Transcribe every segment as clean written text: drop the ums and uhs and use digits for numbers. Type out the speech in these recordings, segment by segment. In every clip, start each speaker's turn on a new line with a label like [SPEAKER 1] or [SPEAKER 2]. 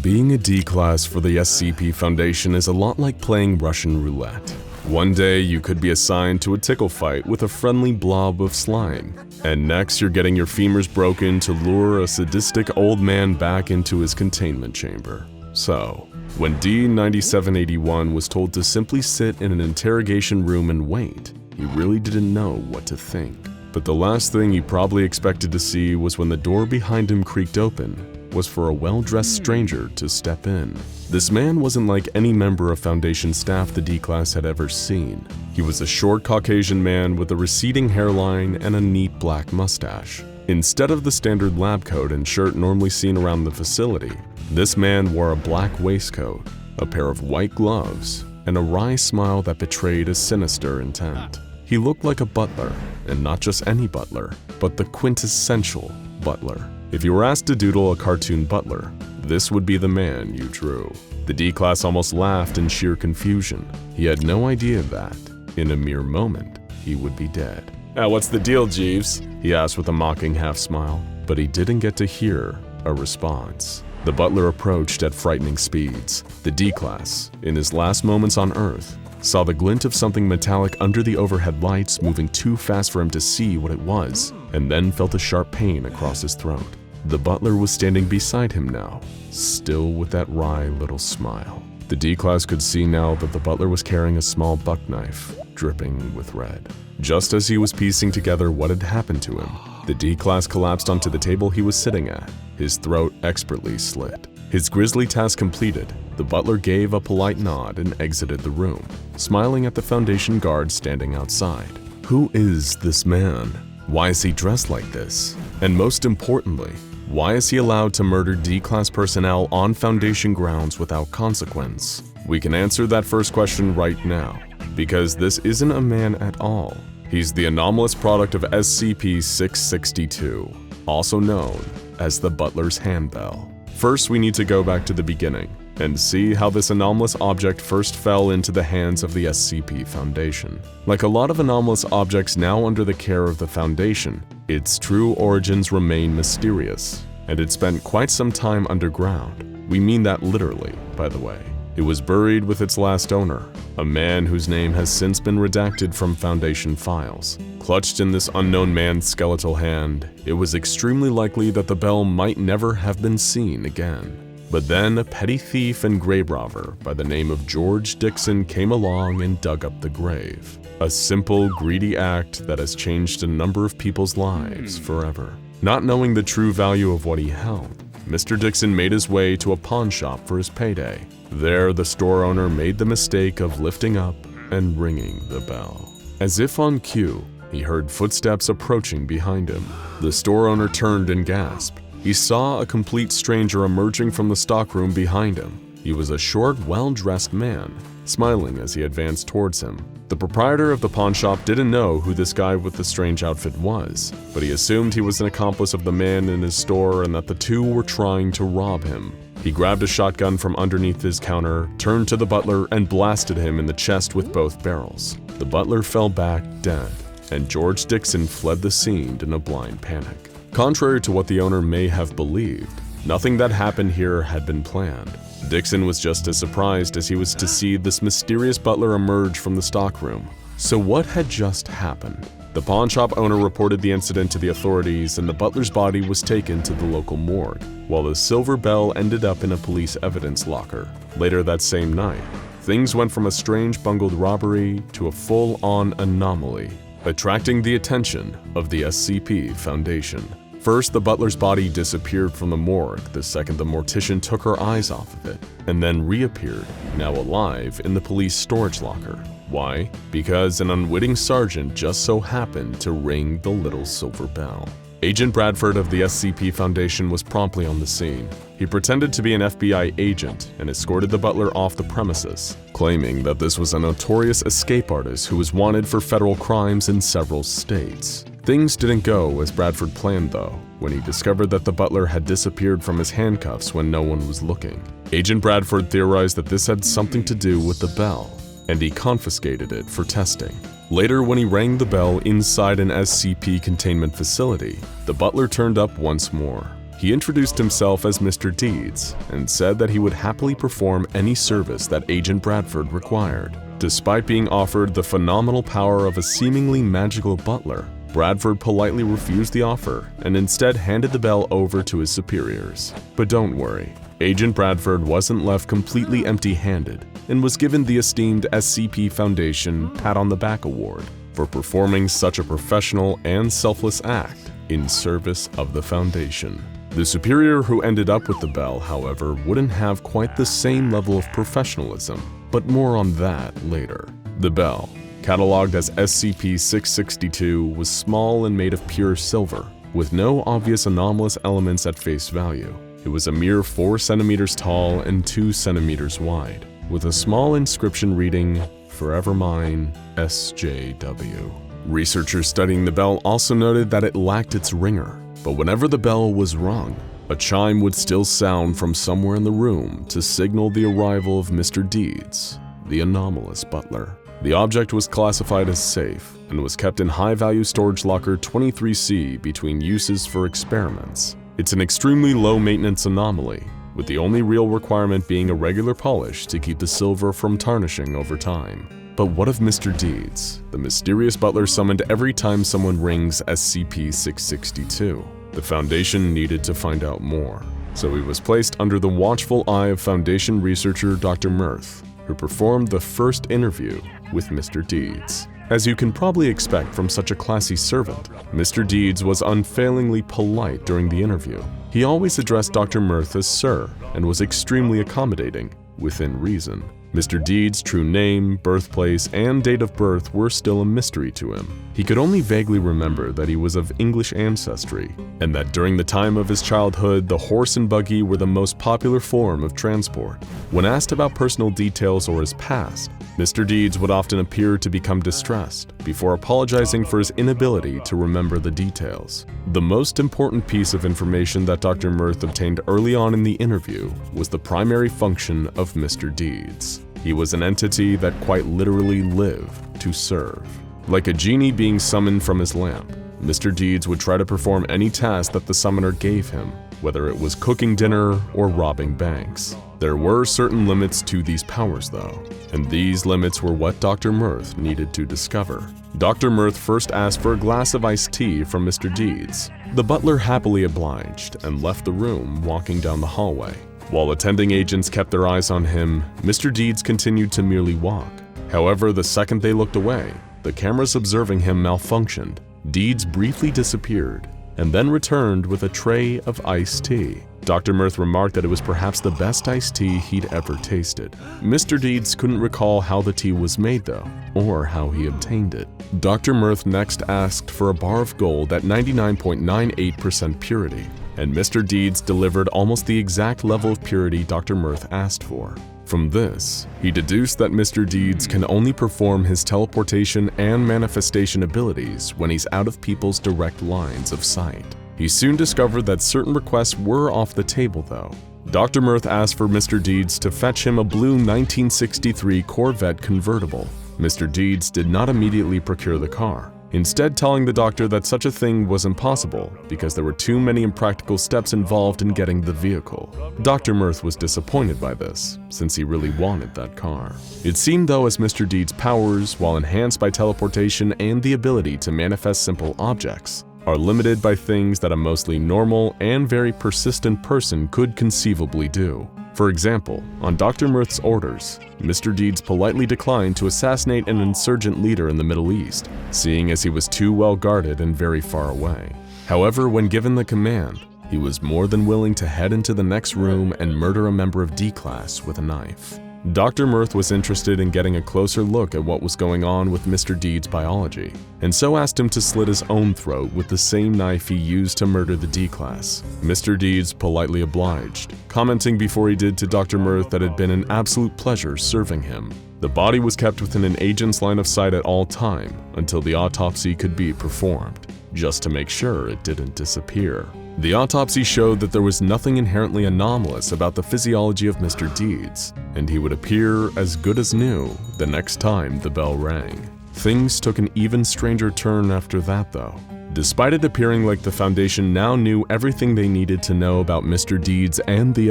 [SPEAKER 1] Being a D-class for the SCP Foundation is a lot like playing Russian roulette. One day you could be assigned to a tickle fight with a friendly blob of slime, and next you're getting your femurs broken to lure a sadistic old man back into his containment chamber. So, when D-9781 was told to simply sit in an interrogation room and wait, he really didn't know what to think. But the last thing he probably expected to see was when the door behind him creaked open, was for a well-dressed stranger to step in. This man wasn't like any member of Foundation staff the D-Class had ever seen. He was a short Caucasian man with a receding hairline and a neat black mustache. Instead of the standard lab coat and shirt normally seen around the facility, this man wore a black waistcoat, a pair of white gloves, and a wry smile that betrayed a sinister intent. He looked like a butler, and not just any butler, but the quintessential butler. If you were asked to doodle a cartoon butler, this would be the man you drew. The D-Class almost laughed in sheer confusion. He had no idea that, in a mere moment, he would be dead. What's the deal, Jeeves?" he asked with a mocking half-smile, but he didn't get to hear a response. The butler approached at frightening speeds. The D-Class, in his last moments on Earth, saw the glint of something metallic under the overhead lights moving too fast for him to see what it was, and then felt a sharp pain across his throat. The butler was standing beside him now, still with that wry little smile. The D-Class could see now that the butler was carrying a small buck knife, dripping with red. Just as he was piecing together what had happened to him, the D-Class collapsed onto the table he was sitting at, his throat expertly slit. His grisly task completed, the butler gave a polite nod and exited the room, smiling at the Foundation guard standing outside. Who is this man? Why is he dressed like this? And most importantly, why is he allowed to murder D-Class personnel on Foundation grounds without consequence? We can answer that first question right now, because this isn't a man at all. He's the anomalous product of SCP-662, also known as the Butler's Handbell. First, we need to go back to the beginning and see how this anomalous object first fell into the hands of the SCP Foundation. Like a lot of anomalous objects now under the care of the Foundation, its true origins remain mysterious, and it spent quite some time underground. We mean that literally, by the way. It was buried with its last owner, a man whose name has since been redacted from Foundation files. Clutched in this unknown man's skeletal hand, it was extremely likely that the bell might never have been seen again. But then a petty thief and grave robber by the name of George Dixon came along and dug up the grave. A simple, greedy act that has changed a number of people's lives forever. Not knowing the true value of what he held, Mr. Dixon made his way to a pawn shop for his payday. There, the store owner made the mistake of lifting up and ringing the bell. As if on cue, he heard footsteps approaching behind him. The store owner turned and gasped. He saw a complete stranger emerging from the stockroom behind him. He was a short, well-dressed man, smiling as he advanced towards him. The proprietor of the pawn shop didn't know who this guy with the strange outfit was, but he assumed he was an accomplice of the man in his store and that the two were trying to rob him. He grabbed a shotgun from underneath his counter, turned to the butler, and blasted him in the chest with both barrels. The butler fell back dead, and George Dixon fled the scene in a blind panic. Contrary to what the owner may have believed, nothing that happened here had been planned. Dixon was just as surprised as he was to see this mysterious butler emerge from the stockroom. So what had just happened? The pawn shop owner reported the incident to the authorities and the butler's body was taken to the local morgue, while the silver bell ended up in a police evidence locker. Later that same night, things went from a strange bungled robbery to a full-on anomaly, attracting the attention of the SCP Foundation. First, the butler's body disappeared from the morgue the second the mortician took her eyes off of it, and then reappeared, now alive, in the police storage locker. Why? Because an unwitting sergeant just so happened to ring the little silver bell. Agent Bradford of the SCP Foundation was promptly on the scene. He pretended to be an FBI agent and escorted the butler off the premises, claiming that this was a notorious escape artist who was wanted for federal crimes in several states. Things didn't go as Bradford planned though, when he discovered that the butler had disappeared from his handcuffs when no one was looking. Agent Bradford theorized that this had something to do with the bell, and he confiscated it for testing. Later, when he rang the bell inside an SCP containment facility, the butler turned up once more. He introduced himself as Mr. Deeds and said that he would happily perform any service that Agent Bradford required. Despite being offered the phenomenal power of a seemingly magical butler, Bradford politely refused the offer and instead handed the bell over to his superiors. But don't worry, Agent Bradford wasn't left completely empty-handed and was given the esteemed SCP Foundation Pat on the Back Award for performing such a professional and selfless act in service of the Foundation. The superior who ended up with the bell, however, wouldn't have quite the same level of professionalism, but more on that later. The bell, cataloged as SCP-662, was small and made of pure silver, with no obvious anomalous elements at face value. It was a mere 4 centimeters tall and 2 centimeters wide, with a small inscription reading, "Forever Mine, SJW." Researchers studying the bell also noted that it lacked its ringer, but whenever the bell was rung, a chime would still sound from somewhere in the room to signal the arrival of Mr. Deeds, the anomalous butler. The object was classified as safe and was kept in high-value storage locker 23C between uses for experiments. It's an extremely low-maintenance anomaly, with the only real requirement being a regular polish to keep the silver from tarnishing over time. But what of Mr. Deeds, the mysterious butler summoned every time someone rings SCP-662? The Foundation needed to find out more, so he was placed under the watchful eye of Foundation researcher Dr. Mirth, who performed the first interview with Mr. Deeds. As you can probably expect from such a classy servant, Mr. Deeds was unfailingly polite during the interview. He always addressed Dr. Mirth as Sir and was extremely accommodating, within reason. Mr. Deeds' true name, birthplace, and date of birth were still a mystery to him. He could only vaguely remember that he was of English ancestry, and that during the time of his childhood, the horse and buggy were the most popular form of transport. When asked about personal details or his past, Mr. Deeds would often appear to become distressed, before apologizing for his inability to remember the details. The most important piece of information that Dr. Mirth obtained early on in the interview was the primary function of Mr. Deeds. He was an entity that quite literally lived to serve. Like a genie being summoned from his lamp, Mr. Deeds would try to perform any task that the summoner gave him, whether it was cooking dinner or robbing banks. There were certain limits to these powers though, and these limits were what Dr. Mirth needed to discover. Dr. Mirth first asked for a glass of iced tea from Mr. Deeds. The butler happily obliged and left the room, walking down the hallway. While attending agents kept their eyes on him, Mr. Deeds continued to merely walk. However, the second they looked away, the cameras observing him malfunctioned. Deeds briefly disappeared, and then returned with a tray of iced tea. Dr. Mirth remarked that it was perhaps the best iced tea he'd ever tasted. Mr. Deeds couldn't recall how the tea was made though, or how he obtained it. Dr. Mirth next asked for a bar of gold at 99.98% purity, and Mr. Deeds delivered almost the exact level of purity Dr. Mirth asked for. From this, he deduced that Mr. Deeds can only perform his teleportation and manifestation abilities when he's out of people's direct lines of sight. He soon discovered that certain requests were off the table though. Dr. Mirth asked for Mr. Deeds to fetch him a blue 1963 Corvette convertible. Mr. Deeds did not immediately procure the car, instead telling the doctor that such a thing was impossible because there were too many impractical steps involved in getting the vehicle. Dr. Mirth was disappointed by this, since he really wanted that car. It seemed though as Mr. Deeds' powers, while enhanced by teleportation and the ability to manifest simple objects, are limited by things that a mostly normal and very persistent person could conceivably do. For example, on Dr. Mirth's orders, Mr. Deeds politely declined to assassinate an insurgent leader in the Middle East, seeing as he was too well guarded and very far away. However, when given the command, he was more than willing to head into the next room and murder a member of D-Class with a knife. Dr. Mirth was interested in getting a closer look at what was going on with Mr. Deeds' biology, and so asked him to slit his own throat with the same knife he used to murder the D-Class. Mr. Deeds politely obliged, commenting before he did to Dr. Mirth that it had been an absolute pleasure serving him. The body was kept within an agent's line of sight at all time until the autopsy could be performed, just to make sure it didn't disappear. The autopsy showed that there was nothing inherently anomalous about the physiology of Mr. Deeds, and he would appear as good as new the next time the bell rang. Things took an even stranger turn after that though. Despite it appearing like the Foundation now knew everything they needed to know about Mr. Deeds and the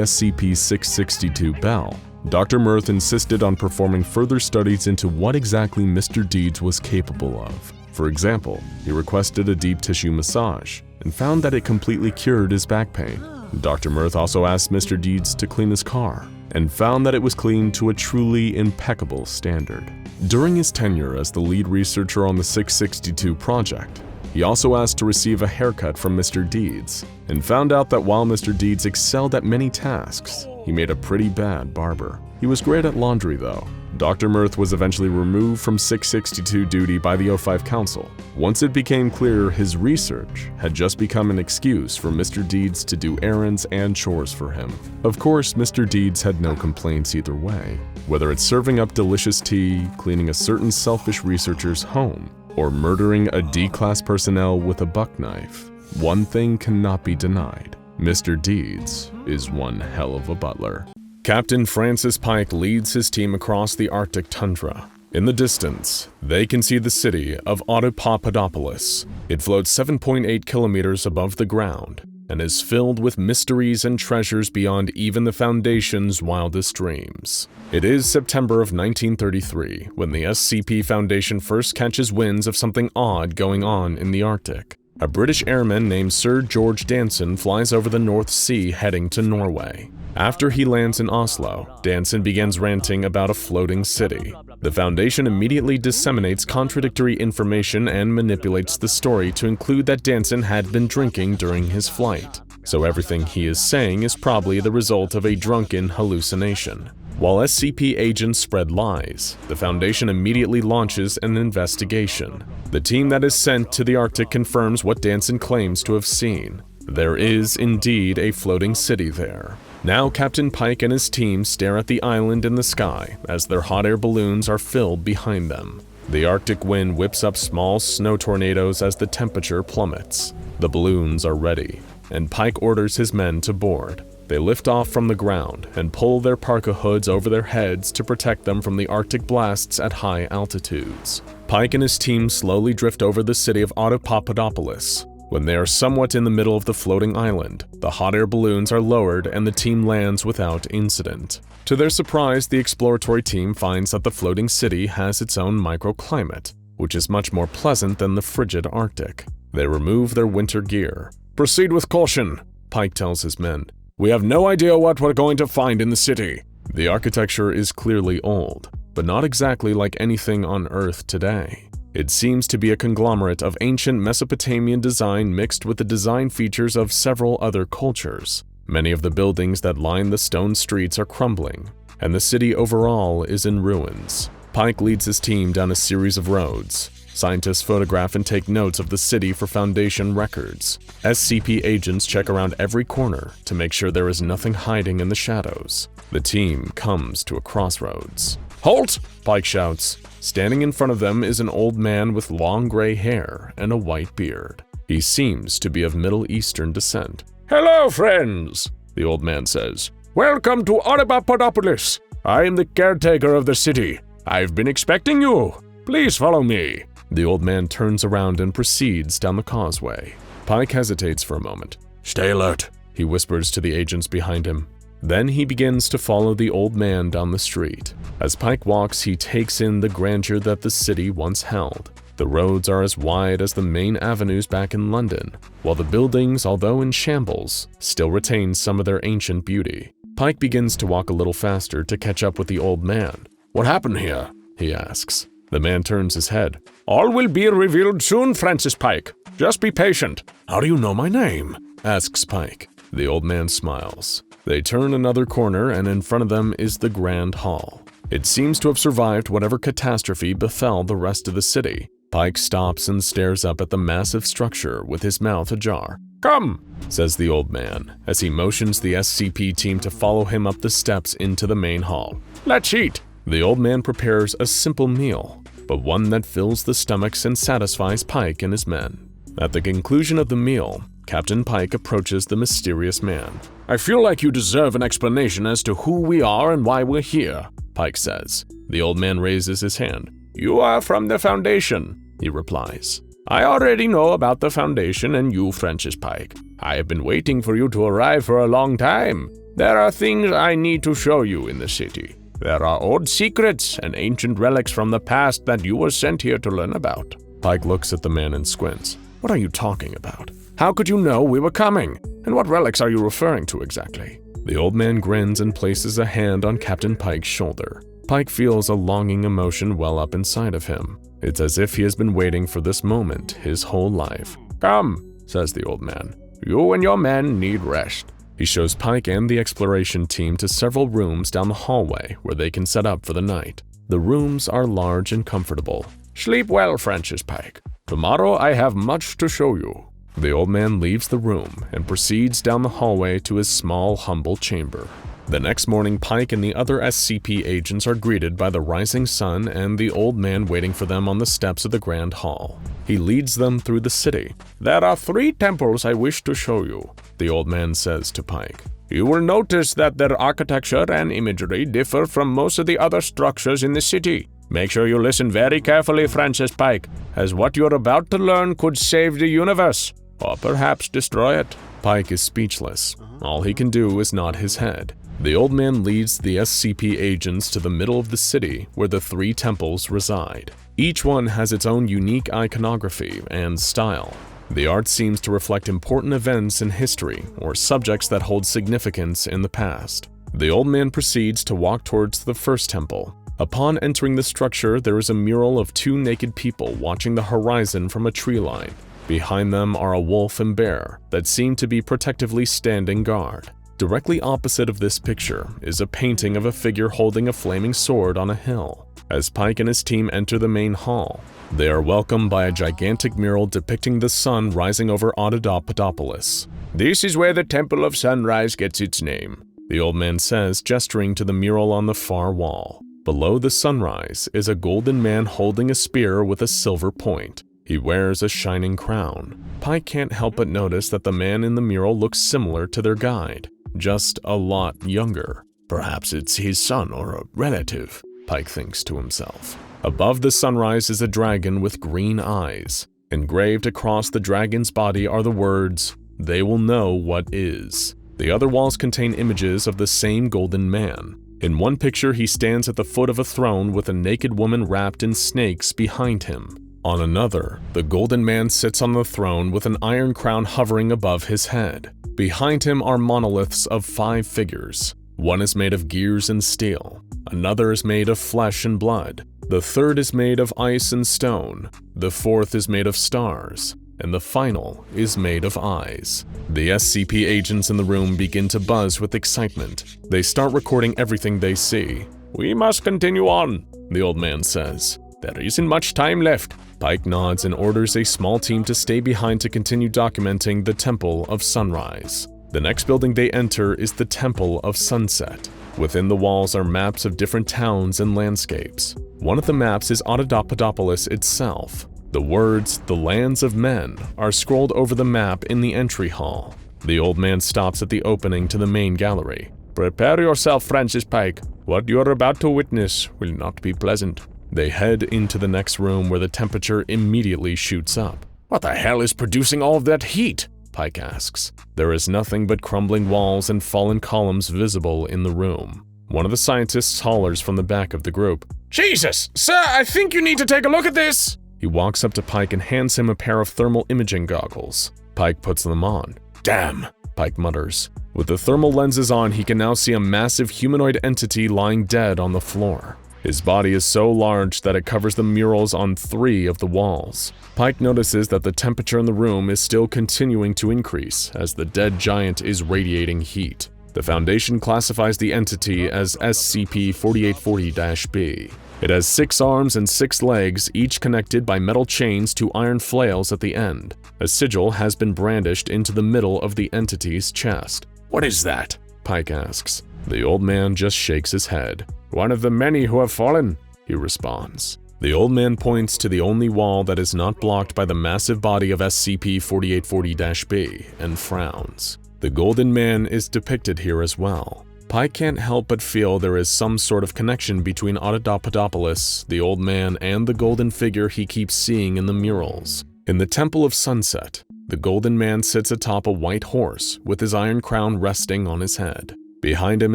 [SPEAKER 1] SCP-662 Bell, Dr. Mirth insisted on performing further studies into what exactly Mr. Deeds was capable of. For example, he requested a deep tissue massage and found that it completely cured his back pain. Dr. Mirth also asked Mr. Deeds to clean his car and found that it was cleaned to a truly impeccable standard. During his tenure as the lead researcher on the 662 project, he also asked to receive a haircut from Mr. Deeds and found out that while Mr. Deeds excelled at many tasks, he made a pretty bad barber. He was great at laundry though. Dr. Mirth was eventually removed from 662 duty by the O5 Council. Once it became clear his research had just become an excuse for Mr. Deeds to do errands and chores for him. Of course, Mr. Deeds had no complaints either way. Whether it's serving up delicious tea, cleaning a certain selfish researcher's home, or murdering a D-class personnel with a buck knife, one thing cannot be denied. Mr. Deeds is one hell of a butler. Captain Francis Pike leads his team across the Arctic tundra. In the distance, they can see the city of Audapaupadopolis. It floats 7.8 kilometers above the ground and is filled with mysteries and treasures beyond even the Foundation's wildest dreams. It is September of 1933 when the SCP Foundation first catches winds of something odd going on in the Arctic. A British airman named Sir George Danson flies over the North Sea heading to Norway. After he lands in Oslo, Danson begins ranting about a floating city. The Foundation immediately disseminates contradictory information and manipulates the story to include that Danson had been drinking during his flight, so everything he is saying is probably the result of a drunken hallucination. While SCP agents spread lies, the Foundation immediately launches an investigation. The team that is sent to the Arctic confirms what Danson claims to have seen. There is indeed a floating city there. Now Captain Pike and his team stare at the island in the sky as their hot air balloons are filled behind them. The Arctic wind whips up small snow tornadoes as the temperature plummets. The balloons are ready, and Pike orders his men to board. They lift off from the ground and pull their parka hoods over their heads to protect them from the Arctic blasts at high altitudes. Pike and his team slowly drift over the city of Audapaupadopolis. When they are somewhat in the middle of the floating island, the hot air balloons are lowered and the team lands without incident. To their surprise, the exploratory team finds that the floating city has its own microclimate, which is much more pleasant than the frigid Arctic. They remove their winter gear. "Proceed with caution," Pike tells his men. "We have no idea what we're going to find in the city." The architecture is clearly old, but not exactly like anything on Earth today. It seems to be a conglomerate of ancient Mesopotamian design mixed with the design features of several other cultures. Many of the buildings that line the stone streets are crumbling, and the city overall is in ruins. Pike leads his team down a series of roads. Scientists photograph and take notes of the city for Foundation records. SCP agents check around every corner to make sure there is nothing hiding in the shadows. The team comes to a crossroads. "Halt!" Pike shouts. Standing in front of them is an old man with long gray hair and a white beard. He seems to be of Middle Eastern descent. "Hello, friends," the old man says. "Welcome to Audapaupadopolis. I am the caretaker of the city. I've been expecting you. Please follow me." The old man turns around and proceeds down the causeway. Pike hesitates for a moment. "Stay alert," he whispers to the agents behind him. Then he begins to follow the old man down the street. As Pike walks, he takes in the grandeur that the city once held. The roads are as wide as the main avenues back in London, while the buildings, although in shambles, still retain some of their ancient beauty. Pike begins to walk a little faster to catch up with the old man. "What happened here?" he asks. The man turns his head. "All will be revealed soon, Francis Pike. Just be patient." "How do you know my name?" asks Pike. The old man smiles. They turn another corner and in front of them is the Grand Hall. It seems to have survived whatever catastrophe befell the rest of the city. Pike stops and stares up at the massive structure with his mouth ajar. "Come," says the old man, as he motions the SCP team to follow him up the steps into the main hall. "Let's eat." The old man prepares a simple meal, but one that fills the stomachs and satisfies Pike and his men. At the conclusion of the meal, Captain Pike approaches the mysterious man. "I feel like you deserve an explanation as to who we are and why we're here," Pike says. The old man raises his hand. "You are from the Foundation," he replies.
[SPEAKER 2] I already know about the Foundation and you, Francis Pike. I have been waiting for you to arrive for a long time. There are things I need to show you in the city. There are old secrets and ancient relics from the past that you were sent here to learn about."
[SPEAKER 1] Pike looks at the man and squints. "What are you talking about?
[SPEAKER 2] How could you know we were coming? And what relics are you referring to exactly?"
[SPEAKER 1] The old man grins and places a hand on Captain Pike's shoulder. Pike feels a longing emotion well up inside of him. It's as if he has been waiting for this moment his whole life.
[SPEAKER 2] "Come," says the old man. "You and your men need rest."
[SPEAKER 1] He shows Pike and the exploration team to several rooms down the hallway where they can set up for the night. The rooms are large and comfortable.
[SPEAKER 2] "Sleep well, Francis Pike. Tomorrow I have much to show you."
[SPEAKER 1] The old man leaves the room and proceeds down the hallway to his small, humble chamber. The next morning, Pike and the other SCP agents are greeted by the rising sun and the old man waiting for them on the steps of the Grand Hall. He leads them through the city.
[SPEAKER 2] "There are 3 temples I wish to show you," the old man says to Pike. "You will notice that their architecture and imagery differ from most of the other structures in the city. Make sure you listen very carefully, Francis Pike, as what you're about to learn could save the universe, or perhaps destroy it."
[SPEAKER 1] Pike is speechless. All he can do is nod his head. The old man leads the SCP agents to the middle of the city where the 3 temples reside. Each one has its own unique iconography and style. The art seems to reflect important events in history or subjects that hold significance in the past. The old man proceeds to walk towards the first temple. Upon entering the structure, there is a mural of 2 naked people watching the horizon from a tree line. Behind them are a wolf and bear that seem to be protectively standing guard. Directly opposite of this picture is a painting of a figure holding a flaming sword on a hill. As Pike and his team enter the main hall, they are welcomed by a gigantic mural depicting the sun rising over Audapaupadopolis.
[SPEAKER 2] "This is where the Temple of Sunrise gets its name,"
[SPEAKER 1] the old man says, gesturing to the mural on the far wall. Below the sunrise is a golden man holding a spear with a silver point. He wears a shining crown. Pike can't help but notice that the man in the mural looks similar to their guide, just a lot younger. Perhaps it's his son or a relative, Pike thinks to himself. Above the sunrise is a dragon with green eyes. Engraved across the dragon's body are the words, "They will know what is." The other walls contain images of the same golden man. In one picture, he stands at the foot of a throne with a naked woman wrapped in snakes behind him. On another, the golden man sits on the throne with an iron crown hovering above his head. Behind him are monoliths of 5 figures. One is made of gears and steel. Another is made of flesh and blood. The third is made of ice and stone. The fourth is made of stars. And the final is made of eyes. The SCP agents in the room begin to buzz with excitement. They start recording everything they see.
[SPEAKER 2] "We must continue on," the old man says.
[SPEAKER 1] "There isn't much time left." Pike nods and orders a small team to stay behind to continue documenting the Temple of Sunrise. The next building they enter is the Temple of Sunset. Within the walls are maps of different towns and landscapes. One of the maps is Audapaupadopolis itself. The words, "The Lands of Men," are scrolled over the map in the entry hall. The old man stops at the opening to the main gallery.
[SPEAKER 2] "Prepare yourself, Francis Pike. What you're about to witness will not be pleasant."
[SPEAKER 1] They head into the next room where the temperature immediately shoots up.
[SPEAKER 2] "What the hell is producing all of that heat?"
[SPEAKER 1] Pike asks. There is nothing but crumbling walls and fallen columns visible in the room. One of the scientists hollers from the back of the group.
[SPEAKER 2] "Jesus! Sir, I think you need to take a look at this!"
[SPEAKER 1] He walks up to Pike and hands him a pair of thermal imaging goggles. Pike puts them on.
[SPEAKER 2] "Damn,"
[SPEAKER 1] Pike mutters. With the thermal lenses on, he can now see a massive humanoid entity lying dead on the floor. His body is so large that it covers the murals on 3 of the walls. Pike notices that the temperature in the room is still continuing to increase as the dead giant is radiating heat. The Foundation classifies the entity as SCP-4840-B. It has 6 arms and 6 legs, each connected by metal chains to iron flails at the end. A sigil has been brandished into the middle of the entity's chest.
[SPEAKER 2] "What is that?"
[SPEAKER 1] Pike asks. The old man just shakes his head.
[SPEAKER 2] "One of the many who have fallen,"
[SPEAKER 1] he responds. The old man points to the only wall that is not blocked by the massive body of SCP-4840-B and frowns. The golden man is depicted here as well. Pike can't help but feel there is some sort of connection between Audapaupadopolis, the old man, and the golden figure he keeps seeing in the murals. In the Temple of Sunset, the Golden Man sits atop a white horse with his iron crown resting on his head. Behind him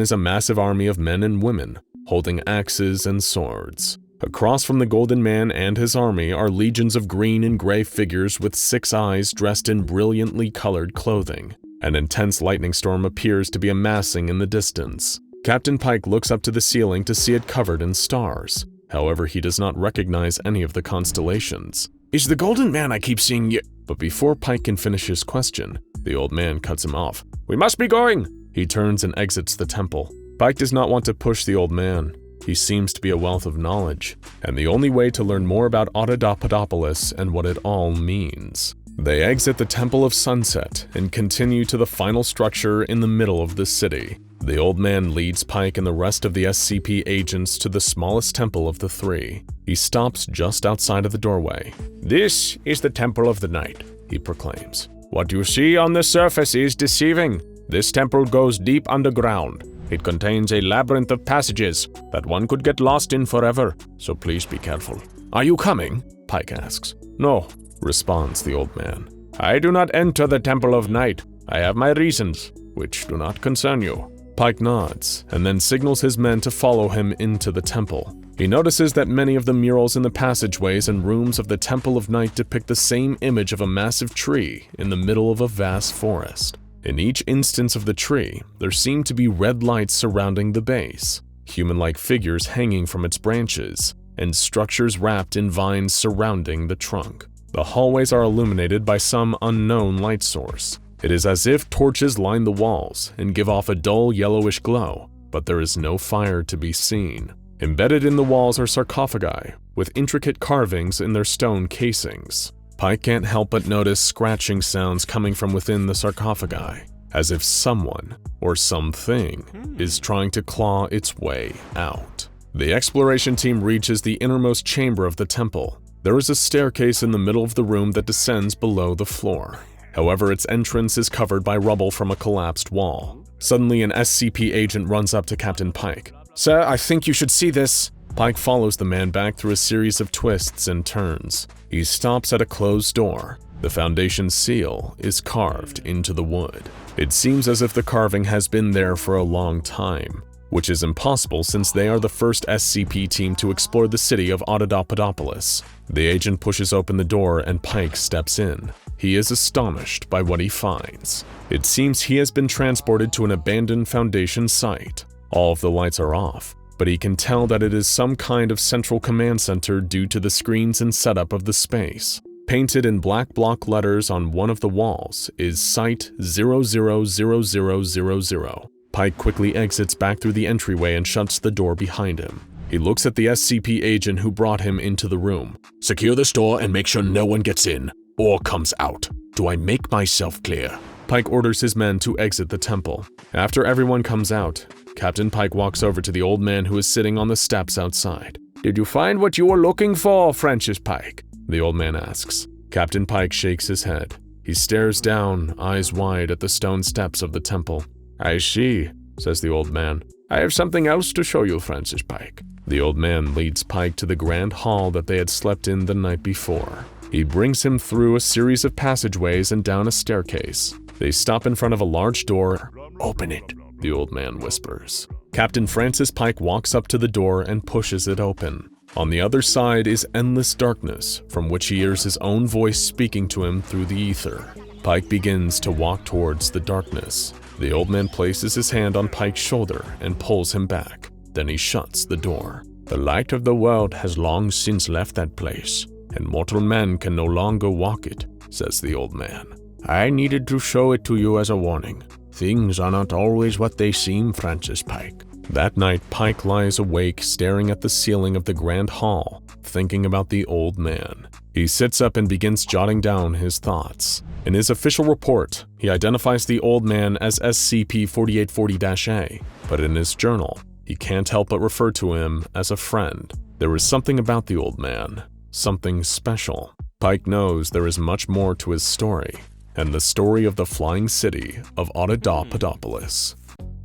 [SPEAKER 1] is a massive army of men and women, holding axes and swords. Across from the Golden Man and his army are legions of green and gray figures with 6 eyes dressed in brilliantly colored clothing. An intense lightning storm appears to be amassing in the distance. Captain Pike looks up to the ceiling to see it covered in stars. However, he does not recognize any of the constellations.
[SPEAKER 2] Is the Golden Man I keep seeing you?
[SPEAKER 1] But before Pike can finish his question, the old man cuts him off.
[SPEAKER 2] We must be going!
[SPEAKER 1] He turns and exits the temple. Pike does not want to push the old man. He seems to be a wealth of knowledge, and the only way to learn more about Audapaupadopolis and what it all means. They exit the Temple of Sunset and continue to the final structure in the middle of the city. The old man leads Pike and the rest of the SCP agents to the smallest temple of the 3. He stops just outside of the doorway.
[SPEAKER 2] This is the Temple of the Night, he proclaims. What you see on the surface is deceiving. This temple goes deep underground. It contains a labyrinth of passages that one could get lost in forever, so please be careful.
[SPEAKER 1] Are you coming? Pike asks.
[SPEAKER 2] No,
[SPEAKER 1] responds the old man.
[SPEAKER 2] I do not enter the Temple of Night. I have my reasons, which do not concern you.
[SPEAKER 1] Pike nods, and then signals his men to follow him into the temple. He notices that many of the murals in the passageways and rooms of the Temple of Night depict the same image of a massive tree in the middle of a vast forest. In each instance of the tree, there seem to be red lights surrounding the base, human-like figures hanging from its branches, and structures wrapped in vines surrounding the trunk. The hallways are illuminated by some unknown light source. It is as if torches line the walls and give off a dull yellowish glow, but there is no fire to be seen. Embedded in the walls are sarcophagi, with intricate carvings in their stone casings. Pike can't help but notice scratching sounds coming from within the sarcophagi, as if someone, or something, is trying to claw its way out. The exploration team reaches the innermost chamber of the temple. There is a staircase in the middle of the room that descends below the floor. However, its entrance is covered by rubble from a collapsed wall. Suddenly, an SCP agent runs up to Captain Pike.
[SPEAKER 2] Sir, I think you should see this.
[SPEAKER 1] Pike follows the man back through a series of twists and turns. He stops at a closed door. The Foundation seal is carved into the wood. It seems as if the carving has been there for a long time, which is impossible since they are the first SCP team to explore the city of Audapaupadopolis. The agent pushes open the door and Pike steps in. He is astonished by what he finds. It seems he has been transported to an abandoned Foundation site. All of the lights are off, but he can tell that it is some kind of central command center due to the screens and setup of the space. Painted in black block letters on one of the walls is Site 000000. Pike quickly exits back through the entryway and shuts the door behind him. He looks at the SCP agent who brought him into the room.
[SPEAKER 2] Secure this door and make sure no one gets in or comes out. Do I make myself clear?
[SPEAKER 1] Pike orders his men to exit the temple. After everyone comes out, Captain Pike walks over to the old man who is sitting on the steps outside.
[SPEAKER 2] Did you find what you were looking for, Francis Pike?
[SPEAKER 1] The old man asks. Captain Pike shakes his head. He stares down, eyes wide, at the stone steps of the temple.
[SPEAKER 2] I see, says the old man. I have something else to show you, Francis Pike.
[SPEAKER 1] The old man leads Pike to the grand hall that they had slept in the night before. He brings him through a series of passageways and down a staircase. They stop in front of a large door.
[SPEAKER 2] Open it,
[SPEAKER 1] the old man whispers. Captain Francis Pike walks up to the door and pushes it open. On the other side is endless darkness, from which he hears his own voice speaking to him through the ether. Pike begins to walk towards the darkness. The old man places his hand on Pike's shoulder and pulls him back. Then he shuts the door.
[SPEAKER 2] The light of the world has long since left that place, and mortal man can no longer walk it, says the old man. I needed to show it to you as a warning. Things are not always what they seem, Francis Pike.
[SPEAKER 1] That night, Pike lies awake, staring at the ceiling of the grand hall, thinking about the old man. He sits up and begins jotting down his thoughts. In his official report, he identifies the old man as SCP-4840-A, but in his journal, he can't help but refer to him as a friend. There is something about the old man, something special. Pike knows there is much more to his story, and the story of the flying city of Audapaupadopolis.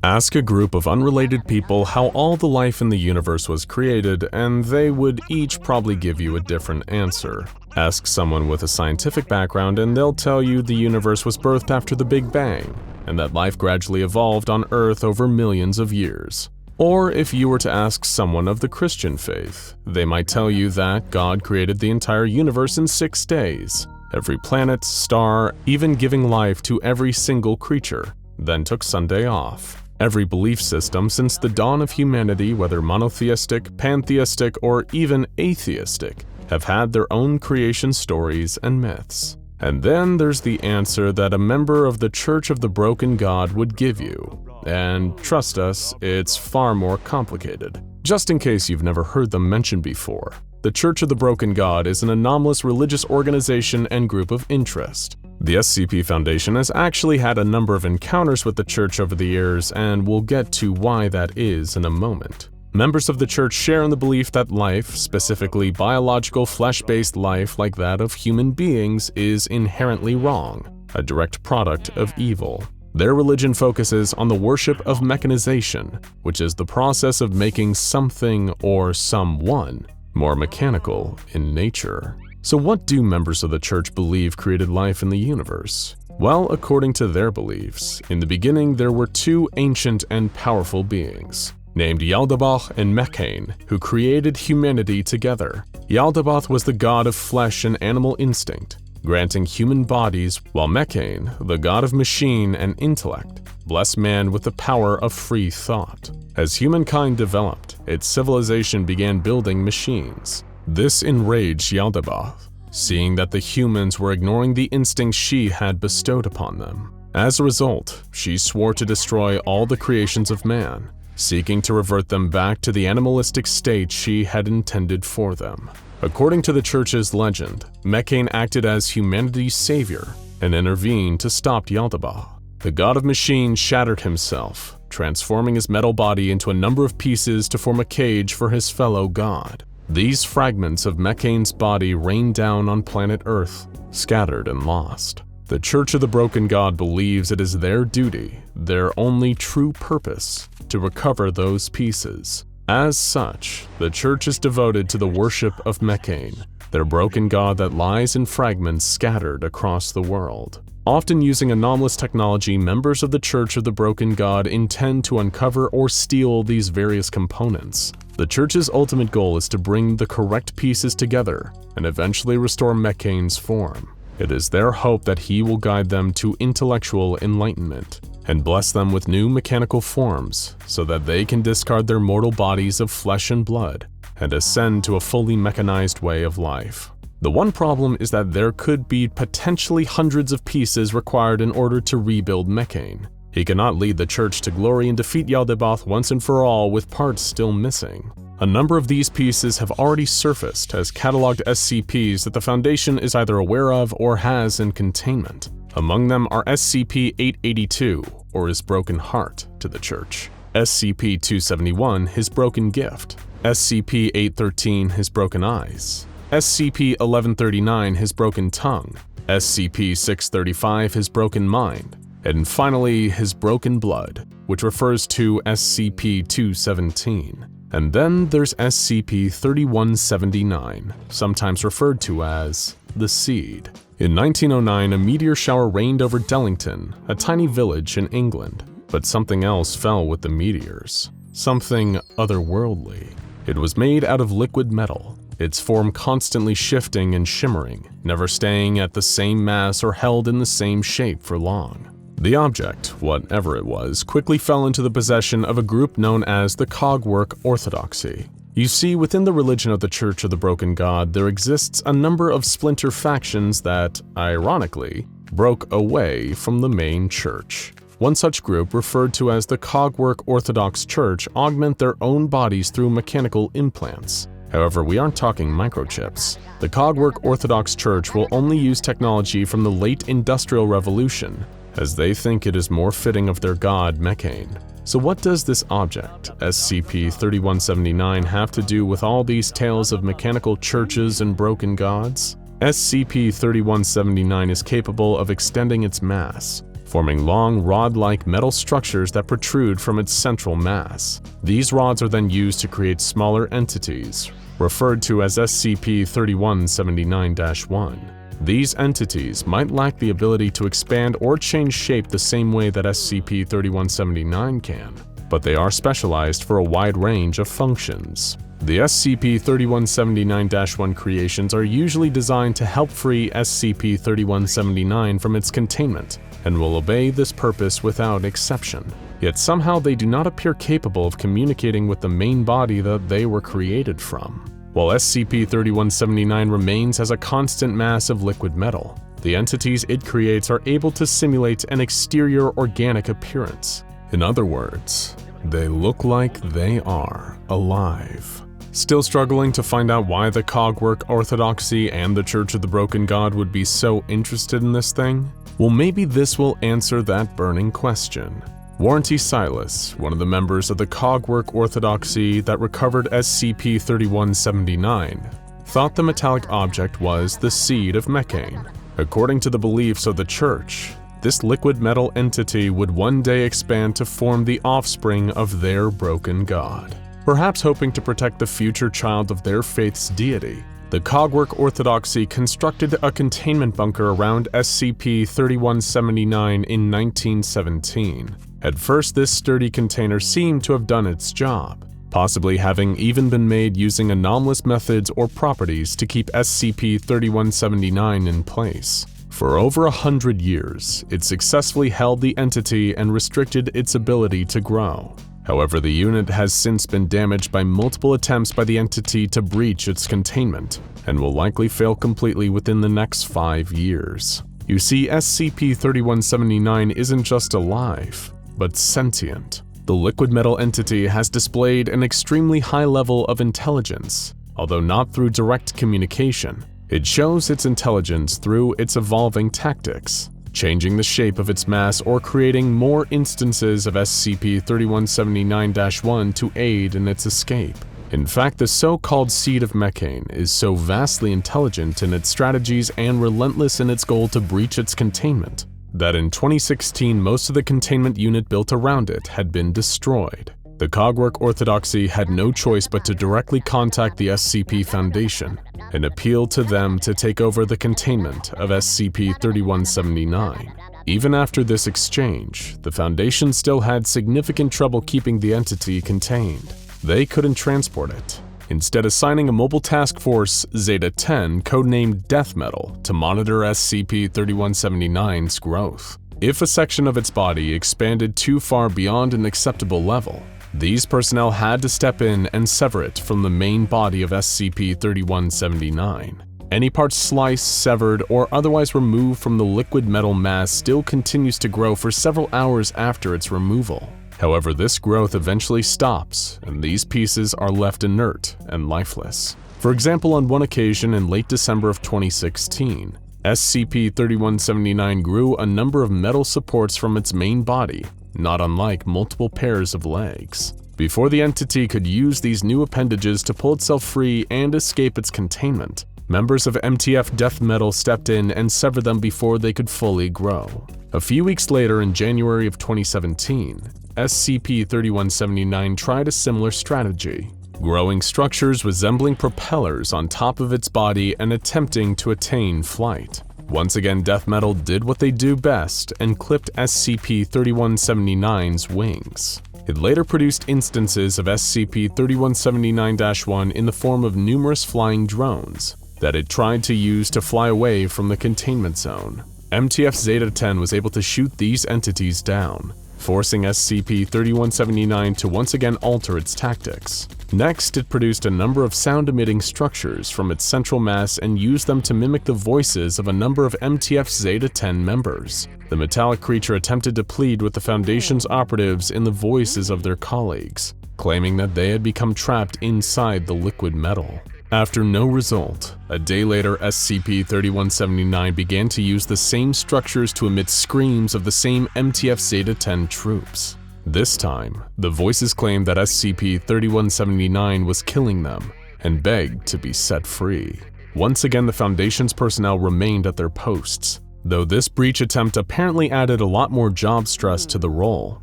[SPEAKER 1] Ask a group of unrelated people how all the life in the universe was created, and they would each probably give you a different answer. Ask someone with a scientific background and they'll tell you the universe was birthed after the Big Bang, and that life gradually evolved on Earth over millions of years. Or if you were to ask someone of the Christian faith, they might tell you that God created the entire universe in 6 days, every planet, star, even giving life to every single creature, then took Sunday off. Every belief system since the dawn of humanity, whether monotheistic, pantheistic, or even atheistic, have had their own creation stories and myths. And then there's the answer that a member of the Church of the Broken God would give you. And trust us, it's far more complicated. Just in case you've never heard them mentioned before, the Church of the Broken God is an anomalous religious organization and group of interest. The SCP Foundation has actually had a number of encounters with the Church over the years, and we'll get to why that is in a moment. Members of the Church share in the belief that life, specifically biological flesh-based life like that of human beings, is inherently wrong, a direct product of evil. Their religion focuses on the worship of mechanization, which is the process of making something or someone more mechanical in nature. So what do members of the church believe created life in the universe? Well, according to their beliefs, in the beginning there were 2 ancient and powerful beings, named Yaldabaoth and Mechane, who created humanity together. Yaldabaoth was the god of flesh and animal instinct, granting human bodies, while Mechane, the god of machine and intellect, blessed man with the power of free thought. As humankind developed, its civilization began building machines. This enraged Yaldabaoth, seeing that the humans were ignoring the instincts she had bestowed upon them. As a result, she swore to destroy all the creations of man, seeking to revert them back to the animalistic state she had intended for them. According to the church's legend, Mechane acted as humanity's savior and intervened to stop Yaldabaoth. The god of machine shattered himself, transforming his metal body into a number of pieces to form a cage for his fellow god. These fragments of Mechane's body rained down on planet Earth, scattered and lost. The Church of the Broken God believes it is their duty, their only true purpose, to recover those pieces. As such, the Church is devoted to the worship of Mechane, their broken god that lies in fragments scattered across the world. Often using anomalous technology, members of the Church of the Broken God intend to uncover or steal these various components. The Church's ultimate goal is to bring the correct pieces together and eventually restore Mechane's form. It is their hope that he will guide them to intellectual enlightenment and bless them with new mechanical forms so that they can discard their mortal bodies of flesh and blood and ascend to a fully mechanized way of life. The one problem is that there could be potentially hundreds of pieces required in order to rebuild Mechane. He cannot lead the church to glory and defeat Yaldabaoth once and for all with parts still missing. A number of these pieces have already surfaced as cataloged SCPs that the Foundation is either aware of or has in containment. Among them are SCP-882, or His Broken Heart, to the Church, SCP-271, His Broken Gift, SCP-813, His Broken Eyes, SCP-1139, His Broken Tongue, SCP-635, His Broken Mind, and finally, His Broken Blood, which refers to SCP-217. And then there's SCP-3179, sometimes referred to as the Seed. In 1909, a meteor shower rained over Dellington, a tiny village in England. But something else fell with the meteors. Something otherworldly. It was made out of liquid metal, its form constantly shifting and shimmering, never staying at the same mass or held in the same shape for long. The object, whatever it was, quickly fell into the possession of a group known as the Cogwork Orthodoxy. You see, within the religion of the Church of the Broken God, there exists a number of splinter factions that, ironically, broke away from the main church. One such group, referred to as the Cogwork Orthodox Church, augment their own bodies through mechanical implants. However, we aren't talking microchips. The Cogwork Orthodox Church will only use technology from the late Industrial Revolution, as they think it is more fitting of their god, Mechane. So what does this object, SCP-3179, have to do with all these tales of mechanical churches and broken gods? SCP-3179 is capable of extending its mass, forming long, rod-like metal structures that protrude from its central mass. These rods are then used to create smaller entities, referred to as SCP-3179-1. These entities might lack the ability to expand or change shape the same way that SCP-3179 can, but they are specialized for a wide range of functions. The SCP-3179-1 creations are usually designed to help free SCP-3179 from its containment, and will obey this purpose without exception. Yet somehow they do not appear capable of communicating with the main body that they were created from. While SCP-3179 remains as a constant mass of liquid metal, the entities it creates are able to simulate an exterior organic appearance. In other words, they look like they are alive. Still struggling to find out why the Cogwork Orthodoxy and the Church of the Broken God would be so interested in this thing? Well, maybe this will answer that burning question. Warranty Silas, one of the members of the Cogwork Orthodoxy that recovered SCP-3179, thought the metallic object was the seed of Mechane. According to the beliefs of the Church, this liquid metal entity would one day expand to form the offspring of their broken god. Perhaps hoping to protect the future child of their faith's deity, the Cogwork Orthodoxy constructed a containment bunker around SCP-3179 in 1917. At first, this sturdy container seemed to have done its job, possibly having even been made using anomalous methods or properties to keep SCP-3179 in place. For over 100 years, it successfully held the entity and restricted its ability to grow. However, the unit has since been damaged by multiple attempts by the entity to breach its containment, and will likely fail completely within the next 5 years. You see, SCP-3179 isn't just alive, but sentient. The liquid metal entity has displayed an extremely high level of intelligence, although not through direct communication. It shows its intelligence through its evolving tactics, changing the shape of its mass or creating more instances of SCP-3179-1 to aid in its escape. In fact, the so-called Seed of Mechane is so vastly intelligent in its strategies and relentless in its goal to breach its containment, that in 2016 most of the containment unit built around it had been destroyed. The Cogwork Orthodoxy had no choice but to directly contact the SCP Foundation and appeal to them to take over the containment of SCP-3179. Even after this exchange, the Foundation still had significant trouble keeping the entity contained. They couldn't transport it, instead assigning a mobile task force, Zeta-10, codenamed Death Metal, to monitor SCP-3179's growth. If a section of its body expanded too far beyond an acceptable level, these personnel had to step in and sever it from the main body of SCP-3179. Any part sliced, severed, or otherwise removed from the liquid metal mass still continues to grow for several hours after its removal. However, this growth eventually stops, and these pieces are left inert and lifeless. For example, on one occasion in late December of 2016, SCP-3179 grew a number of metal supports from its main body, not unlike multiple pairs of legs. Before the entity could use these new appendages to pull itself free and escape its containment, members of MTF Death Metal stepped in and severed them before they could fully grow. A few weeks later, in January of 2017, SCP-3179 tried a similar strategy, growing structures resembling propellers on top of its body and attempting to attain flight. Once again, Death Metal did what they do best and clipped SCP-3179's wings. It later produced instances of SCP-3179-1 in the form of numerous flying drones that it tried to use to fly away from the containment zone. MTF Zeta-10 was able to shoot these entities down, forcing SCP-3179 to once again alter its tactics. Next, it produced a number of sound-emitting structures from its central mass and used them to mimic the voices of a number of MTF Zeta-10 members. The metallic creature attempted to plead with the Foundation's operatives in the voices of their colleagues, claiming that they had become trapped inside the liquid metal. After no result, a day later SCP-3179 began to use the same structures to emit screams of the same MTF Zeta-10 troops. This time, the voices claimed that SCP-3179 was killing them and begged to be set free. Once again, the Foundation's personnel remained at their posts, though this breach attempt apparently added a lot more job stress to the role.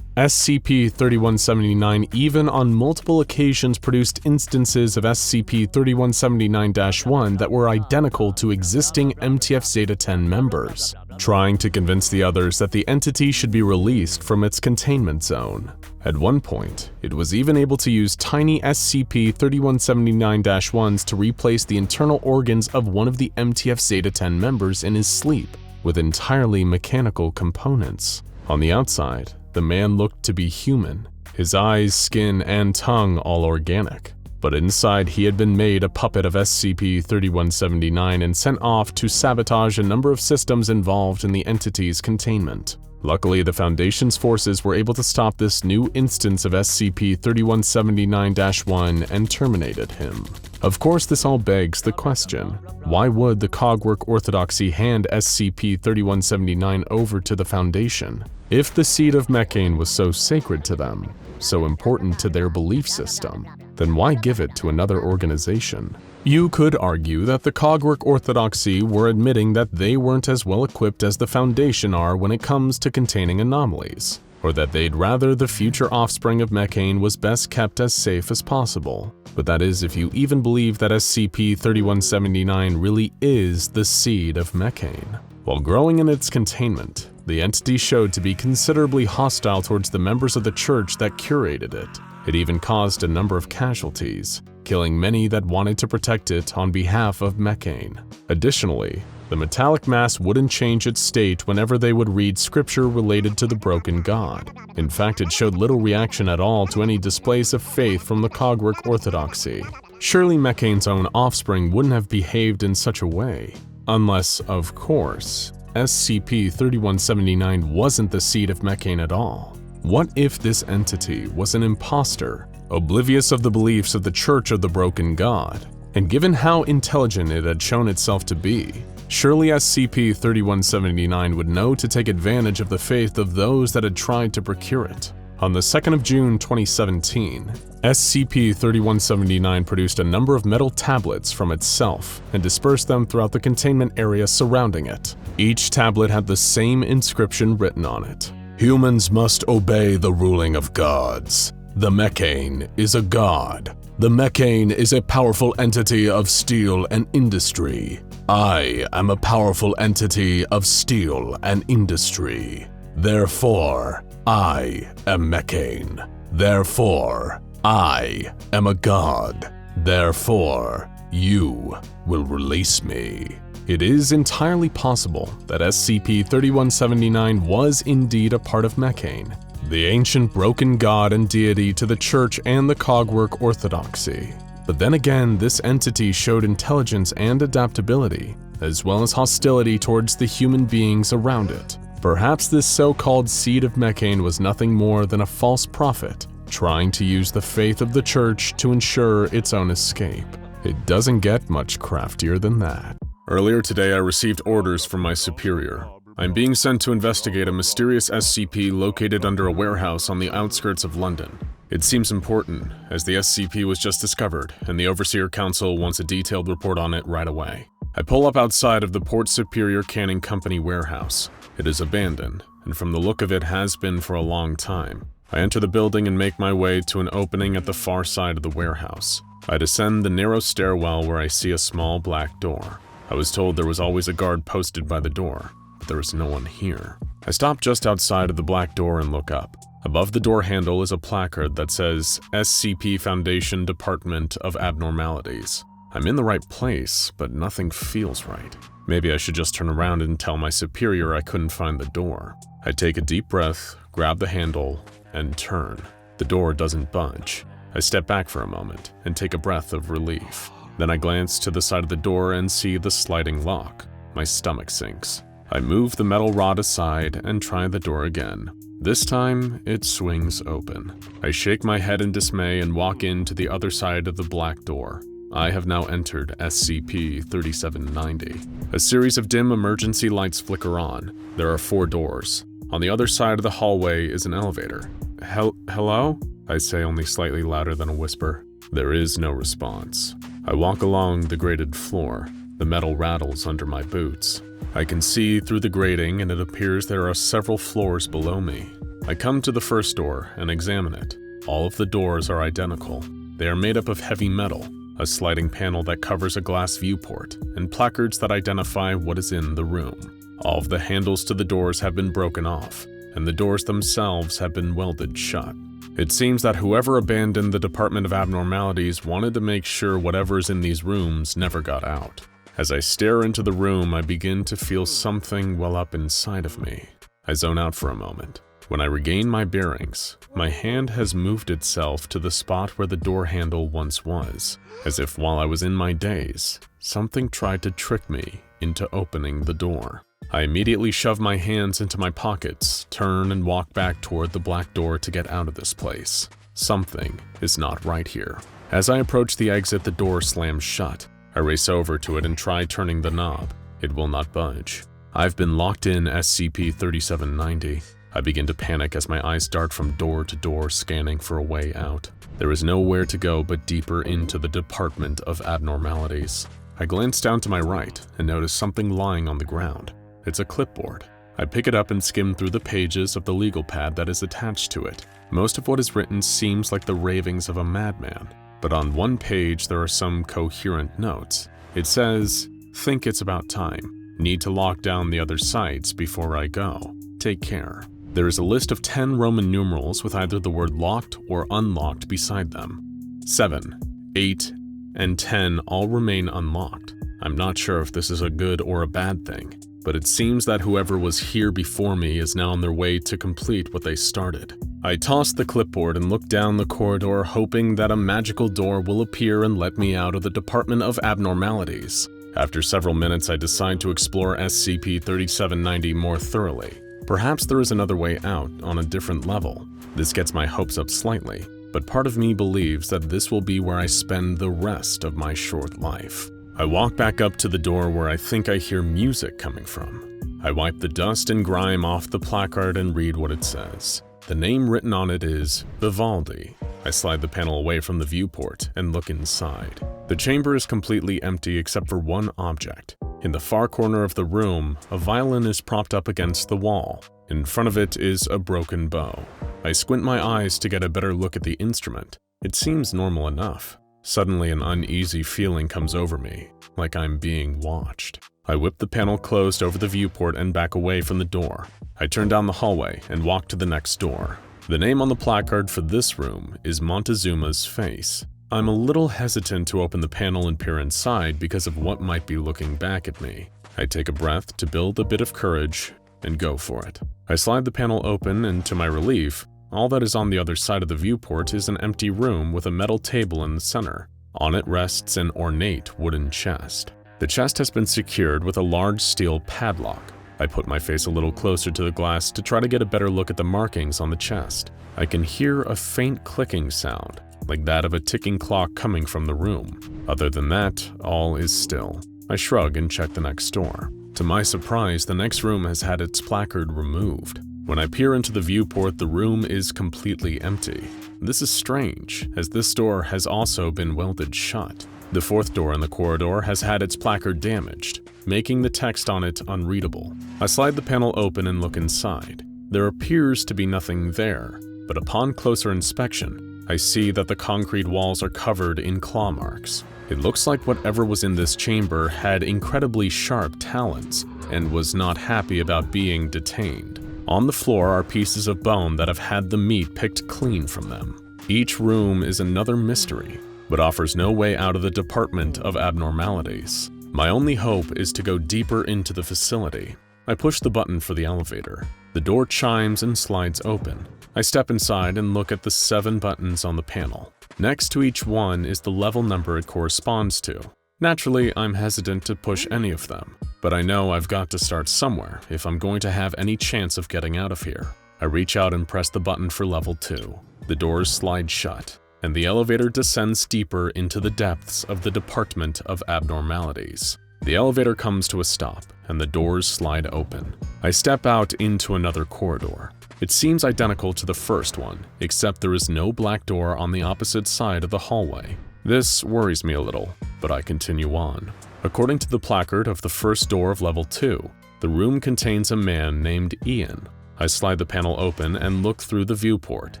[SPEAKER 1] SCP-3179 even on multiple occasions produced instances of SCP-3179-1 that were identical to existing MTF Zeta-10 members, trying to convince the others that the entity should be released from its containment zone. At one point, it was even able to use tiny SCP-3179-1s to replace the internal organs of one of the MTF Zeta-10 members in his sleep, with entirely mechanical components. On the outside, the man looked to be human, his eyes, skin, and tongue all organic. But inside he had been made a puppet of SCP-3179 and sent off to sabotage a number of systems involved in the entity's containment. Luckily, the Foundation's forces were able to stop this new instance of SCP-3179-1 and terminated him. Of course, this all begs the question, why would the Cogwork Orthodoxy hand SCP-3179 over to the Foundation? If the seed of Mechane was so sacred to them, so important to their belief system, then why give it to another organization? You could argue that the Cogwork Orthodoxy were admitting that they weren't as well equipped as the Foundation are when it comes to containing anomalies, or that they'd rather the future offspring of Mechane was best kept as safe as possible. But that is if you even believe that SCP-3179 really is the seed of Mechane. While growing in its containment, the entity showed to be considerably hostile towards the members of the church that curated it. It even caused a number of casualties, killing many that wanted to protect it on behalf of Mechane. Additionally, the metallic mass wouldn't change its state whenever they would read scripture related to the broken god. In fact, it showed little reaction at all to any displays of faith from the Cogwork Orthodoxy. Surely Mechane's own offspring wouldn't have behaved in such a way. Unless, of course, SCP-3179 wasn't the seed of Mechane at all. What if this entity was an imposter, oblivious of the beliefs of the Church of the Broken God? And given how intelligent it had shown itself to be, surely SCP-3179 would know to take advantage of the faith of those that had tried to procure it. On the 2nd of June 2017, SCP-3179 produced a number of metal tablets from itself and dispersed them throughout the containment area surrounding it. Each tablet had the same inscription written on it. Humans must obey the ruling of gods. The Mechane is a god. The Mechane is a powerful entity of steel and industry. I am a powerful entity of steel and industry. Therefore, I am Mechane. Therefore, I am a god. Therefore, you will release me. It is entirely possible that SCP-3179 was indeed a part of Mechane, the ancient broken god and deity to the Church and the Cogwork Orthodoxy. But then again, this entity showed intelligence and adaptability, as well as hostility towards the human beings around it. Perhaps this so-called seed of Mechane was nothing more than a false prophet, trying to use the faith of the Church to ensure its own escape. It doesn't get much craftier than that. Earlier today, I received orders from my superior. I'm being sent to investigate a mysterious SCP located under a warehouse on the outskirts of London. It seems important, as the SCP was just discovered, and the Overseer Council wants a detailed report on it right away. I pull up outside of the Port Superior Canning Company warehouse. It is abandoned, and from the look of it has been for a long time. I enter the building and make my way to an opening at the far side of the warehouse. I descend the narrow stairwell where I see a small black door. I was told there was always a guard posted by the door, but there is no one here. I stop just outside of the black door and look up. Above the door handle is a placard that says SCP Foundation Department of Abnormalities. I'm in the right place, but nothing feels right. Maybe I should just turn around and tell my superior I couldn't find the door. I take a deep breath, grab the handle, and turn. The door doesn't budge. I step back for a moment and take a breath of relief. Then I glance to the side of the door and see the sliding lock. My stomach sinks. I move the metal rod aside and try the door again. This time, it swings open. I shake my head in dismay and walk into the other side of the black door. I have now entered SCP-3790. A series of dim emergency lights flicker on. There are 4 doors. On the other side of the hallway is an elevator. Hello? I say, only slightly louder than a whisper. There is no response. I walk along the grated floor. The metal rattles under my boots. I can see through the grating and it appears there are several floors below me. I come to the first door and examine it. All of the doors are identical. They are made up of heavy metal, a sliding panel that covers a glass viewport, and placards that identify what is in the room. All of the handles to the doors have been broken off, and the doors themselves have been welded shut. It seems that whoever abandoned the Department of Abnormalities wanted to make sure whatever's in these rooms never got out. As I stare into the room, I begin to feel something well up inside of me. I zone out for a moment. When I regain my bearings, my hand has moved itself to the spot where the door handle once was, as if while I was in my daze, something tried to trick me into opening the door. I immediately shove my hands into my pockets, turn and walk back toward the black door to get out of this place. Something is not right here. As I approach the exit, the door slams shut. I race over to it and try turning the knob. It will not budge. I've been locked in SCP-3790. I begin to panic as my eyes dart from door to door, scanning for a way out. There is nowhere to go but deeper into the Department of Abnormalities. I glance down to my right and notice something lying on the ground. It's a clipboard. I pick it up and skim through the pages of the legal pad that is attached to it. Most of what is written seems like the ravings of a madman, but on one page there are some coherent notes. It says, "Think it's about time. Need to lock down the other sites before I go. Take care." There is a list of 10 Roman numerals with either the word locked or unlocked beside them. 7, 8, and 10 all remain unlocked. I'm not sure if this is a good or a bad thing, but it seems that whoever was here before me is now on their way to complete what they started. I toss the clipboard and look down the corridor, hoping that a magical door will appear and let me out of the Department of Abnormalities. After several minutes, I decide to explore SCP-3790 more thoroughly. Perhaps there is another way out on a different level. This gets my hopes up slightly, but part of me believes that this will be where I spend the rest of my short life. I walk back up to the door where I think I hear music coming from. I wipe the dust and grime off the placard and read what it says. The name written on it is Vivaldi. I slide the panel away from the viewport and look inside. The chamber is completely empty except for one object. In the far corner of the room, a violin is propped up against the wall. In front of it is a broken bow. I squint my eyes to get a better look at the instrument. It seems normal enough. Suddenly, an uneasy feeling comes over me, like I'm being watched. I whip the panel closed over the viewport and back away from the door. I turn down the hallway and walk to the next door. The name on the placard for this room is Montezuma's Face. I'm a little hesitant to open the panel and peer inside because of what might be looking back at me. I take a breath to build a bit of courage and go for it. I slide the panel open and, to my relief, all that is on the other side of the viewport is an empty room with a metal table in the center. On it rests an ornate wooden chest. The chest has been secured with a large steel padlock. I put my face a little closer to the glass to try to get a better look at the markings on the chest. I can hear a faint clicking sound, like that of a ticking clock coming from the room. Other than that, all is still. I shrug and check the next door. To my surprise, the next room has had its placard removed. When I peer into the viewport, the room is completely empty. This is strange, as this door has also been welded shut. The fourth door in the corridor has had its placard damaged, making the text on it unreadable. I slide the panel open and look inside. There appears to be nothing there, but upon closer inspection, I see that the concrete walls are covered in claw marks. It looks like whatever was in this chamber had incredibly sharp talons and was not happy about being detained. On the floor are pieces of bone that have had the meat picked clean from them. Each room is another mystery, but offers no way out of the Department of Abnormalities. My only hope is to go deeper into the facility. I push the button for the elevator. The door chimes and slides open. I step inside and look at the 7 buttons on the panel. Next to each one is the level number it corresponds to. Naturally, I'm hesitant to push any of them, but I know I've got to start somewhere if I'm going to have any chance of getting out of here. I reach out and press the button for level 2. The doors slide shut, and the elevator descends deeper into the depths of the Department of Abnormalities. The elevator comes to a stop, and the doors slide open. I step out into another corridor. It seems identical to the first one, except there is no black door on the opposite side of the hallway. This worries me a little, but I continue on. According to the placard of the first door of level 2, the room contains a man named Ian. I slide the panel open and look through the viewport.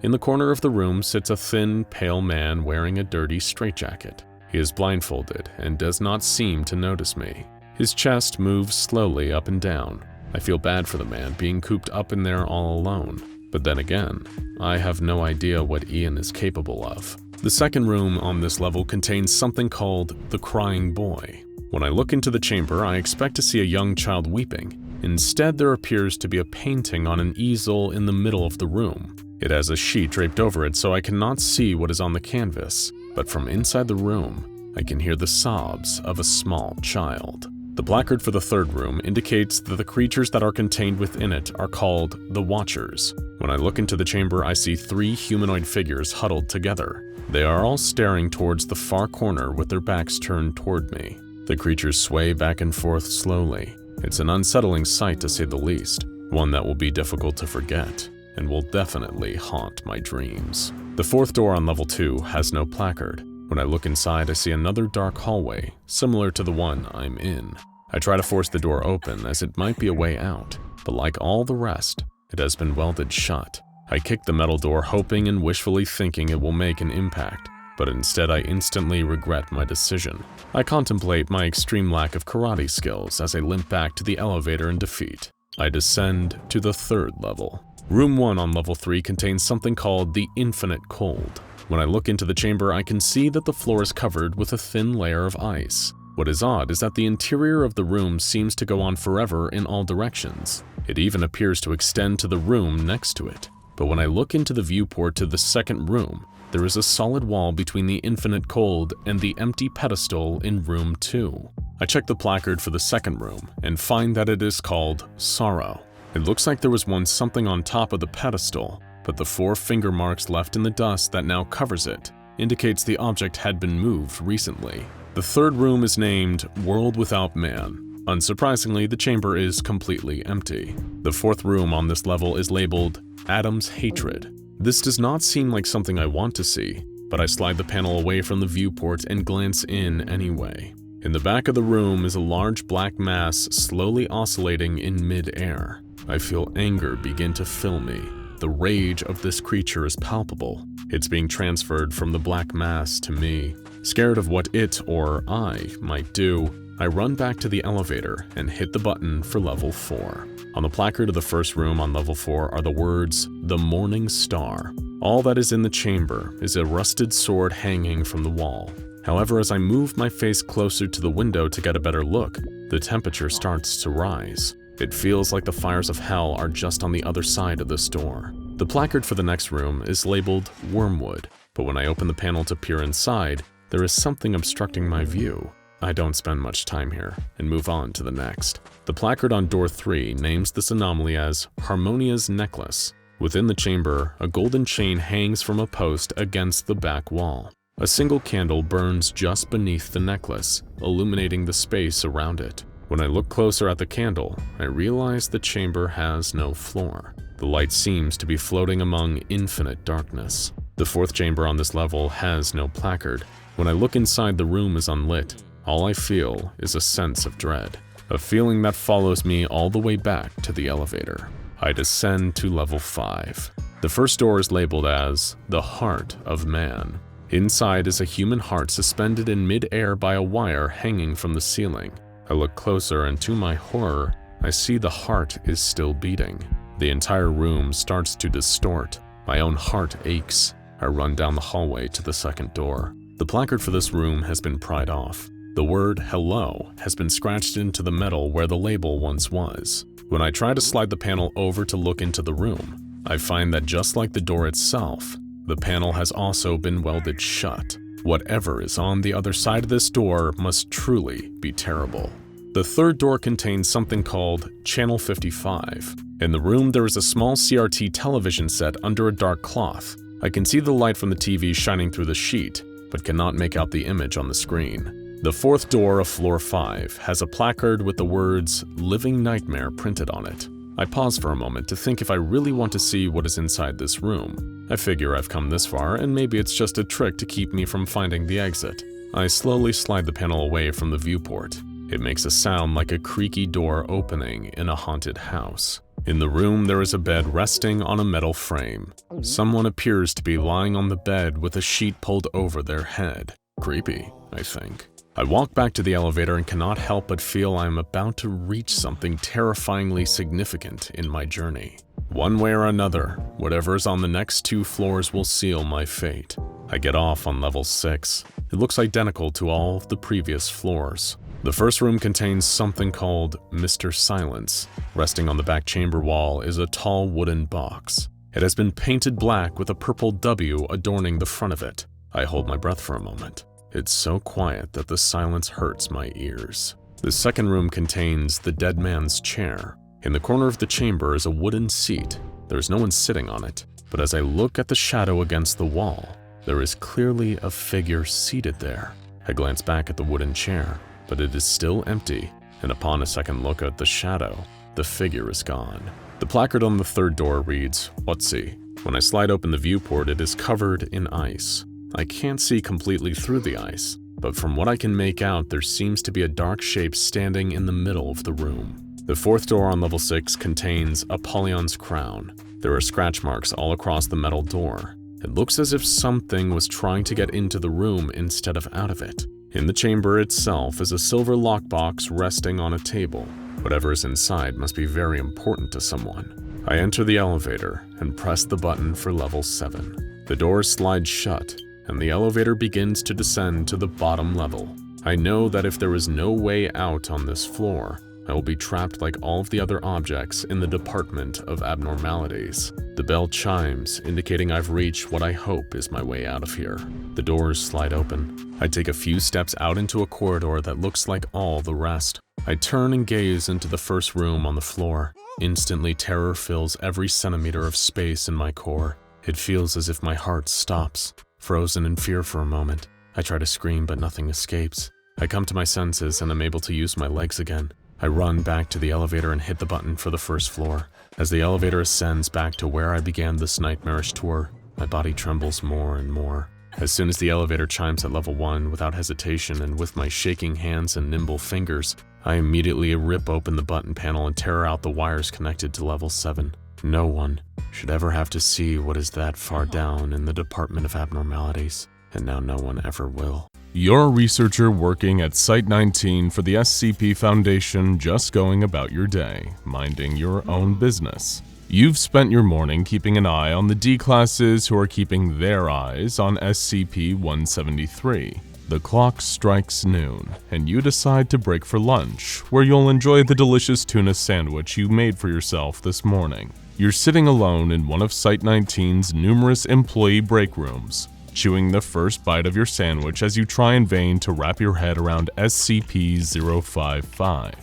[SPEAKER 1] In the corner of the room sits a thin, pale man wearing a dirty straitjacket. He is blindfolded and does not seem to notice me. His chest moves slowly up and down. I feel bad for the man being cooped up in there all alone. But then again, I have no idea what Ian is capable of. The second room on this level contains something called the Crying Boy. When I look into the chamber, I expect to see a young child weeping. Instead, there appears to be a painting on an easel in the middle of the room. It has a sheet draped over it, so I cannot see what is on the canvas. But from inside the room, I can hear the sobs of a small child. The placard for the third room indicates that the creatures that are contained within it are called the Watchers. When I look into the chamber, I see 3 humanoid figures huddled together. They are all staring towards the far corner with their backs turned toward me. The creatures sway back and forth slowly. It's an unsettling sight to say the least, one that will be difficult to forget, and will definitely haunt my dreams. The fourth door on level 2 has no placard. When I look inside, I see another dark hallway, similar to the one I'm in. I try to force the door open as it might be a way out, but like all the rest, it has been welded shut. I kick the metal door, hoping and wishfully thinking it will make an impact, but instead I instantly regret my decision. I contemplate my extreme lack of karate skills as I limp back to the elevator in defeat. I descend to the third level. Room 1 on level 3 contains something called the Infinite Cold. When I look into the chamber, I can see that the floor is covered with a thin layer of ice. What is odd is that the interior of the room seems to go on forever in all directions. It even appears to extend to the room next to it. But when I look into the viewport to the second room, there is a solid wall between the Infinite Cold and the empty pedestal in room 2. I check the placard for the second room and find that it is called Sorrow. It looks like there was once something on top of the pedestal, but the 4 finger marks left in the dust that now covers it indicates the object had been moved recently. The third room is named World Without Man. Unsurprisingly, the chamber is completely empty. The fourth room on this level is labeled Adam's Hatred. This does not seem like something I want to see, but I slide the panel away from the viewport and glance in anyway. In the back of the room is a large black mass slowly oscillating in mid-air. I feel anger begin to fill me. The rage of this creature is palpable. It's being transferred from the black mass to me. Scared of what it or I might do, I run back to the elevator and hit the button for level 4. On the placard of the first room on level 4 are the words, "The Morning Star." All that is in the chamber is a rusted sword hanging from the wall. However, as I move my face closer to the window to get a better look, the temperature starts to rise. It feels like the fires of hell are just on the other side of this door. The placard for the next room is labeled Wormwood, but when I open the panel to peer inside, there is something obstructing my view. I don't spend much time here and move on to the next. The placard on door 3 names this anomaly as Harmonia's Necklace. Within the chamber, a golden chain hangs from a post against the back wall. A single candle burns just beneath the necklace, illuminating the space around it. When I look closer at the candle, I realize the chamber has no floor. The light seems to be floating among infinite darkness. The fourth chamber on this level has no placard. When I look inside, the room is unlit. All I feel is a sense of dread, a feeling that follows me all the way back to the elevator. I descend to level 5. The first door is labeled as the Heart of Man. Inside is a human heart suspended in mid-air by a wire hanging from the ceiling. I look closer and to my horror, I see the heart is still beating. The entire room starts to distort. My own heart aches. I run down the hallway to the second door. The placard for this room has been pried off. The word hello has been scratched into the metal where the label once was. When I try to slide the panel over to look into the room, I find that just like the door itself, the panel has also been welded shut. Whatever is on the other side of this door must truly be terrible. The third door contains something called Channel 55. In the room, there is a small CRT television set under a dark cloth. I can see the light from the TV shining through the sheet, but cannot make out the image on the screen. The fourth door of floor 5 has a placard with the words Living Nightmare printed on it. I pause for a moment to think if I really want to see what is inside this room. I figure I've come this far and maybe it's just a trick to keep me from finding the exit. I slowly slide the panel away from the viewport. It makes a sound like a creaky door opening in a haunted house. In the room, there is a bed resting on a metal frame. Someone appears to be lying on the bed with a sheet pulled over their head. Creepy, I think. I walk back to the elevator and cannot help but feel I am about to reach something terrifyingly significant in my journey. One way or another, whatever is on the next 2 floors will seal my fate. I get off on level 6. It looks identical to all of the previous floors. The first room contains something called Mr. Silence. Resting on the back chamber wall is a tall wooden box. It has been painted black with a purple W adorning the front of it. I hold my breath for a moment. It's so quiet that the silence hurts my ears. The second room contains the dead man's chair. In the corner of the chamber is a wooden seat. There is no one sitting on it, but as I look at the shadow against the wall, there is clearly a figure seated there. I glance back at the wooden chair, but it is still empty, and upon a second look at the shadow, the figure is gone. The placard on the third door reads, "What'see?" When I slide open the viewport, it is covered in ice. I can't see completely through the ice, but from what I can make out, there seems to be a dark shape standing in the middle of the room. The fourth door on level 6 contains Apollyon's crown. There are scratch marks all across the metal door. It looks as if something was trying to get into the room instead of out of it. In the chamber itself is a silver lockbox resting on a table. Whatever is inside must be very important to someone. I enter the elevator and press the button for level 7. The door slides shut, and the elevator begins to descend to the bottom level. I know that if there is no way out on this floor, I will be trapped like all of the other objects in the Department of Abnormalities. The bell chimes, indicating I've reached what I hope is my way out of here. The doors slide open. I take a few steps out into a corridor that looks like all the rest. I turn and gaze into the first room on the floor. Instantly, terror fills every centimeter of space in my core. It feels as if my heart stops. Frozen in fear for a moment, I try to scream but nothing escapes. I come to my senses and am able to use my legs again. I run back to the elevator and hit the button for the first floor. As the elevator ascends back to where I began this nightmarish tour, my body trembles more and more. As soon as the elevator chimes at level 1, without hesitation and with my shaking hands and nimble fingers, I immediately rip open the button panel and tear out the wires connected to level 7. No one should ever have to see what is that far down in the Department of Abnormalities, and now no one ever will. You're a researcher working at Site 19 for the SCP Foundation, just going about your day, minding your own business. You've spent your morning keeping an eye on the D-classes who are keeping their eyes on SCP-173. The clock strikes noon, and you decide to break for lunch, where you'll enjoy the delicious tuna sandwich you made for yourself this morning. You're sitting alone in one of Site 19's numerous employee break rooms, chewing the first bite of your sandwich as you try in vain to wrap your head around SCP-055,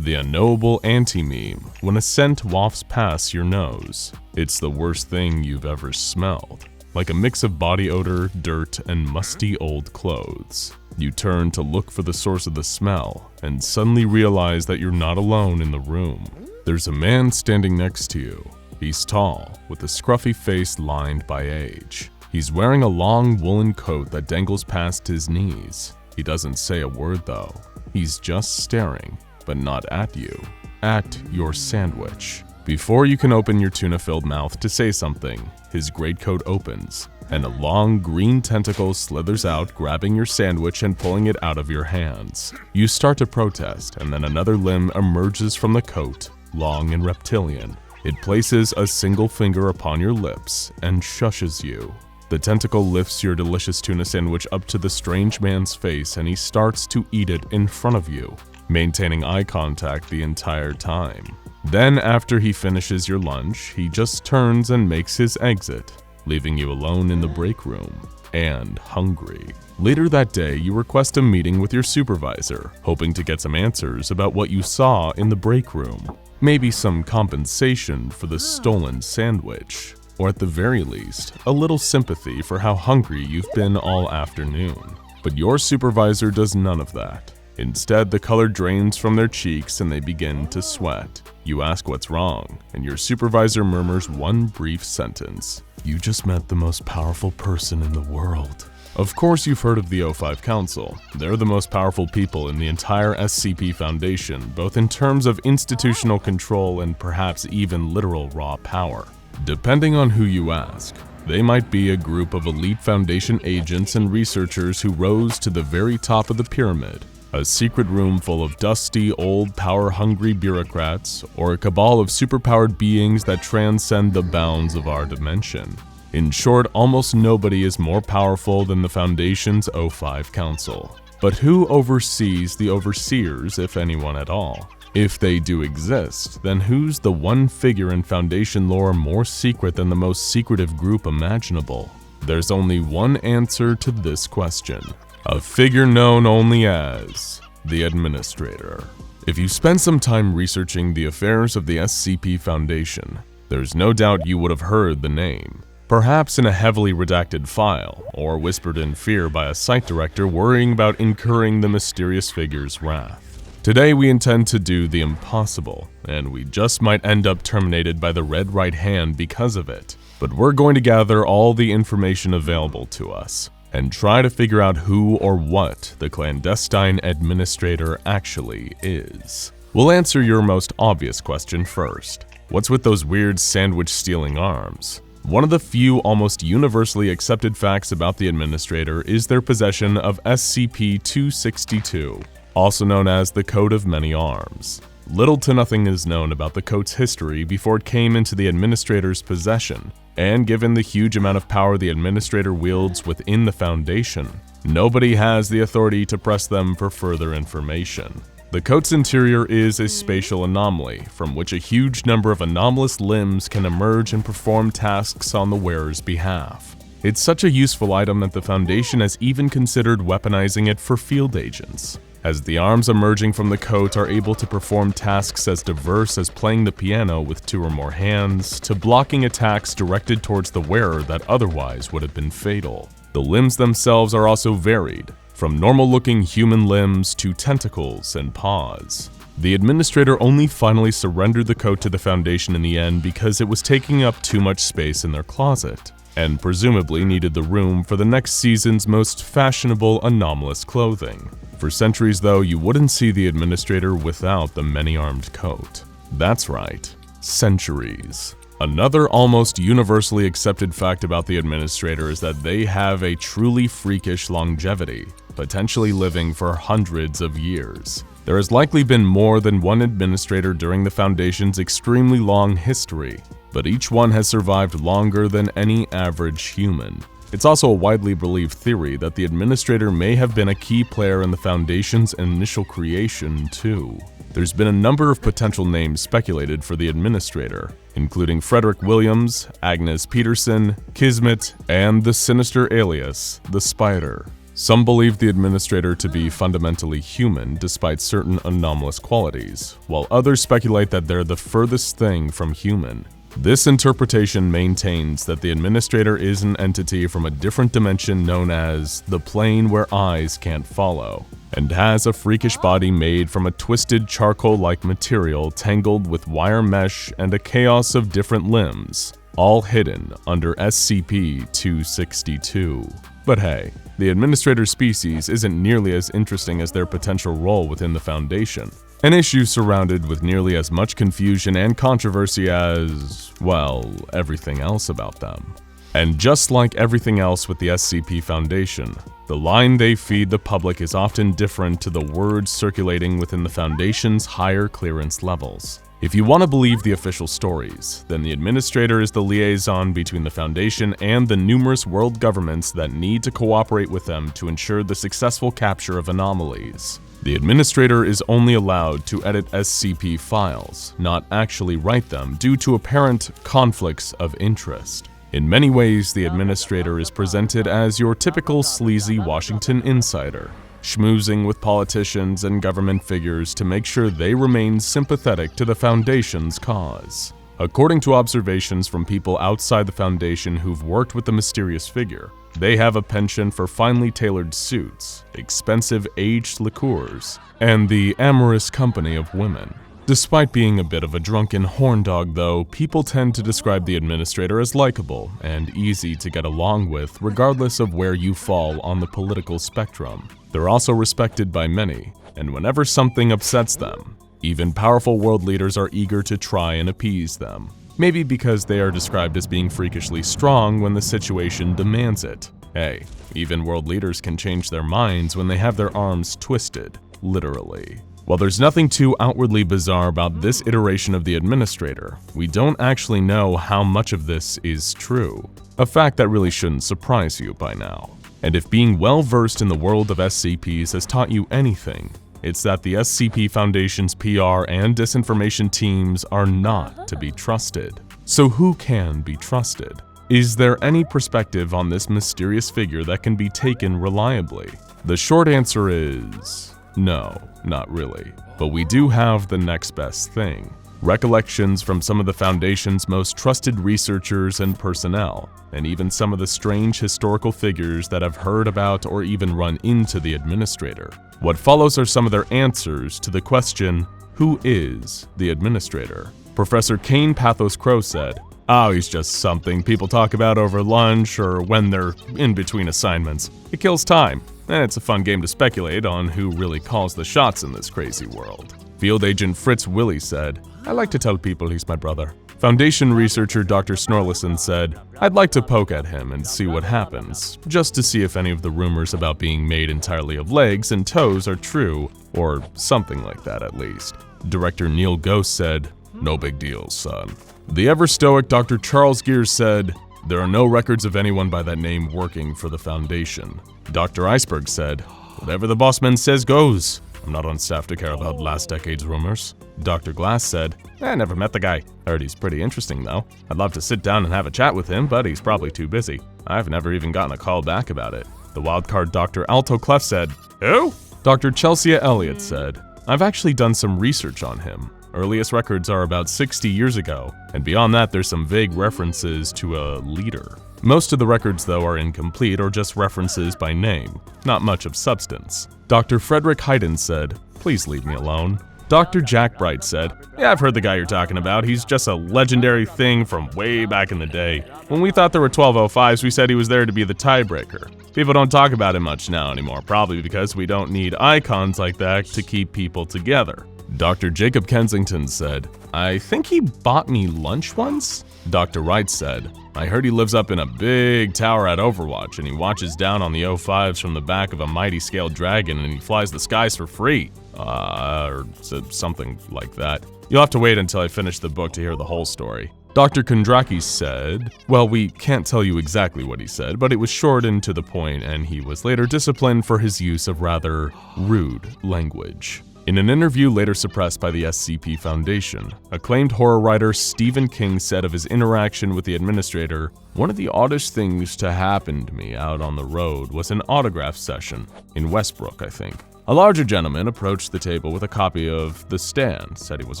[SPEAKER 1] the unknowable anti-meme when a scent wafts past your nose. It's the worst thing you've ever smelled, like a mix of body odor, dirt, and musty old clothes. You turn to look for the source of the smell, and suddenly realize that you're not alone in the room. There's a man standing next to you. He's tall, with a scruffy face lined by age. He's wearing a long woolen coat that dangles past his knees. He doesn't say a word though. He's just staring, but not at you, at your sandwich. Before you can open your tuna-filled mouth to say something, his greatcoat opens, and a long green tentacle slithers out, grabbing your sandwich and pulling it out of your hands. You start to protest, and then another limb emerges from the coat, long and reptilian. It places a single finger upon your lips and shushes you. The tentacle lifts your delicious tuna sandwich up to the strange man's face, and he starts to eat it in front of you, maintaining eye contact the entire time. Then, after he finishes your lunch, he just turns and makes his exit, leaving you alone in the break room, and hungry. Later that day, you request a meeting with your supervisor, hoping to get some answers about what you saw in the break room. Maybe some compensation for the stolen sandwich. Or at the very least, a little sympathy for how hungry you've been all afternoon. But your supervisor does none of that. Instead, the color drains from their cheeks and they begin to sweat. You ask what's wrong, and your supervisor murmurs one brief sentence. "You just met the most powerful person in the world." Of course you've heard of the O5 Council. They're the most powerful people in the entire SCP Foundation, both in terms of institutional control and perhaps even literal raw power. Depending on who you ask, they might be a group of elite Foundation agents and researchers who rose to the very top of the pyramid, a secret room full of dusty, old, power-hungry bureaucrats, or a cabal of superpowered beings that transcend the bounds of our dimension. In short, almost nobody is more powerful than the Foundation's O5 Council. But who oversees the overseers, if anyone at all? If they do exist, then who's the one figure in Foundation lore more secret than the most secretive group imaginable? There's only one answer to this question. A figure known only as the Administrator. If you spend some time researching the affairs of the SCP Foundation, there's no doubt you would have heard the name. Perhaps in a heavily redacted file, or whispered in fear by a site director worrying about incurring the mysterious figure's wrath. Today we intend to do the impossible, and we just might end up terminated by the Red Right Hand because of it. But we're going to gather all the information available to us, and try to figure out who or what the clandestine administrator actually is. We'll answer your most obvious question first. What's with those weird sandwich-stealing arms? One of the few almost universally accepted facts about the Administrator is their possession of SCP-262, also known as the Coat of Many Arms. Little to nothing is known about the coat's history before it came into the Administrator's possession, and given the huge amount of power the Administrator wields within the Foundation, nobody has the authority to press them for further information. The coat's interior is a spatial anomaly, from which a huge number of anomalous limbs can emerge and perform tasks on the wearer's behalf. It's such a useful item that the Foundation has even considered weaponizing it for field agents, as the arms emerging from the coat are able to perform tasks as diverse as playing the piano with 2 or more hands, to blocking attacks directed towards the wearer that otherwise would have been fatal. The limbs themselves are also varied, from normal-looking human limbs to tentacles and paws. The Administrator only finally surrendered the coat to the Foundation in the end because it was taking up too much space in their closet, and presumably needed the room for the next season's most fashionable anomalous clothing. For centuries though, you wouldn't see the Administrator without the many-armed coat. That's right, centuries. Another almost universally accepted fact about the Administrator is that they have a truly freakish longevity, potentially living for hundreds of years. There has likely been more than one Administrator during the Foundation's extremely long history, but each one has survived longer than any average human. It's also a widely believed theory that the Administrator may have been a key player in the Foundation's initial creation, too. There's been a number of potential names speculated for the Administrator, including Frederick Williams, Agnes Peterson, Kismet, and the sinister alias, the Spider. Some believe the Administrator to be fundamentally human despite certain anomalous qualities, while others speculate that they're the furthest thing from human. This interpretation maintains that the Administrator is an entity from a different dimension known as the plane where eyes can't follow, and has a freakish body made from a twisted charcoal-like material tangled with wire mesh and a chaos of different limbs, all hidden under SCP-262. But hey, the Administrator species isn't nearly as interesting as their potential role within the Foundation, an issue surrounded with nearly as much confusion and controversy as, well, everything else about them. And just like everything else with the SCP Foundation, the line they feed the public is often different to the words circulating within the Foundation's higher clearance levels. If you want to believe the official stories, then the Administrator is the liaison between the Foundation and the numerous world governments that need to cooperate with them to ensure the successful capture of anomalies. The Administrator is only allowed to edit SCP files, not actually write them due to apparent conflicts of interest. In many ways, the Administrator is presented as your typical sleazy Washington insider, schmoozing with politicians and government figures to make sure they remain sympathetic to the Foundation's cause. According to observations from people outside the Foundation who've worked with the mysterious figure, they have a penchant for finely tailored suits, expensive aged liqueurs, and the amorous company of women. Despite being a bit of a drunken horn dog though, people tend to describe the administrator as likable and easy to get along with regardless of where you fall on the political spectrum. They're also respected by many, and whenever something upsets them, even powerful world leaders are eager to try and appease them. Maybe because they are described as being freakishly strong when the situation demands it. Hey, even world leaders can change their minds when they have their arms twisted, literally. While there's nothing too outwardly bizarre about this iteration of the administrator, we don't actually know how much of this is true. A fact that really shouldn't surprise you by now. And if being well versed in the world of SCPs has taught you anything, it's that the SCP Foundation's PR and disinformation teams are not to be trusted. So who can be trusted? Is there any perspective on this mysterious figure that can be taken reliably? The short answer is no, not really. But we do have the next best thing. Recollections from some of the Foundation's most trusted researchers and personnel, and even some of the strange historical figures that have heard about or even run into the administrator. What follows are some of their answers to the question, who is the administrator? Professor Kane Pathos Crow said, "Oh, he's just something people talk about over lunch or when they're in between assignments. It kills time, and it's a fun game to speculate on who really calls the shots in this crazy world." Field Agent Fritz Willie said, "I like to tell people he's my brother." Foundation researcher Dr. Snorlison said, "I'd like to poke at him and see what happens, just to see if any of the rumors about being made entirely of legs and toes are true, or something like that at least." Director Neil Ghost said, "No big deal, son." The ever-stoic Dr. Charles Gears said, "There are no records of anyone by that name working for the Foundation." Dr. Iceberg said, "Whatever the bossman says goes. I'm not on staff to care about last decade's rumors." Dr. Glass said, "I never met the guy. Heard he's pretty interesting though. I'd love to sit down and have a chat with him, but he's probably too busy. I've never even gotten a call back about it." The wildcard Dr. Alto Clef said, "Who?" Dr. Chelsea Elliott said, "I've actually done some research on him. Earliest records are about 60 years ago, and beyond that there's some vague references to a leader. Most of the records though are incomplete or just references by name, not much of substance." Dr. Frederick Hayden said, "Please leave me alone." Dr. Jack Bright said, "Yeah, I've heard the guy you're talking about. He's just a legendary thing from way back in the day. When we thought there were 1205s, we said he was there to be the tiebreaker. People don't talk about him much now anymore, probably because we don't need icons like that to keep people together." Dr. Jacob Kensington said, "I think he bought me lunch once." Dr. Wright said, "I heard he lives up in a big tower at Overwatch and he watches down on the O5s from the back of a mighty scaled dragon and he flies the skies for free. Or something like that. You'll have to wait until I finish the book to hear the whole story." Dr. Kondraki said, "Well, we can't tell you exactly what he said, but it was short and to the point, and he was later disciplined for his use of rather rude language." In an interview later suppressed by the SCP Foundation, acclaimed horror writer Stephen King said of his interaction with the administrator, "One of the oddest things to happen to me out on the road was an autograph session, in Westbrook, I think. A larger gentleman approached the table with a copy of The Stand, said he was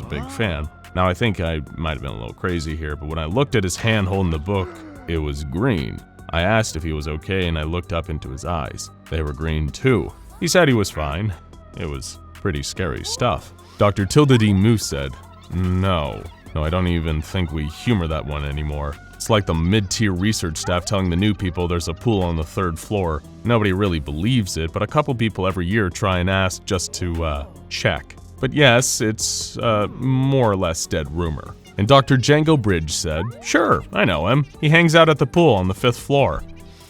[SPEAKER 1] a big fan. Now I think I might have been a little crazy here, but when I looked at his hand holding the book, it was green. I asked if he was okay and I looked up into his eyes. They were green too. He said he was fine. It was pretty scary stuff." Dr. Tilda D. Moose said, No, I don't even think we humor that one anymore. It's like the mid-tier research staff telling the new people there's a pool on the 3rd floor. Nobody really believes it, but a couple people every year try and ask just to, check. But yes, it's, more or less dead rumor." And Dr. Django Bridge said, "Sure, I know him. He hangs out at the pool on the 5th floor."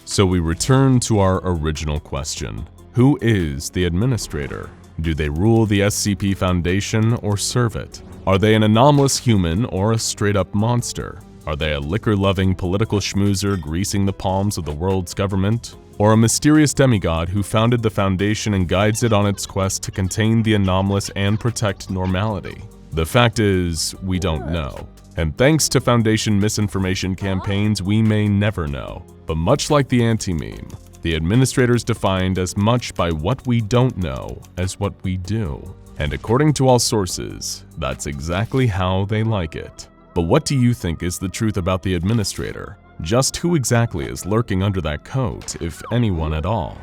[SPEAKER 1] So we return to our original question. Who is the administrator? Do they rule the SCP Foundation or serve it? Are they an anomalous human or a straight-up monster? Are they a liquor-loving political schmoozer greasing the palms of the world's government? Or a mysterious demigod who founded the Foundation and guides it on its quest to contain the anomalous and protect normality? The fact is, we don't know. And thanks to Foundation misinformation campaigns, we may never know. But much like the anti-meme, the administrator's defined as much by what we don't know as what we do. And according to all sources, that's exactly how they like it. But what do you think is the truth about the administrator? Just who exactly is lurking under that coat, if anyone at all?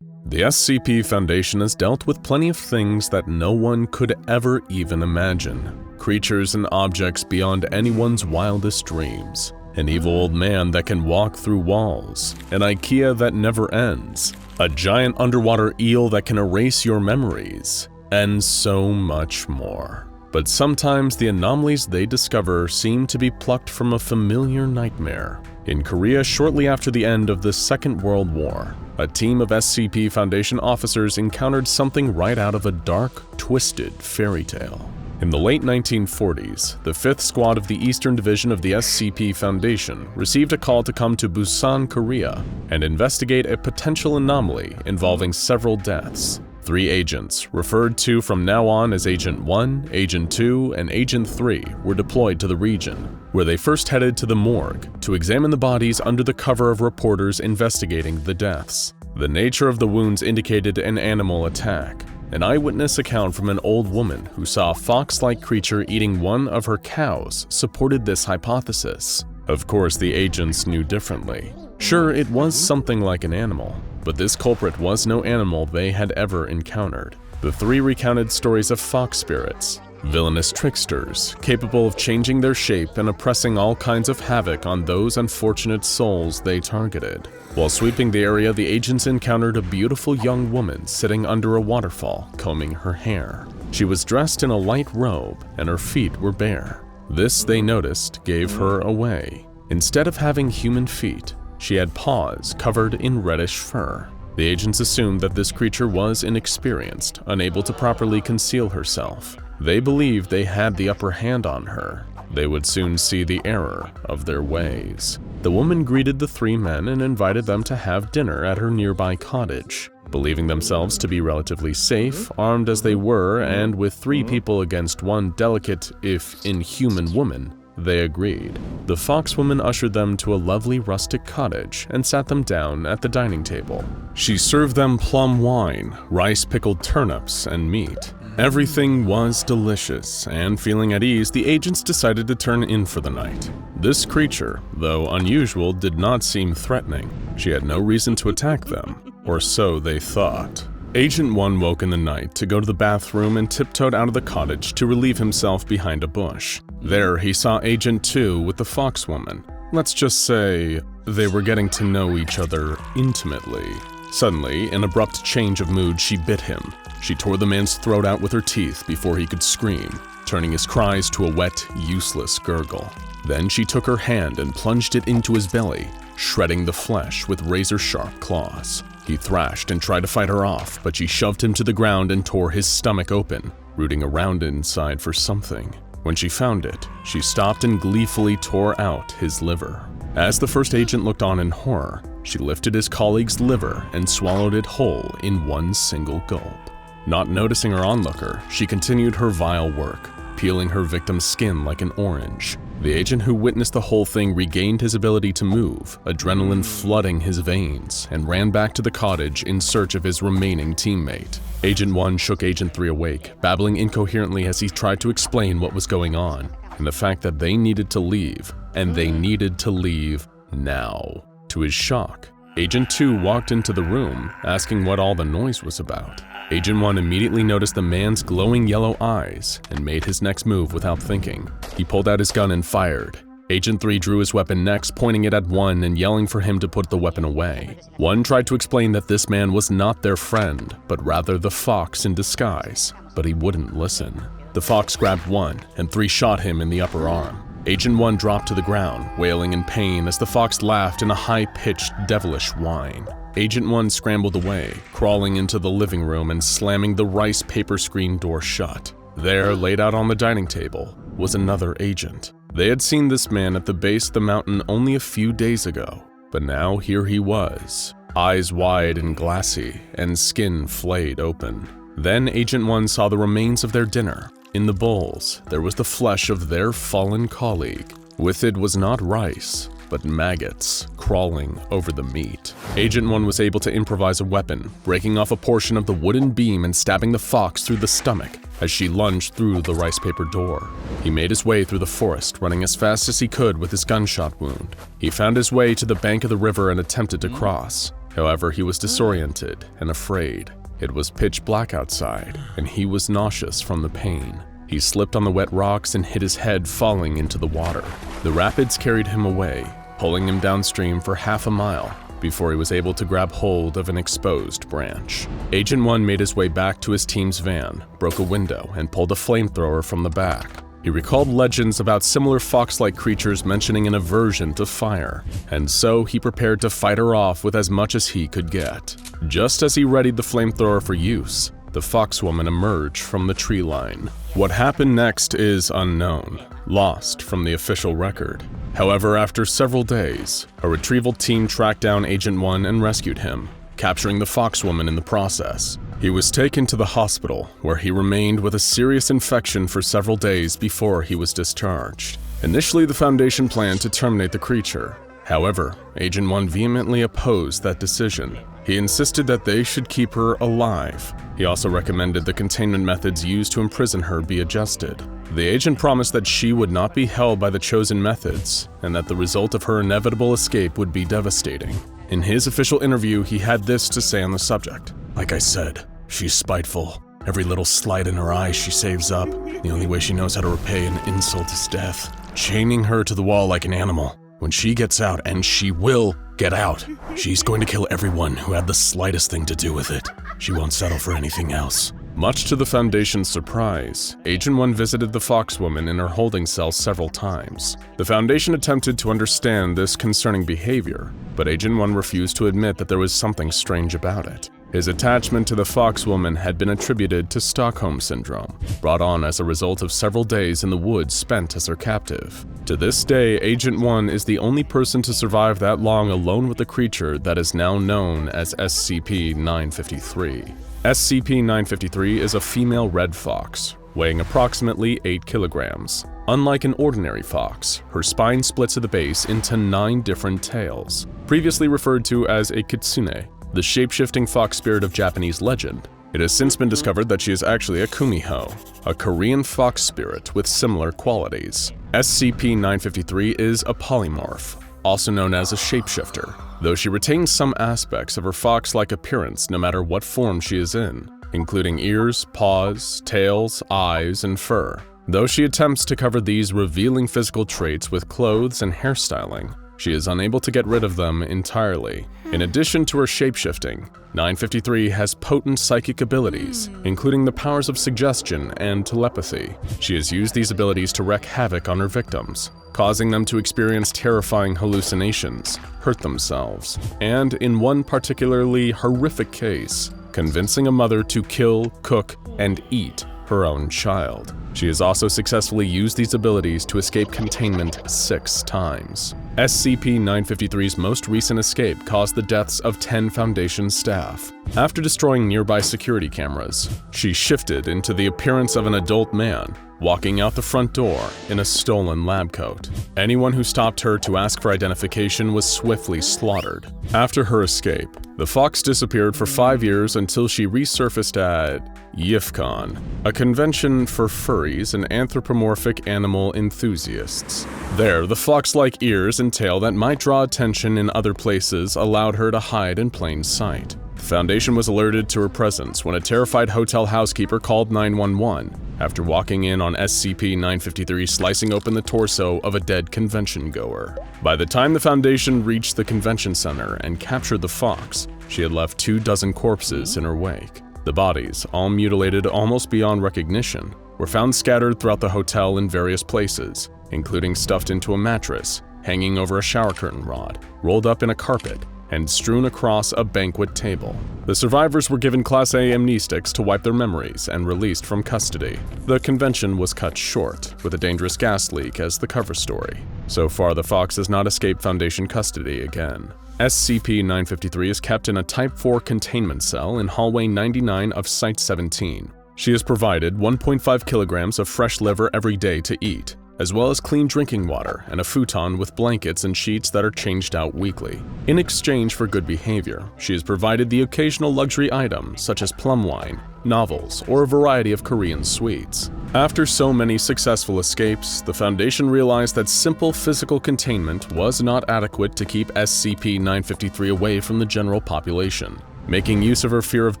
[SPEAKER 1] The SCP Foundation has dealt with plenty of things that no one could ever even imagine. creatures and objects beyond anyone's wildest dreams. An evil old man that can walk through walls, an IKEA that never ends, a giant underwater eel that can erase your memories, and so much more. But sometimes the anomalies they discover seem to be plucked from a familiar nightmare. In Korea, shortly after the end of the Second World War, a team of SCP Foundation officers encountered something right out of a dark, twisted fairy tale. In the late 1940s, the 5th Squad of the Eastern Division of the SCP Foundation received a call to come to Busan, Korea, and investigate a potential anomaly involving several deaths. 3 agents, referred to from now on as Agent 1, Agent 2, and Agent 3, were deployed to the region, where they first headed to the morgue to examine the bodies under the cover of reporters investigating the deaths. The nature of the wounds indicated an animal attack. An eyewitness account from an old woman who saw a fox-like creature eating one of her cows supported this hypothesis. Of course, the agents knew differently. Sure, it was something like an animal, but this culprit was no animal they had ever encountered. The 3 recounted stories of fox spirits, villainous tricksters capable of changing their shape and oppressing all kinds of havoc on those unfortunate souls they targeted. While sweeping the area, the agents encountered a beautiful young woman sitting under a waterfall, combing her hair. She was dressed in a light robe, and her feet were bare. This, they noticed, gave her away. Instead of having human feet, she had paws covered in reddish fur. The agents assumed that this creature was inexperienced, unable to properly conceal herself. They believed they had the upper hand on her. They would soon see the error of their ways. The woman greeted the 3 men and invited them to have dinner at her nearby cottage. Believing themselves to be relatively safe, armed as they were, and with 3 people against one delicate, if inhuman woman, they agreed. The fox woman ushered them to a lovely rustic cottage and sat them down at the dining table. She served them plum wine, rice-pickled turnips, and meat. Everything was delicious, and feeling at ease, the agents decided to turn in for the night. This creature, though unusual, did not seem threatening. She had no reason to attack them, or so they thought. Agent 1 woke in the night to go to the bathroom and tiptoed out of the cottage to relieve himself behind a bush. There, he saw Agent 2 with the fox woman. Let's just say they were getting to know each other intimately. Suddenly, an abrupt change of mood, she bit him. She tore the man's throat out with her teeth before he could scream, turning his cries to a wet, useless gurgle. Then she took her hand and plunged it into his belly, shredding the flesh with razor-sharp claws. He thrashed and tried to fight her off, but she shoved him to the ground and tore his stomach open, rooting around inside for something. When she found it, she stopped and gleefully tore out his liver. As the first agent looked on in horror, she lifted his colleague's liver and swallowed it whole in one single gulp. Not noticing her onlooker, she continued her vile work, peeling her victim's skin like an orange. The agent who witnessed the whole thing regained his ability to move, adrenaline flooding his veins, and ran back to the cottage in search of his remaining teammate. Agent 1 shook Agent 3 awake, babbling incoherently as he tried to explain what was going on, and the fact that they needed to leave, and they needed to leave now. To his shock, Agent 2 walked into the room, asking what all the noise was about. Agent 1 immediately noticed the man's glowing yellow eyes and made his next move without thinking. He pulled out his gun and fired. Agent 3 drew his weapon next, pointing it at 1 and yelling for him to put the weapon away. 1 tried to explain that this man was not their friend, but rather the fox in disguise, but he wouldn't listen. The fox grabbed 1, and 3 shot him in the upper arm. Agent 1 dropped to the ground, wailing in pain as the fox laughed in a high-pitched, devilish whine. Agent 1 scrambled away, crawling into the living room and slamming the rice paper screen door shut. There, laid out on the dining table, was another agent. They had seen this man at the base of the mountain only a few days ago, but now here he was, eyes wide and glassy, and skin flayed open. Then Agent 1 saw the remains of their dinner. In the bowls, there was the flesh of their fallen colleague. With it was not rice, but maggots crawling over the meat. Agent 1 was able to improvise a weapon, breaking off a portion of the wooden beam and stabbing the fox through the stomach as she lunged through the rice paper door. He made his way through the forest, running as fast as he could with his gunshot wound. He found his way to the bank of the river and attempted to cross. However, he was disoriented and afraid. It was pitch black outside, and he was nauseous from the pain. He slipped on the wet rocks and hit his head, falling into the water. The rapids carried him away, pulling him downstream for half a mile before he was able to grab hold of an exposed branch. Agent 1 made his way back to his team's van, broke a window, and pulled a flamethrower from the back. He recalled legends about similar fox-like creatures mentioning an aversion to fire, and so he prepared to fight her off with as much as he could get. Just as he readied the flamethrower for use, the foxwoman emerged from the tree line. What happened next is unknown, lost from the official record. However, after several days, a retrieval team tracked down Agent 1 and rescued him, capturing the foxwoman in the process. He was taken to the hospital, where he remained with a serious infection for several days before he was discharged. Initially, the Foundation planned to terminate the creature. However, Agent 1 vehemently opposed that decision. He insisted that they should keep her alive. He also recommended the containment methods used to imprison her be adjusted. The agent promised that she would not be held by the chosen methods, and that the result of her inevitable escape would be devastating. In his official interview, he had this to say on the subject. "Like I said, she's spiteful. Every little slight in her eye she saves up. The only way she knows how to repay an insult is death. Chaining her to the wall like an animal. When she gets out, and she will get out, she's going to kill everyone who had the slightest thing to do with it. She won't settle for anything else." Much to the Foundation's surprise, Agent 1 visited the foxwoman in her holding cell several times. The Foundation attempted to understand this concerning behavior, but Agent 1 refused to admit that there was something strange about it. His attachment to the foxwoman had been attributed to Stockholm Syndrome, brought on as a result of several days in the woods spent as her captive. To this day, Agent 1 is the only person to survive that long alone with the creature that is now known as SCP-953. SCP-953 is a female red fox, weighing approximately 8 kilograms. Unlike an ordinary fox, her spine splits at the base into 9 different tails, previously referred to as a kitsune, the shape-shifting fox spirit of Japanese legend. It has since been discovered that she is actually a kumiho, a Korean fox spirit with similar qualities. SCP-953 is a polymorph, also known as a shapeshifter, though she retains some aspects of her fox-like appearance no matter what form she is in, including ears, paws, tails, eyes, and fur. Though she attempts to cover these revealing physical traits with clothes and hairstyling, she is unable to get rid of them entirely. In addition to her shapeshifting, 953 has potent psychic abilities, including the powers of suggestion and telepathy. She has used these abilities to wreak havoc on her victims, causing them to experience terrifying hallucinations, hurt themselves, and in one particularly horrific case, convincing a mother to kill, cook, and eat her own child. She has also successfully used these abilities to escape containment 6 times. SCP-953's most recent escape caused the deaths of 10 Foundation staff. After destroying nearby security cameras, she shifted into the appearance of an adult man, walking out the front door in a stolen lab coat. Anyone who stopped her to ask for identification was swiftly slaughtered. After her escape, the fox disappeared for 5 years until she resurfaced at YIFCON, a convention for furries and anthropomorphic animal enthusiasts. There, the fox-like ears and tail that might draw attention in other places allowed her to hide in plain sight. The Foundation was alerted to her presence when a terrified hotel housekeeper called 911 after walking in on SCP-953 slicing open the torso of a dead convention-goer. By the time the Foundation reached the convention center and captured the fox, she had left 24 corpses in her wake. The bodies, all mutilated almost beyond recognition, were found scattered throughout the hotel in various places, including stuffed into a mattress, hanging over a shower curtain rod, rolled up in a carpet, and strewn across a banquet table. The survivors were given Class A amnestics to wipe their memories and released from custody. The convention was cut short, with a dangerous gas leak as the cover story. So far, the fox has not escaped Foundation custody again. SCP-953 is kept in a Type 4 containment cell in Hallway 99 of Site-17. She is provided 1.5 kilograms of fresh liver every day to eat, as well as clean drinking water and a futon with blankets and sheets that are changed out weekly. In exchange for good behavior, she is provided the occasional luxury item such as plum wine, novels, or a variety of Korean sweets. After so many successful escapes, the Foundation realized that simple physical containment was not adequate to keep SCP-953 away from the general population. Making use of her fear of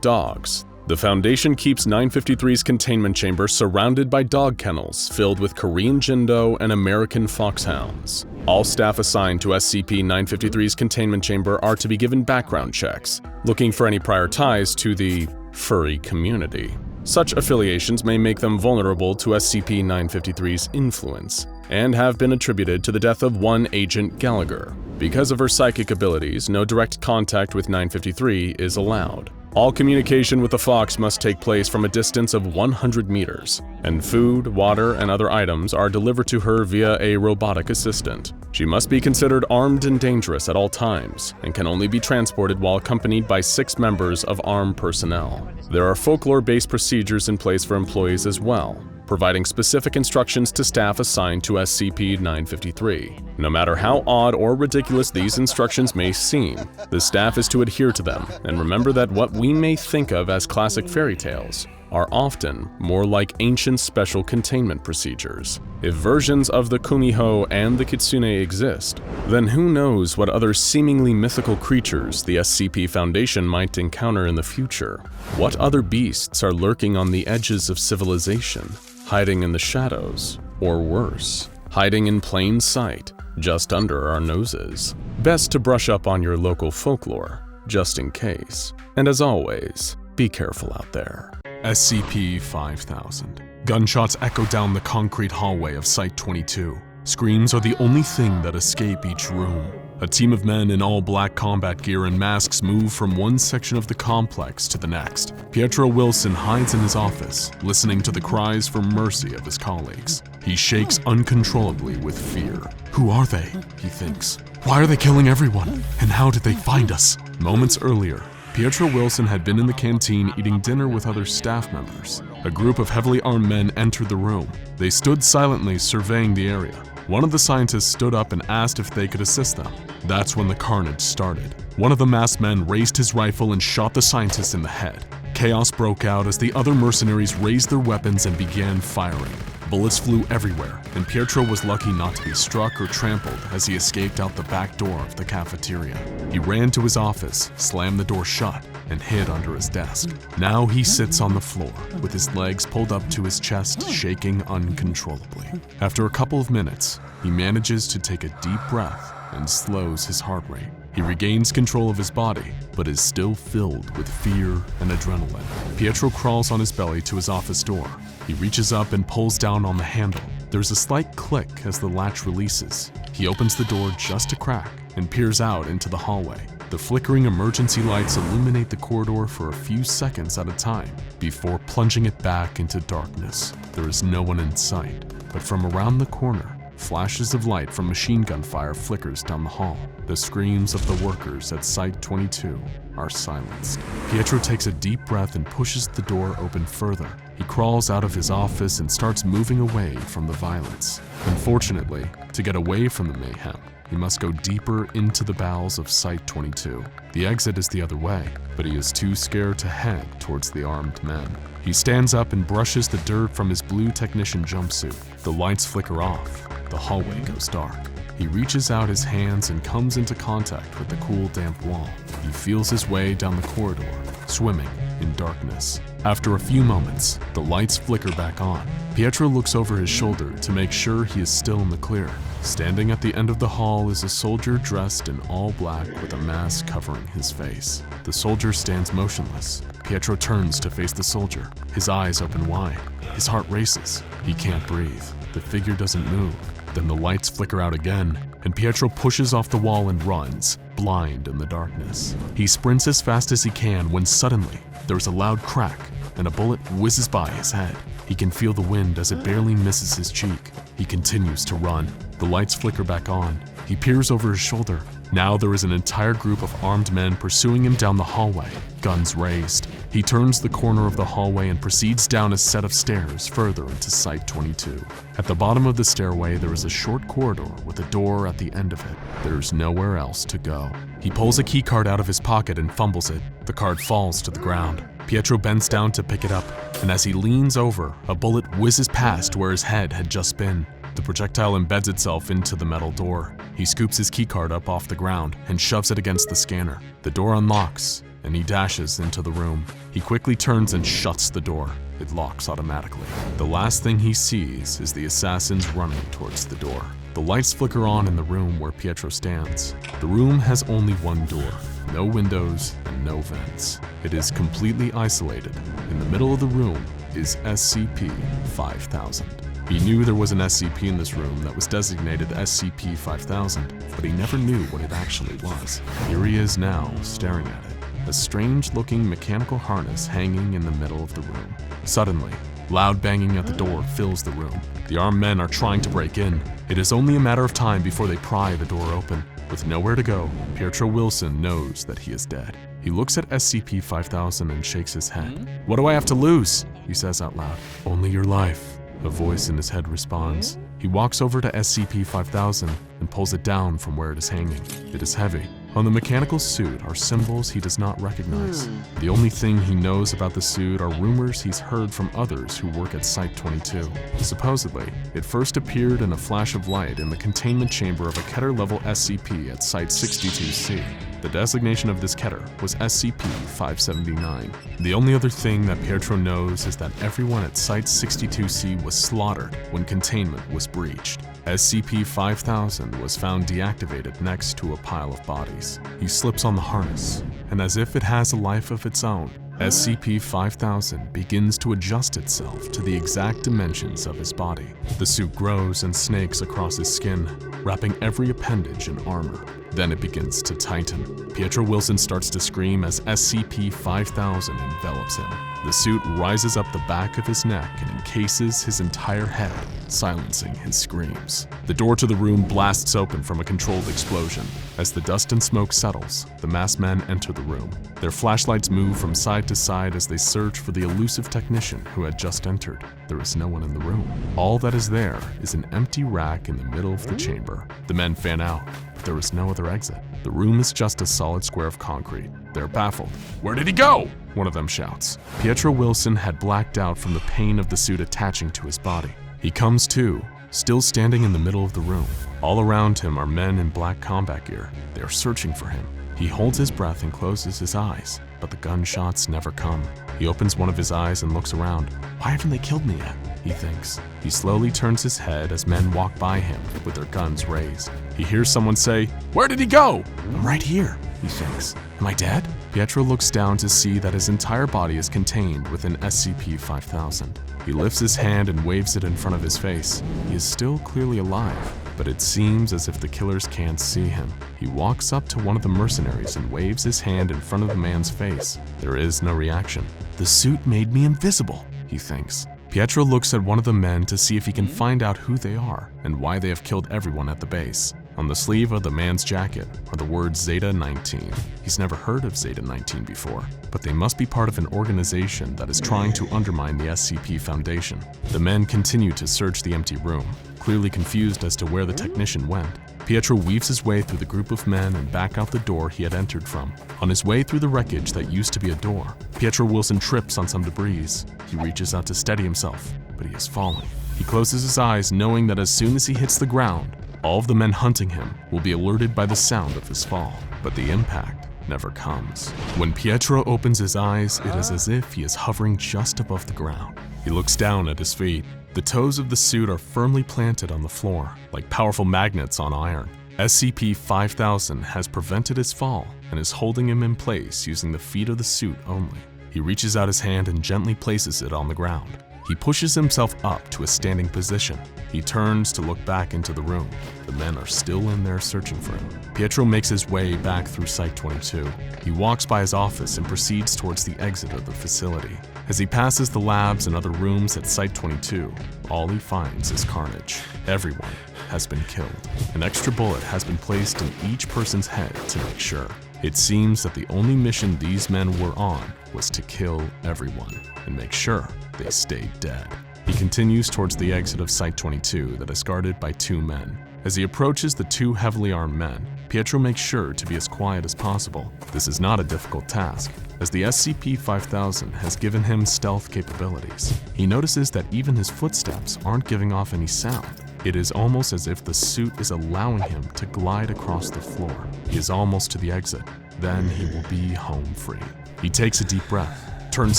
[SPEAKER 1] dogs, The Foundation keeps 953's containment chamber surrounded by dog kennels filled with Korean Jindo and American foxhounds. All staff assigned to SCP-953's containment chamber are to be given background checks, looking for any prior ties to the furry community. Such affiliations may make them vulnerable to SCP-953's influence, and have been attributed to the death of one Agent Gallagher. Because of her psychic abilities, no direct contact with 953 is allowed. All communication with the Fox must take place from a distance of 100 meters, and food, water, and other items are delivered to her via a robotic assistant. She must be considered armed and dangerous at all times, and can only be transported while accompanied by 6 members of armed personnel. There are folklore-based procedures in place for employees as well, providing specific instructions to staff assigned to SCP-953. No matter how odd or ridiculous these instructions may seem, the staff is to adhere to them and remember that what we may think of as classic fairy tales are often more like ancient special containment procedures. If versions of the Kumiho and the Kitsune exist, then who knows what other seemingly mythical creatures the SCP Foundation might encounter in the future? What other beasts are lurking on the edges of civilization, hiding in the shadows, or worse, hiding in plain sight, just under our noses? Best to brush up on your local folklore, just in case. And as always, be careful out there. SCP-5000. Gunshots echo down the concrete hallway of Site-22. Screams are the only thing that escape each room. A team of men in all black combat gear and masks move from one section of the complex to the next. Pietro Wilson hides in his office, listening to the cries for mercy of his colleagues. He shakes uncontrollably with fear. Who are they? He thinks. Why are they killing everyone? And how did they find us? Moments earlier, Pietro Wilson had been in the canteen eating dinner with other staff members. A group of heavily armed men entered the room. They stood silently surveying the area. One of the scientists stood up and asked if they could assist them. That's when the carnage started. One of the masked men raised his rifle and shot the scientist in the head. Chaos broke out as the other mercenaries raised their weapons and began firing. Bullets flew everywhere, and Pietro was lucky not to be struck or trampled as he escaped out the back door of the cafeteria. He ran to his office, slammed the door shut, and hid under his desk. Now he sits on the floor, with his legs pulled up to his chest, shaking uncontrollably. After a couple of minutes, he manages to take a deep breath and slows his heart rate. He regains control of his body, but is still filled with fear and adrenaline. Pietro crawls on his belly to his office door. He reaches up and pulls down on the handle. There's a slight click as the latch releases. He opens the door just a crack and peers out into the hallway. The flickering emergency lights illuminate the corridor for a few seconds at a time before plunging it back into darkness. There is no one in sight, but from around the corner, flashes of light from machine gun fire flickers down the hall. The screams of the workers at Site-22 are silenced. Pietro takes a deep breath and pushes the door open further. He crawls out of his office and starts moving away from the violence. Unfortunately, to get away from the mayhem, he must go deeper into the bowels of Site-22. The exit is the other way, but he is too scared to head towards the armed men. He stands up and brushes the dirt from his blue technician jumpsuit. The lights flicker off. The hallway goes dark. He reaches out his hands and comes into contact with the cool, damp wall. He feels his way down the corridor, swimming in darkness. After a few moments, the lights flicker back on. Pietro looks over his shoulder to make sure he is still in the clear. Standing at the end of the hall is a soldier dressed in all black with a mask covering his face. The soldier stands motionless. Pietro turns to face the soldier. His eyes open wide. His heart races. He can't breathe. The figure doesn't move. Then the lights flicker out again, and Pietro pushes off the wall and runs, blind in the darkness. He sprints as fast as he can when suddenly there's a loud crack and a bullet whizzes by his head. He can feel the wind as it barely misses his cheek. He continues to run. The lights flicker back on. He peers over his shoulder. Now there is an entire group of armed men pursuing him down the hallway, guns raised. He turns the corner of the hallway and proceeds down a set of stairs further into Site-22. At the bottom of the stairway, there is a short corridor with a door at the end of it. There's nowhere else to go. He pulls a keycard out of his pocket and fumbles it. The card falls to the ground. Pietro bends down to pick it up, and as he leans over, a bullet whizzes past where his head had just been. The projectile embeds itself into the metal door. He scoops his keycard up off the ground and shoves it against the scanner. The door unlocks, and he dashes into the room. He quickly turns and shuts the door. It locks automatically. The last thing he sees is the assassins running towards the door. The lights flicker on in the room where Pietro stands. The room has only one door, no windows and no vents. It is completely isolated. In the middle of the room is SCP-5000. He knew there was an SCP in this room that was designated SCP-5000, but he never knew what it actually was. Here he is now, staring at it. A strange-looking mechanical harness hanging in the middle of the room. Suddenly, loud banging at the door fills the room. The armed men are trying to break in. It is only a matter of time before they pry the door open. With nowhere to go, Pietro Wilson knows that he is dead. He looks at SCP-5000 and shakes his head. "What do I have to lose?" he says out loud. "Only your life," a voice in his head responds. He walks over to SCP-5000 and pulls it down from where it is hanging. It is heavy. On the mechanical suit are symbols he does not recognize. The only thing he knows about the suit are rumors he's heard from others who work at Site-22. Supposedly, it first appeared in a flash of light in the containment chamber of a Keter-level SCP at Site-62C. The designation of this Keter was SCP-579. The only other thing that Pietro knows is that everyone at Site-62C was slaughtered when containment was breached. SCP-5000 was found deactivated next to a pile of bodies. He slips on the harness, and as if it has a life of its own, SCP-5000 begins to adjust itself to the exact dimensions of his body. The suit grows and snakes across his skin, wrapping every appendage in armor. Then it begins to tighten. Pietro Wilson starts to scream as SCP-5000 envelops him. The suit rises up the back of his neck and encases his entire head, silencing his screams. The door to the room blasts open from a controlled explosion. As the dust and smoke settles, the masked men enter the room. Their flashlights move from side to side as they search for the elusive technician who had just entered. There is no one in the room. All that is there is an empty rack in the middle of the chamber. The men fan out, but there is no other exit. The room is just a solid square of concrete. They're baffled. "Where did he go?" one of them shouts. Pietro Wilson had blacked out from the pain of the suit attaching to his body. He comes to, still standing in the middle of the room. All around him are men in black combat gear. They are searching for him. He holds his breath and closes his eyes, but the gunshots never come. He opens one of his eyes and looks around. "Why haven't they killed me yet?" he thinks. He slowly turns his head as men walk by him with their guns raised. He hears someone say, "Where did he go?" "I'm right here," he thinks. "Am I dead?" Pietro looks down to see that his entire body is contained within SCP-5000. He lifts his hand and waves it in front of his face. He is still clearly alive, but it seems as if the killers can't see him. He walks up to one of the mercenaries and waves his hand in front of the man's face. There is no reaction. "The suit made me invisible," he thinks. Pietro looks at one of the men to see if he can find out who they are and why they have killed everyone at the base. On the sleeve of the man's jacket are the words Zeta-19. He's never heard of Zeta-19 before, but they must be part of an organization that is trying to undermine the SCP Foundation. The men continue to search the empty room, clearly confused as to where the technician went. Pietro weaves his way through the group of men and back out the door he had entered from. On his way through the wreckage that used to be a door, Pietro Wilson trips on some debris. He reaches out to steady himself, but he is falling. He closes his eyes, knowing that as soon as he hits the ground, all of the men hunting him will be alerted by the sound of his fall. But the impact never comes. When Pietro opens his eyes, it is as if he is hovering just above the ground. He looks down at his feet. The toes of the suit are firmly planted on the floor, like powerful magnets on iron. SCP-5000 has prevented his fall and is holding him in place using the feet of the suit only. He reaches out his hand and gently places it on the ground. He pushes himself up to a standing position. He turns to look back into the room. The men are still in there searching for him. Pietro makes his way back through Site-22. He walks by his office and proceeds towards the exit of the facility. As he passes the labs and other rooms at Site-22, all he finds is carnage. Everyone has been killed. An extra bullet has been placed in each person's head to make sure. It seems that the only mission these men were on was to kill everyone and make sure they stayed dead. He continues towards the exit of Site-22 that is guarded by two men. As he approaches the two heavily armed men, Pietro makes sure to be as quiet as possible. This is not a difficult task, as the SCP-5000 has given him stealth capabilities. He notices that even his footsteps aren't giving off any sound. It is almost as if the suit is allowing him to glide across the floor. He is almost to the exit. Then he will be home free. He takes a deep breath, turns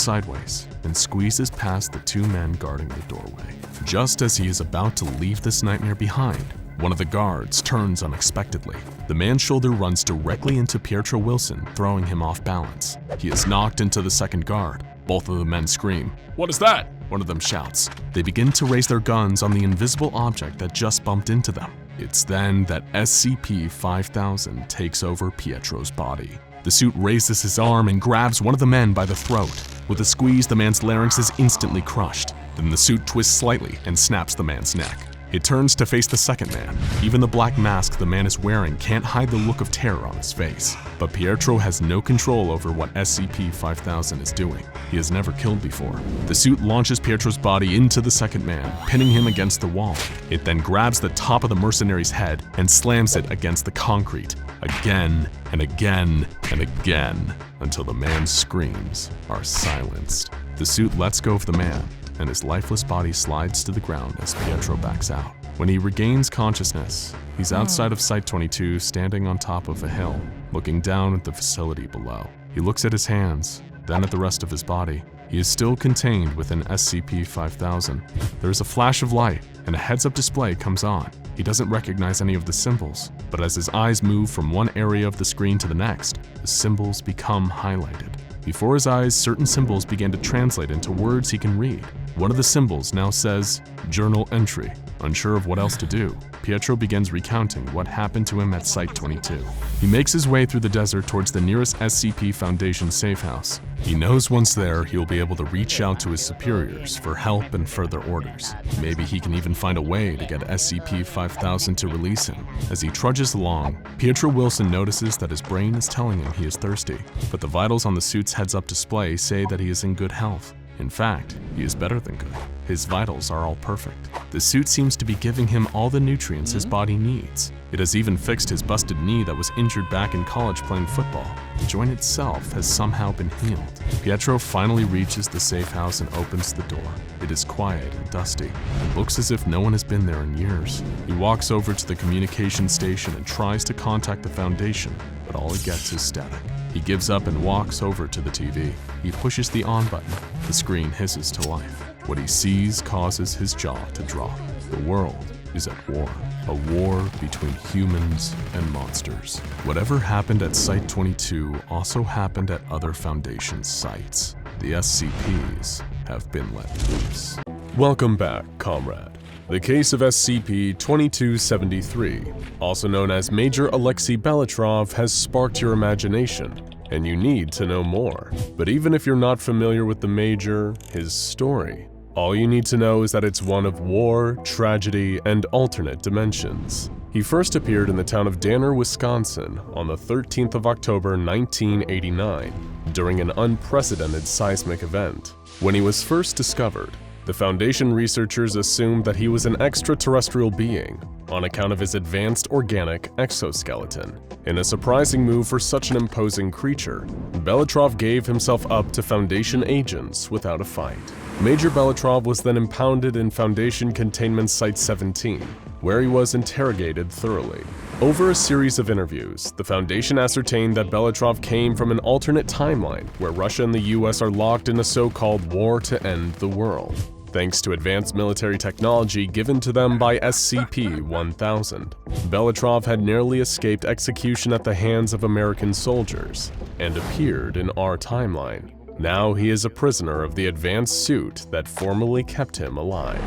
[SPEAKER 1] sideways, and squeezes past the two men guarding the doorway. Just as he is about to leave this nightmare behind, one of the guards turns unexpectedly. The man's shoulder runs directly into Pietro Wilson, throwing him off balance. He is knocked into the second guard. Both of the men scream, "What is that?" One of them shouts. They begin to raise their guns on the invisible object that just bumped into them. It's then that SCP-5000 takes over Pietro's body. The suit raises his arm and grabs one of the men by the throat. With a squeeze, the man's larynx is instantly crushed. Then the suit twists slightly and snaps the man's neck. It turns to face the second man. Even the black mask the man is wearing can't hide the look of terror on his face. But Pietro has no control over what SCP-5000 is doing. He has never killed before. The suit launches Pietro's body into the second man, pinning him against the wall. It then grabs the top of the mercenary's head and slams it against the concrete, again and again and again, until the man's screams are silenced. The suit lets go of the man, and his lifeless body slides to the ground as Pietro backs out. When he regains consciousness, he's outside of Site-22, standing on top of a hill, looking down at the facility below. He looks at his hands, then at the rest of his body. He is still contained within SCP-5000. There is a flash of light, and a heads-up display comes on. He doesn't recognize any of the symbols, but as his eyes move from one area of the screen to the next, the symbols become highlighted. Before his eyes, certain symbols begin to translate into words he can read. One of the symbols now says, "Journal Entry." Unsure of what else to do, Pietro begins recounting what happened to him at Site-22. He makes his way through the desert towards the nearest SCP Foundation safe house. He knows once there, he'll be able to reach out to his superiors for help and further orders. Maybe he can even find a way to get SCP-5000 to release him. As he trudges along, Pietro Wilson notices that his brain is telling him he is thirsty, but the vitals on the suit's heads-up display say that he is in good health. In fact, he is better than good. His vitals are all perfect. The suit seems to be giving him all the nutrients his body needs. It has even fixed his busted knee that was injured back in college playing football. The joint itself has somehow been healed. Pietro finally reaches the safe house and opens the door. It is quiet and dusty. It looks as if no one has been there in years. He walks over to the communication station and tries to contact the Foundation, but all he gets is static. He gives up and walks over to the TV. He pushes the on button. The screen hisses to life. What he sees causes his jaw to drop. The world is at war. A war between humans and monsters. Whatever happened at Site-22 also happened at other Foundation sites. The SCPs have been let loose. Welcome back, comrade. The case of SCP-2273, also known as Major Alexei Belitrov, has sparked your imagination, and you need to know more. But even if you're not familiar with the Major, his story, all you need to know is that it's one of war, tragedy, and alternate dimensions. He first appeared in the town of Danner, Wisconsin on the 13th of October 1989, during an unprecedented seismic event. When he was first discovered, the Foundation researchers assumed that he was an extraterrestrial being on account of his advanced organic exoskeleton. In a surprising move for such an imposing creature, Belitrov gave himself up to Foundation agents without a fight. Major Belitrov was then impounded in Foundation Containment Site-17, where he was interrogated thoroughly. Over a series of interviews, the Foundation ascertained that Belitrov came from an alternate timeline where Russia and the US are locked in a so-called war to end the world, thanks to advanced military technology given to them by SCP-1000. Belitrov had narrowly escaped execution at the hands of American soldiers and appeared in our timeline. Now he is a prisoner of the advanced suit that formerly kept him alive.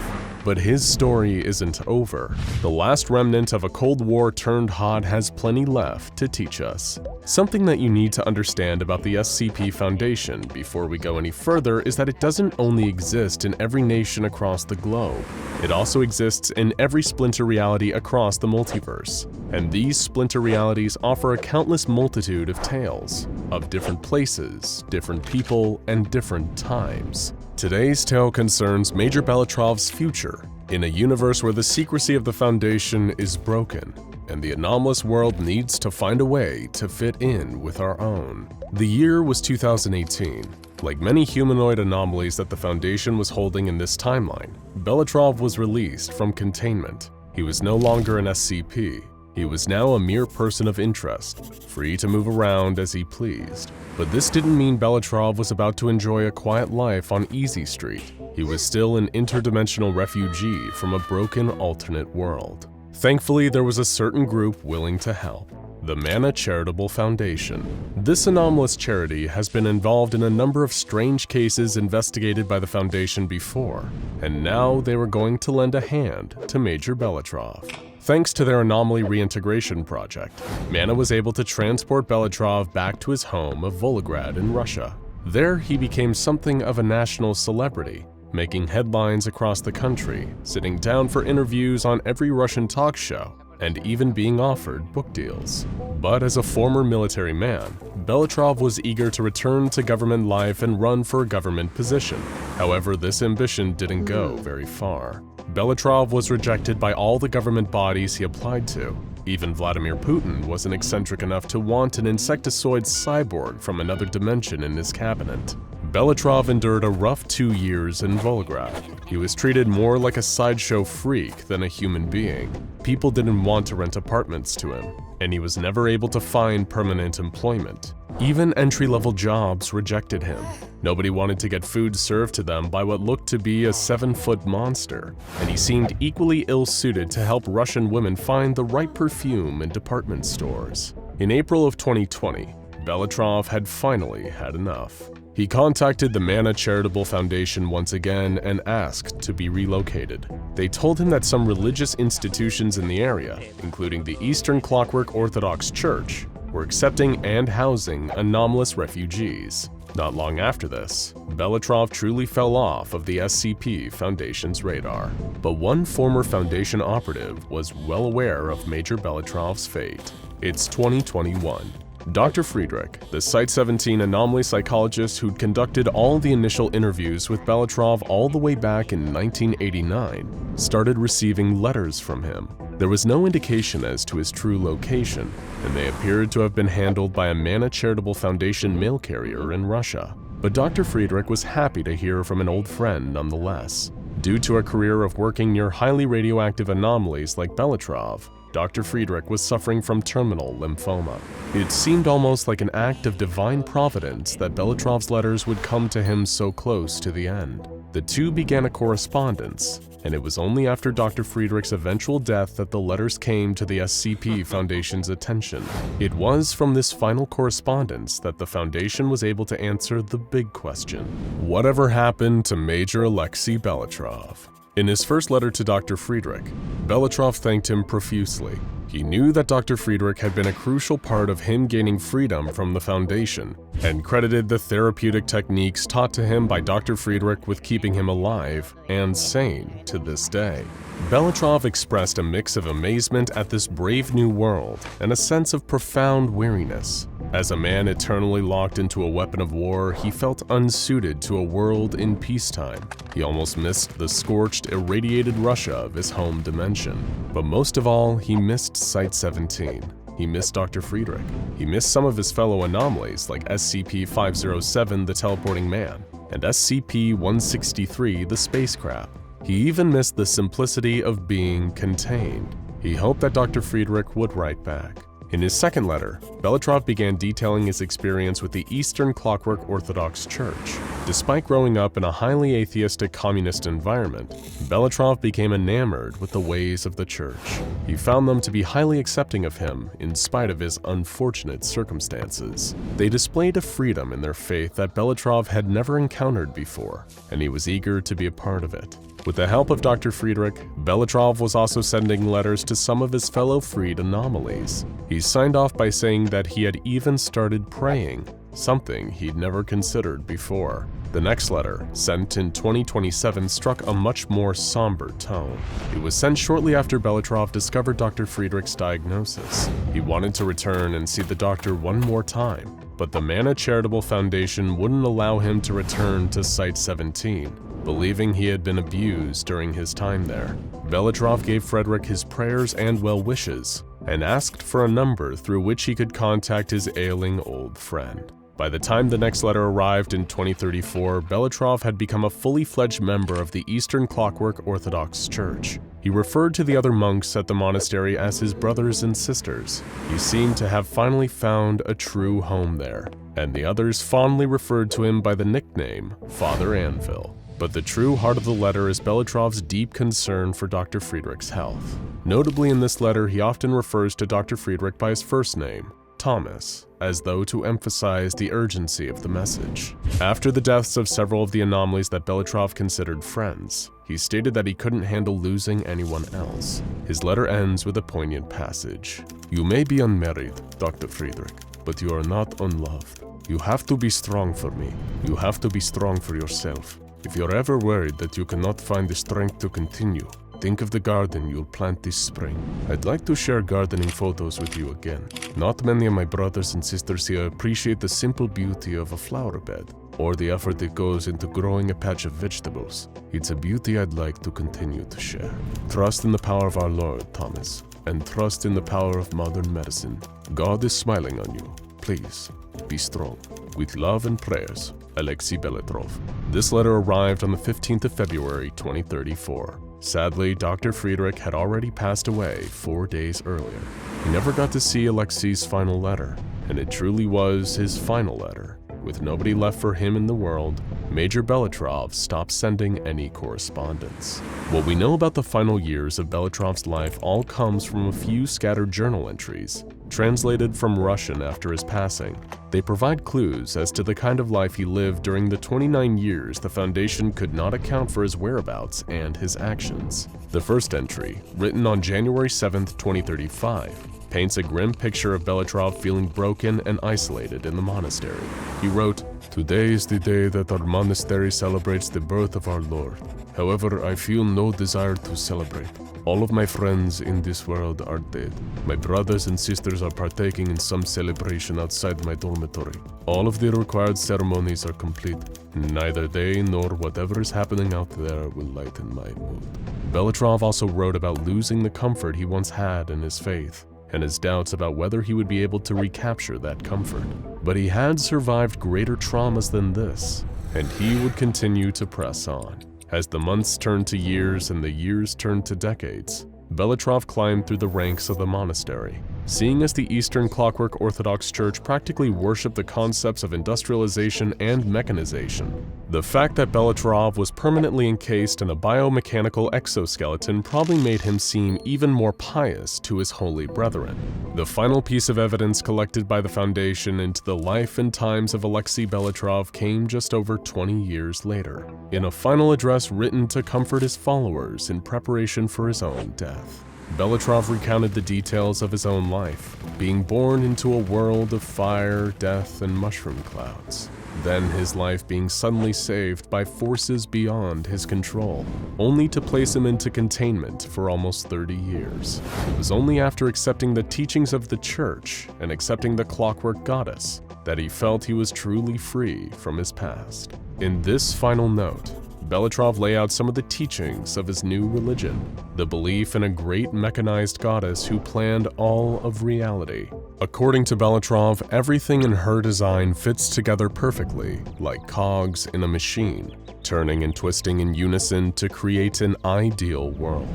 [SPEAKER 1] But his story isn't over. The last remnant of a Cold War turned hot has plenty left to teach us. Something that you need to understand about the SCP Foundation before we go any further is that it doesn't only exist in every nation across the globe. It also exists in every splinter reality across the multiverse. And these splinter realities offer a countless multitude of tales, of different places, different people, and different times. Today's tale concerns Major Belitrov's future in a universe where the secrecy of the Foundation is broken, and the anomalous world needs to find a way to fit in with our own. The year was 2018. Like many humanoid anomalies that the Foundation was holding in this timeline, Belitrov was released from containment. He was no longer an SCP. He was now a mere person of interest, free to move around as he pleased. But this didn't mean Belitrov was about to enjoy a quiet life on Easy Street. He was still an interdimensional refugee from a broken alternate world. Thankfully, there was a certain group willing to help. The Mana Charitable Foundation. This anomalous charity has been involved in a number of strange cases investigated by the Foundation before, and now they were going to lend a hand to Major Belitrov. Thanks to their anomaly reintegration project, Mana was able to transport Belitrov back to his home of Volgograd in Russia. There, he became something of a national celebrity, making headlines across the country, sitting down for interviews on every Russian talk show, and even being offered book deals. But as a former military man, Belitrov was eager to return to government life and run for a government position. However, this ambition didn't go very far. Belitrov was rejected by all the government bodies he applied to. Even Vladimir Putin wasn't eccentric enough to want an insectoid cyborg from another dimension in his cabinet. Belitrov endured a rough 2 years in Volgograd. He was treated more like a sideshow freak than a human being. People didn't want to rent apartments to him, and he was never able to find permanent employment. Even entry-level jobs rejected him. Nobody wanted to get food served to them by what looked to be a 7-foot monster, and he seemed equally ill-suited to help Russian women find the right perfume in department stores. In April of 2020, Belitrov had finally had enough. He contacted the Mana Charitable Foundation once again and asked to be relocated. They told him that some religious institutions in the area, including the Eastern Clockwork Orthodox Church, were accepting and housing anomalous refugees. Not long after this, Belitrov truly fell off of the SCP Foundation's radar. But one former Foundation operative was well aware of Major Belitrov's fate. It's 2021. Dr. Friedrich, the Site-17 anomaly psychologist who'd conducted all the initial interviews with Belitrov all the way back in 1989, started receiving letters from him. There was no indication as to his true location, and they appeared to have been handled by a Mana Charitable Foundation mail carrier in Russia. But Dr. Friedrich was happy to hear from an old friend nonetheless. Due to a career of working near highly radioactive anomalies like Belitrov, Dr. Friedrich was suffering from terminal lymphoma. It seemed almost like an act of divine providence that Belitrov's letters would come to him so close to the end. The two began a correspondence, and it was only after Dr. Friedrich's eventual death that the letters came to the SCP Foundation's attention. It was from this final correspondence that the Foundation was able to answer the big question: whatever happened to Major Alexei Belitrov? In his first letter to Dr. Friedrich, Belitrov thanked him profusely. He knew that Dr. Friedrich had been a crucial part of him gaining freedom from the Foundation, and credited the therapeutic techniques taught to him by Dr. Friedrich with keeping him alive and sane to this day. Belitrov expressed a mix of amazement at this brave new world and a sense of profound weariness. As a man eternally locked into a weapon of war, he felt unsuited to a world in peacetime. He almost missed the scorched, irradiated Russia of his home dimension. But most of all, he missed Site-17. He missed Dr. Friedrich. He missed some of his fellow anomalies like SCP-507, the Teleporting Man, and SCP-163, the Spacecraft. He even missed the simplicity of being contained. He hoped that Dr. Friedrich would write back. In his second letter, Belitrov began detailing his experience with the Eastern Clockwork Orthodox Church. Despite growing up in a highly atheistic communist environment, Belitrov became enamored with the ways of the church. He found them to be highly accepting of him in spite of his unfortunate circumstances. They displayed a freedom in their faith that Belitrov had never encountered before, and he was eager to be a part of it. With the help of Dr. Friedrich, Belitrov was also sending letters to some of his fellow freed anomalies. He signed off by saying that he had even started praying, something he'd never considered before. The next letter, sent in 2027, struck a much more somber tone. It was sent shortly after Belitrov discovered Dr. Friedrich's diagnosis. He wanted to return and see the doctor one more time, but the Mana Charitable Foundation wouldn't allow him to return to Site-17. Believing he had been abused during his time there, Belitrov gave Frederick his prayers and well wishes, and asked for a number through which he could contact his ailing old friend. By the time the next letter arrived in 2034, Belitrov had become a fully fledged member of the Eastern Clockwork Orthodox Church. He referred to the other monks at the monastery as his brothers and sisters. He seemed to have finally found a true home there, and the others fondly referred to him by the nickname Father Anvil. But the true heart of the letter is Belitrov's deep concern for Dr. Friedrich's health. Notably in this letter, he often refers to Dr. Friedrich by his first name, Thomas, as though to emphasize the urgency of the message. After the deaths of several of the anomalies that Belitrov considered friends, he stated that he couldn't handle losing anyone else. His letter ends with a poignant passage. "You may be unmarried, Dr. Friedrich, but you are not unloved. You have to be strong for me. You have to be strong for yourself. If you're ever worried that you cannot find the strength to continue, think of the garden you'll plant this spring. I'd like to share gardening photos with you again. Not many of my brothers and sisters here appreciate the simple beauty of a flower bed, or the effort that goes into growing a patch of vegetables. It's a beauty I'd like to continue to share. Trust in the power of our Lord, Thomas, and trust in the power of modern medicine. God is smiling on you. Please, be strong. With love and prayers, Alexei Belitrov." This letter arrived on the 15th of February, 2034. Sadly, Dr. Friedrich had already passed away 4 days earlier. He never got to see Alexei's final letter, and it truly was his final letter. With nobody left for him in the world, Major Belitrov stopped sending any correspondence. What we know about the final years of Belitrov's life all comes from a few scattered journal entries, translated from Russian after his passing. They provide clues as to the kind of life he lived during the 29 years the Foundation could not account for his whereabouts and his actions. The first entry, written on January 7, 2035, paints a grim picture of Belitrov feeling broken and isolated in the monastery. He wrote, "Today is the day that our monastery celebrates the birth of our Lord. However, I feel no desire to celebrate. All of my friends in this world are dead. My brothers and sisters are partaking in some celebration outside my dormitory. All of the required ceremonies are complete. Neither they nor whatever is happening out there will lighten my mood." Belitrov also wrote about losing the comfort he once had in his faith, and his doubts about whether he would be able to recapture that comfort. But he had survived greater traumas than this, and he would continue to press on. As the months turned to years and the years turned to decades, Belitrov climbed through the ranks of the monastery. Seeing as the Eastern Clockwork Orthodox Church practically worshipped the concepts of industrialization and mechanization, the fact that Belitrov was permanently encased in a biomechanical exoskeleton probably made him seem even more pious to his holy brethren. The final piece of evidence collected by the Foundation into the life and times of Alexei Belitrov came just over 20 years later, in a final address written to comfort his followers in preparation for his own death. Belitrov recounted the details of his own life, being born into a world of fire, death, and mushroom clouds. Then his life being suddenly saved by forces beyond his control, only to place him into containment for almost 30 years. It was only after accepting the teachings of the church and accepting the clockwork goddess that he felt he was truly free from his past. In this final note, Belitrov lay out some of the teachings of his new religion, the belief in a great mechanized goddess who planned all of reality. According to Belitrov, everything in her design fits together perfectly, like cogs in a machine, turning and twisting in unison to create an ideal world.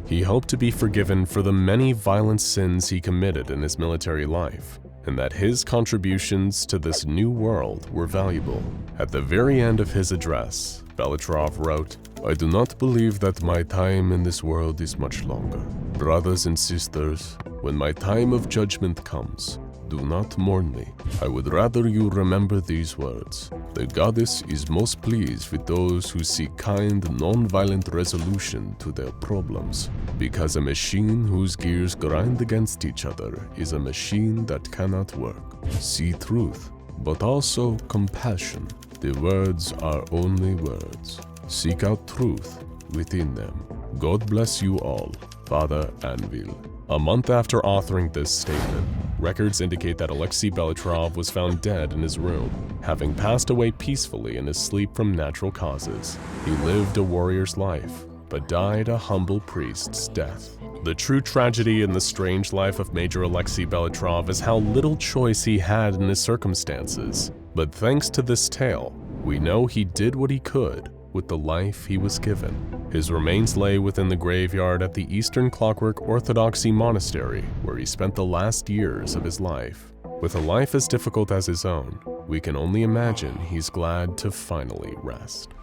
[SPEAKER 1] He hoped to be forgiven for the many violent sins he committed in his military life, and that his contributions to this new world were valuable. At the very end of his address, Belitrov wrote, "I do not believe that my time in this world is much longer. Brothers and sisters, when my time of judgment comes, do not mourn me. I would rather you remember these words. The goddess is most pleased with those who seek kind, non-violent resolution to their problems, because a machine whose gears grind against each other is a machine that cannot work. See truth, but also compassion. The words are only words. Seek out truth within them. God bless you all, Father Anvil." A month after authoring this statement, records indicate that Alexei Belitrov was found dead in his room, having passed away peacefully in his sleep from natural causes. He lived a warrior's life, but died a humble priest's death. The true tragedy in the strange life of Major Alexei Belitrov is how little choice he had in his circumstances. But thanks to this tale, we know he did what he could with the life he was given. His remains lay within the graveyard at the Eastern Clockwork Orthodoxy Monastery, where he spent the last years of his life. With a life as difficult as his own, we can only imagine he's glad to finally rest.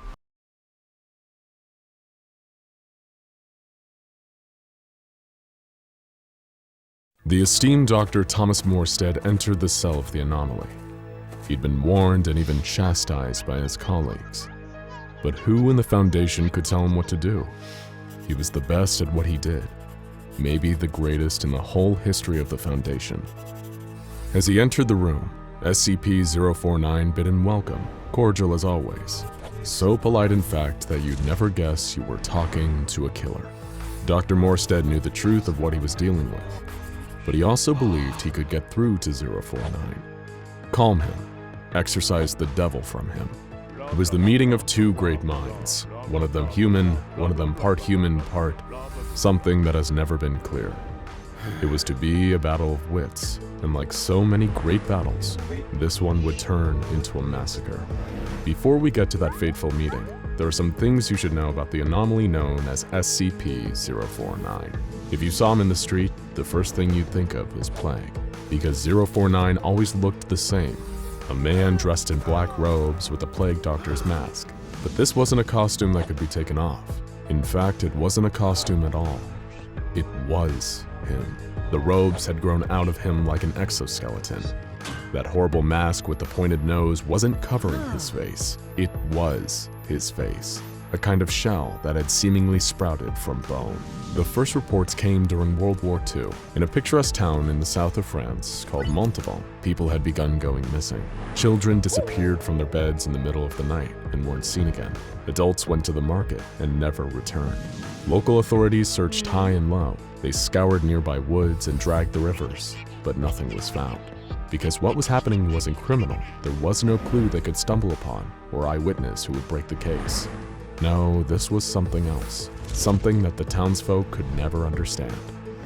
[SPEAKER 1] The esteemed Dr. Thomas Morstead entered the cell of the anomaly. He'd been warned and even chastised by his colleagues. But who in the Foundation could tell him what to do? He was the best at what he did, maybe the greatest in the whole history of the Foundation. As he entered the room, SCP-049 bid him welcome, cordial as always. So polite, in fact, that you'd never guess you were talking to a killer. Dr. Morstead knew the truth of what he was dealing with, but he also believed he could get through to 049. Calm him, exorcise the devil from him. It was the meeting of two great minds, one of them human, one of them part human, part something that has never been clear. It was to be a battle of wits, and like so many great battles, this one would turn into a massacre. Before we get to that fateful meeting, there are some things you should know about the anomaly known as SCP-049. If you saw him in the street, the first thing you'd think of is plague, because 049 always looked the same. A man dressed in black robes with a plague doctor's mask. But this wasn't a costume that could be taken off. In fact, it wasn't a costume at all. It was him. The robes had grown out of him like an exoskeleton. That horrible mask with the pointed nose wasn't covering his face. It was his face. A kind of shell that had seemingly sprouted from bone. The first reports came during World War II. In a picturesque town in the south of France called Montauban, people had begun going missing. Children disappeared from their beds in the middle of the night and weren't seen again. Adults went to the market and never returned. Local authorities searched high and low. They scoured nearby woods and dragged the rivers, but nothing was found. Because what was happening wasn't criminal, there was no clue they could stumble upon or eyewitness who would break the case. No, this was something else. Something that the townsfolk could never understand.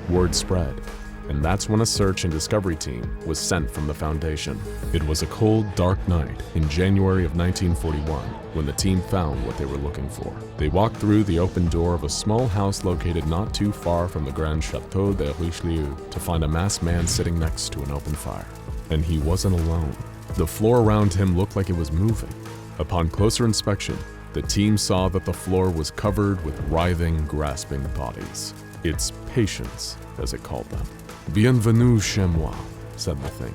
[SPEAKER 1] Word spread, and that's when a search and discovery team was sent from the Foundation. It was a cold, dark night in January of 1941 when the team found what they were looking for. They walked through the open door of a small house located not too far from the Grand Chateau de Richelieu to find a masked man sitting next to an open fire. And he wasn't alone. The floor around him looked like it was moving. Upon closer inspection, the team saw that the floor was covered with writhing, grasping bodies. Its patients, as it called them. Bienvenue chez moi, said the thing.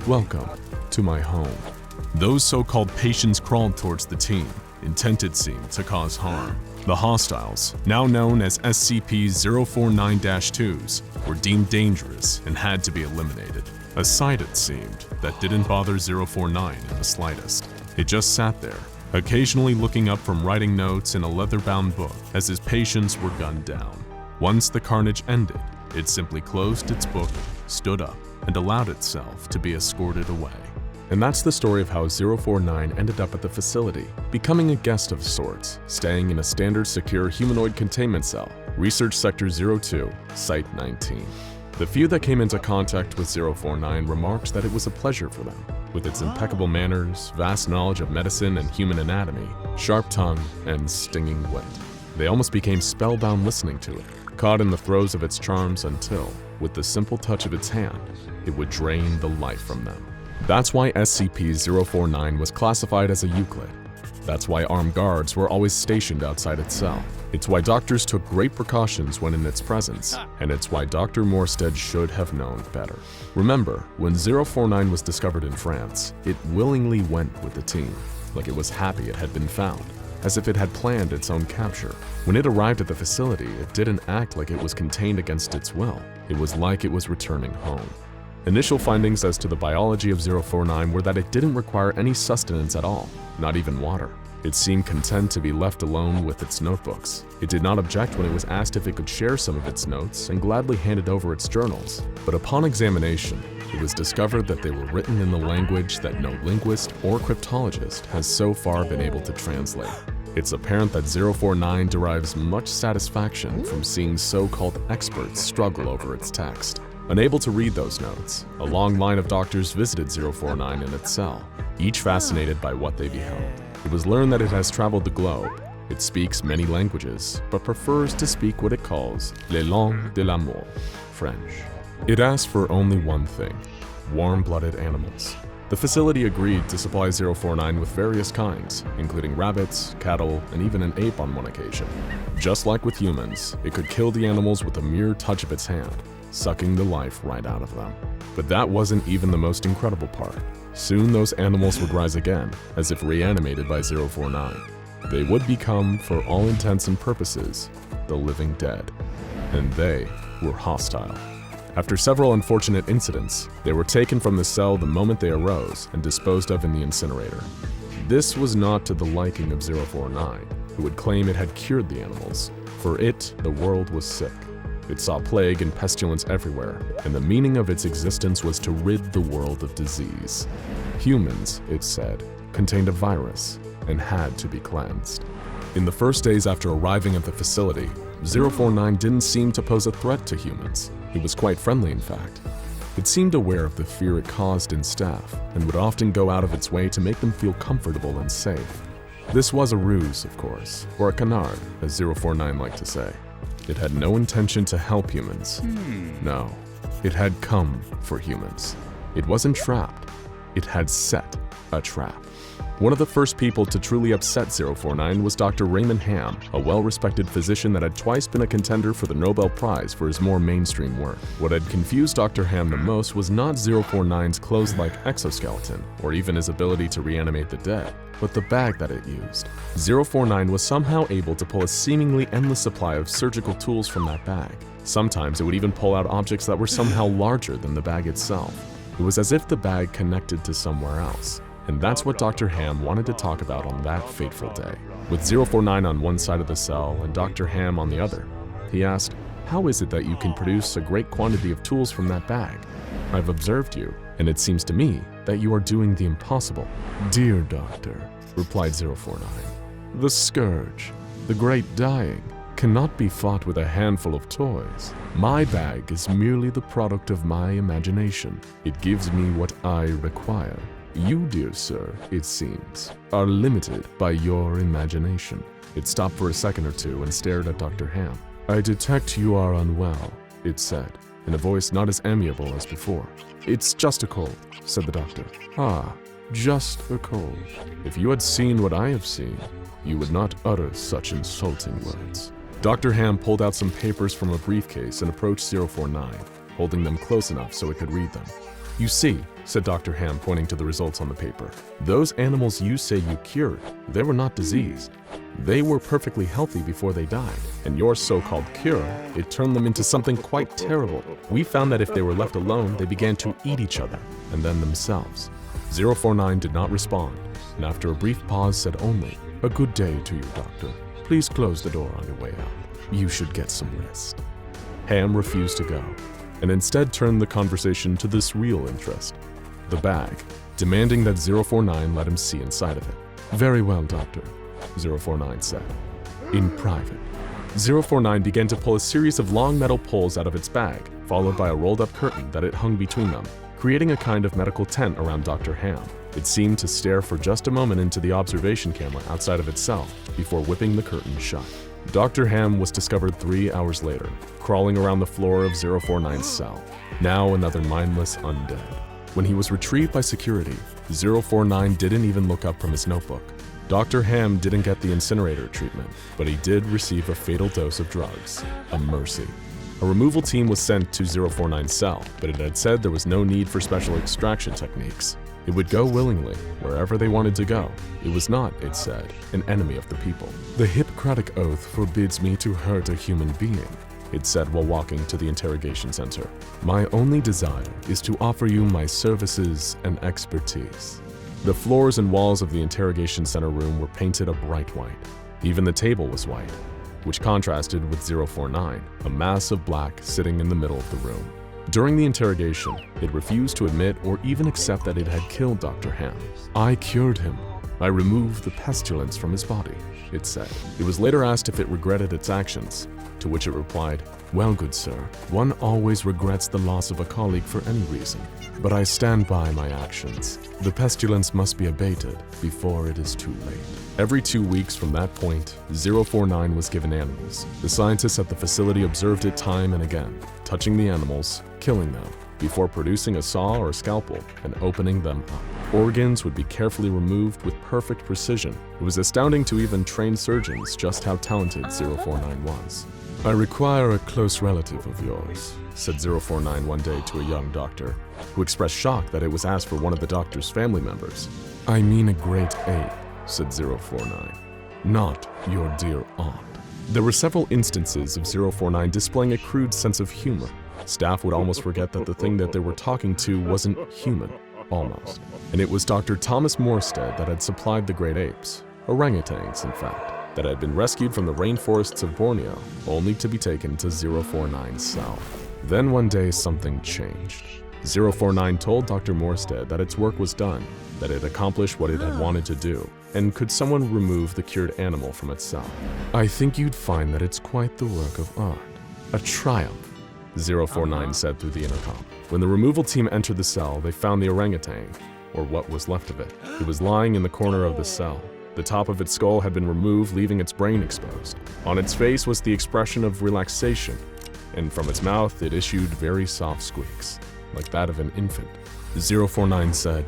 [SPEAKER 1] Welcome to my home. Those so-called patients crawled towards the team, intent it seemed to cause harm. The hostiles, now known as SCP-049-2s, were deemed dangerous and had to be eliminated. A sight, it seemed, that didn't bother 049 in the slightest. It just sat there, occasionally looking up from writing notes in a leather-bound book as his patients were gunned down. Once the carnage ended, it simply closed its book, stood up, and allowed itself to be escorted away. And that's the story of how 049 ended up at the facility, becoming a guest of sorts, staying in a standard secure humanoid containment cell, Research Sector 02, Site 19. The few that came into contact with 049 remarked that it was a pleasure for them. With its impeccable manners, vast knowledge of medicine and human anatomy, sharp tongue, and stinging wit. They almost became spellbound listening to it, caught in the throes of its charms until, with the simple touch of its hand, it would drain the life from them. That's why SCP-049 was classified as a Euclid. That's why armed guards were always stationed outside its cell. It's why doctors took great precautions when in its presence, and it's why Dr. Morstead should have known better. Remember, when 049 was discovered in France, it willingly went with the team, like it was happy it had been found, as if it had planned its own capture. When it arrived at the facility, it didn't act like it was contained against its will. It was like it was returning home. Initial findings as to the biology of 049 were that it didn't require any sustenance at all, not even water. It seemed content to be left alone with its notebooks. It did not object when it was asked if it could share some of its notes and gladly handed over its journals. But upon examination, it was discovered that they were written in the language that no linguist or cryptologist has so far been able to translate. It's apparent that 049 derives much satisfaction from seeing so-called experts struggle over its text. Unable to read those notes, a long line of doctors visited 049 in its cell, each fascinated by what they beheld. It was learned that it has traveled the globe. It speaks many languages, but prefers to speak what it calls les langues de l'amour, French. It asked for only one thing: warm-blooded animals. The facility agreed to supply 049 with various kinds, including rabbits, cattle, and even an ape on one occasion. Just like with humans, it could kill the animals with a mere touch of its hand, sucking the life right out of them. But that wasn't even the most incredible part. Soon those animals would rise again, as if reanimated by 049. They would become, for all intents and purposes, the living dead. And they were hostile. After several unfortunate incidents, they were taken from the cell the moment they arose and disposed of in the incinerator. This was not to the liking of 049, who would claim it had cured the animals. For it, the world was sick. It saw plague and pestilence everywhere, and the meaning of its existence was to rid the world of disease. Humans, it said, contained a virus and had to be cleansed. In the first days after arriving at the facility, 049 didn't seem to pose a threat to humans. It was quite friendly, in fact. It seemed aware of the fear it caused in staff and would often go out of its way to make them feel comfortable and safe. This was a ruse, of course, or a canard, as 049 liked to say. It had no intention to help humans. No, it had come for humans. It wasn't trapped. It had set a trap. One of the first people to truly upset 049 was Dr. Raymond Ham, a well-respected physician that had twice been a contender for the Nobel Prize for his more mainstream work. What had confused Dr. Ham the most was not 049's clothes-like exoskeleton, or even his ability to reanimate the dead, but the bag that it used. 049 was somehow able to pull a seemingly endless supply of surgical tools from that bag. Sometimes it would even pull out objects that were somehow larger than the bag itself. It was as if the bag connected to somewhere else. And that's what Dr. Ham wanted to talk about on that fateful day. With 049 on one side of the cell and Dr. Ham on the other, he asked, "How is it that you can produce a great quantity of tools from that bag? I've observed you, and it seems to me that you are doing the impossible." "Dear doctor," replied 049, "the scourge, the great dying, cannot be fought with a handful of toys. My bag is merely the product of my imagination. It gives me what I require. You, dear sir, it seems, are limited by your imagination." It stopped for a second or two and stared at Dr. Ham. "I detect you are unwell," it said, in a voice not as amiable as before. "It's just a cold," said the doctor. "Ah, just a cold. If you had seen what I have seen, you would not utter such insulting words." Dr. Ham pulled out some papers from a briefcase and approached 049, holding them close enough so it could read them. "You see," said Dr. Ham, pointing to the results on the paper, "those animals you say you cured, they were not diseased. They were perfectly healthy before they died. And your so-called cure, it turned them into something quite terrible. We found that if they were left alone, they began to eat each other, and then themselves." 049 did not respond, and after a brief pause said only, "A good day to you, doctor. Please close the door on your way out. You should get some rest." Ham refused to go, and instead turned the conversation to this real interest, the bag, demanding that 049 let him see inside of it. "Very well, doctor," 049 said. "In private." 049 began to pull a series of long metal poles out of its bag, followed by a rolled-up curtain that it hung between them, creating a kind of medical tent around Dr. Ham. It seemed to stare for just a moment into the observation camera outside of its cell before whipping the curtain shut. Dr. Ham was discovered 3 hours later, crawling around the floor of 049's cell, now another mindless undead. When he was retrieved by security, 049 didn't even look up from his notebook. Dr. Ham didn't get the incinerator treatment, but he did receive a fatal dose of drugs, a mercy. A removal team was sent to 049's cell, but it had said there was no need for special extraction techniques. It would go willingly, wherever they wanted to go. It was not, it said, an enemy of the people. "The Hippocratic Oath forbids me to hurt a human being," it said while walking to the interrogation center. "My only desire is to offer you my services and expertise." The floors and walls of the interrogation center room were painted a bright white. Even the table was white, which contrasted with 049, a mass of black sitting in the middle of the room. During the interrogation, it refused to admit or even accept that it had killed Dr. Ham. "I cured him," I removed the pestilence from his body, it said. It was later asked if it regretted its actions, to which it replied, "Well, good sir, one always regrets the loss of a colleague for any reason, but I stand by my actions. The pestilence must be abated before it is too late." Every 2 weeks from that point, 049 was given animals. The scientists at the facility observed it time and again, touching the animals, killing them, before producing a saw or scalpel and opening them up. Organs would be carefully removed with perfect precision. It was astounding to even trained surgeons just how talented 049 was. "I require a close relative of yours," said 049 one day to a young doctor, who expressed shock that it was asked for one of the doctor's family members. "I mean a great ape," said 049, "not your dear aunt." There were several instances of 049 displaying a crude sense of humor. Staff would almost forget that the thing that they were talking to wasn't human, almost. And it was Dr. Thomas Morstead that had supplied the great apes, orangutans in fact, that had been rescued from the rainforests of Borneo, only to be taken to 049's cell. Then one day something changed. 049 told Dr. Morstead that its work was done, that it accomplished what it had wanted to do, and could someone remove the cured animal from its cell? "I think you'd find that it's quite the work of art. A triumph," 049 said through the intercom. When the removal team entered the cell, they found the orangutan, or what was left of it. It was lying in the corner of the cell. The top of its skull had been removed, leaving its brain exposed. On its face was the expression of relaxation, and from its mouth it issued very soft squeaks, like that of an infant. 049 said,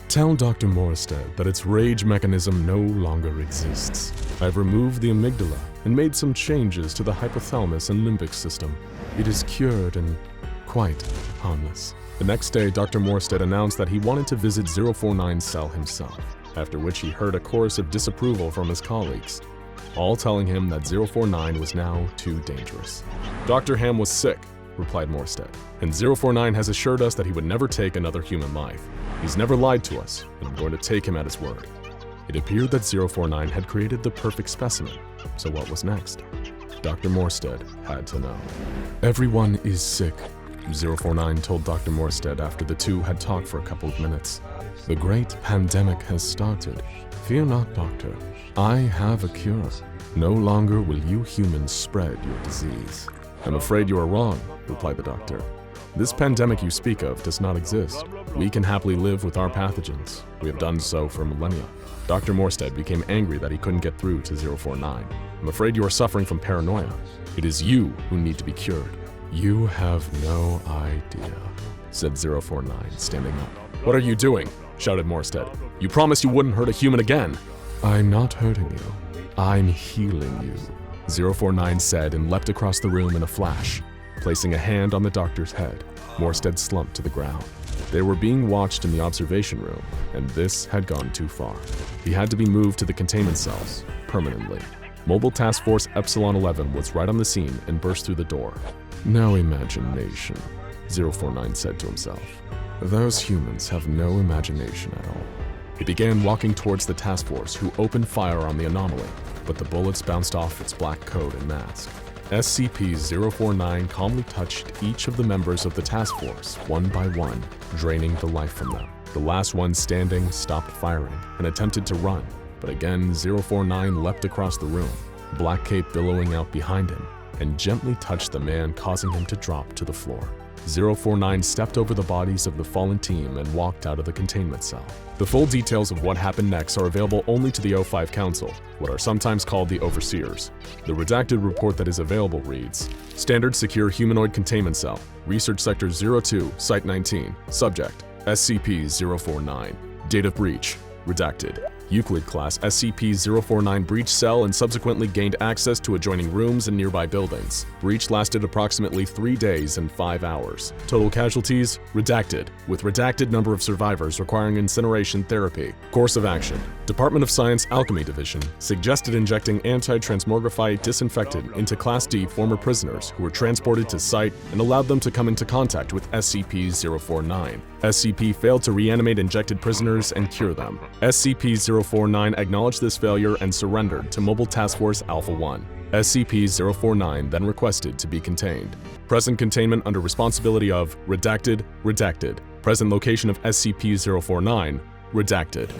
[SPEAKER 1] "Tell Dr. Morstead that its rage mechanism no longer exists. I've removed the amygdala and made some changes to the hypothalamus and limbic system. It is cured and quite harmless." The next day, Dr. Morstead announced that he wanted to visit 049's cell himself, after which he heard a chorus of disapproval from his colleagues, all telling him that 049 was now too dangerous. "Dr. Ham was sick," replied Morstead, "and 049 has assured us that he would never take another human life. He's never lied to us, and I'm going to take him at his word." It appeared that 049 had created the perfect specimen, so what was next? Dr. Morstead had to know. "Everyone is sick," 049 told Dr. Morstead after the two had talked for a couple of minutes. "The great pandemic has started. Fear not, doctor. I have a cure. No longer will you humans spread your disease." "I'm afraid you are wrong," replied the doctor. "This pandemic you speak of does not exist. We can happily live with our pathogens. We have done so for millennia." Dr. Morstead became angry that he couldn't get through to 049. "I'm afraid you are suffering from paranoia. It is you who need to be cured." "You have no idea," said 049, standing up. "What are you doing?" shouted Morstead. "You promised you wouldn't hurt a human again." "I'm not hurting you. I'm healing you," 049 said and leapt across the room in a flash, placing a hand on the doctor's head. Morstead slumped to the ground. They were being watched in the observation room, and this had gone too far. He had to be moved to the containment cells, permanently. Mobile Task Force Epsilon 11 was right on the scene and burst through the door. "No imagination," 049 said to himself. "Those humans have no imagination at all." He began walking towards the task force, who opened fire on the anomaly, but the bullets bounced off its black coat and mask. SCP-049 calmly touched each of the members of the task force, one by one, draining the life from them. The last one standing stopped firing and attempted to run, but again 049 leapt across the room, black cape billowing out behind him, and gently touched the man, causing him to drop to the floor. 049 stepped over the bodies of the fallen team and walked out of the containment cell. The full details of what happened next are available only to the O5 Council, what are sometimes called the Overseers. The redacted report that is available reads, Standard Secure Humanoid Containment Cell, Research Sector 02, Site 19, Subject, SCP-049. Date of breach, redacted. Euclid Class SCP-049 breached cell and subsequently gained access to adjoining rooms and nearby buildings. Breach lasted approximately 3 days and 5 hours. Total casualties, redacted, with redacted number of survivors requiring incineration therapy. Course of action. Department of Science Alchemy Division suggested injecting anti-transmogrify disinfectant into Class D former prisoners who were transported to site and allowed them to come into contact with SCP-049. SCP failed to reanimate injected prisoners and cure them. SCP-049 acknowledged this failure and surrendered to Mobile Task Force Alpha-1. SCP-049 then requested to be contained. Present containment under responsibility of redacted. Present location of SCP-049, redacted.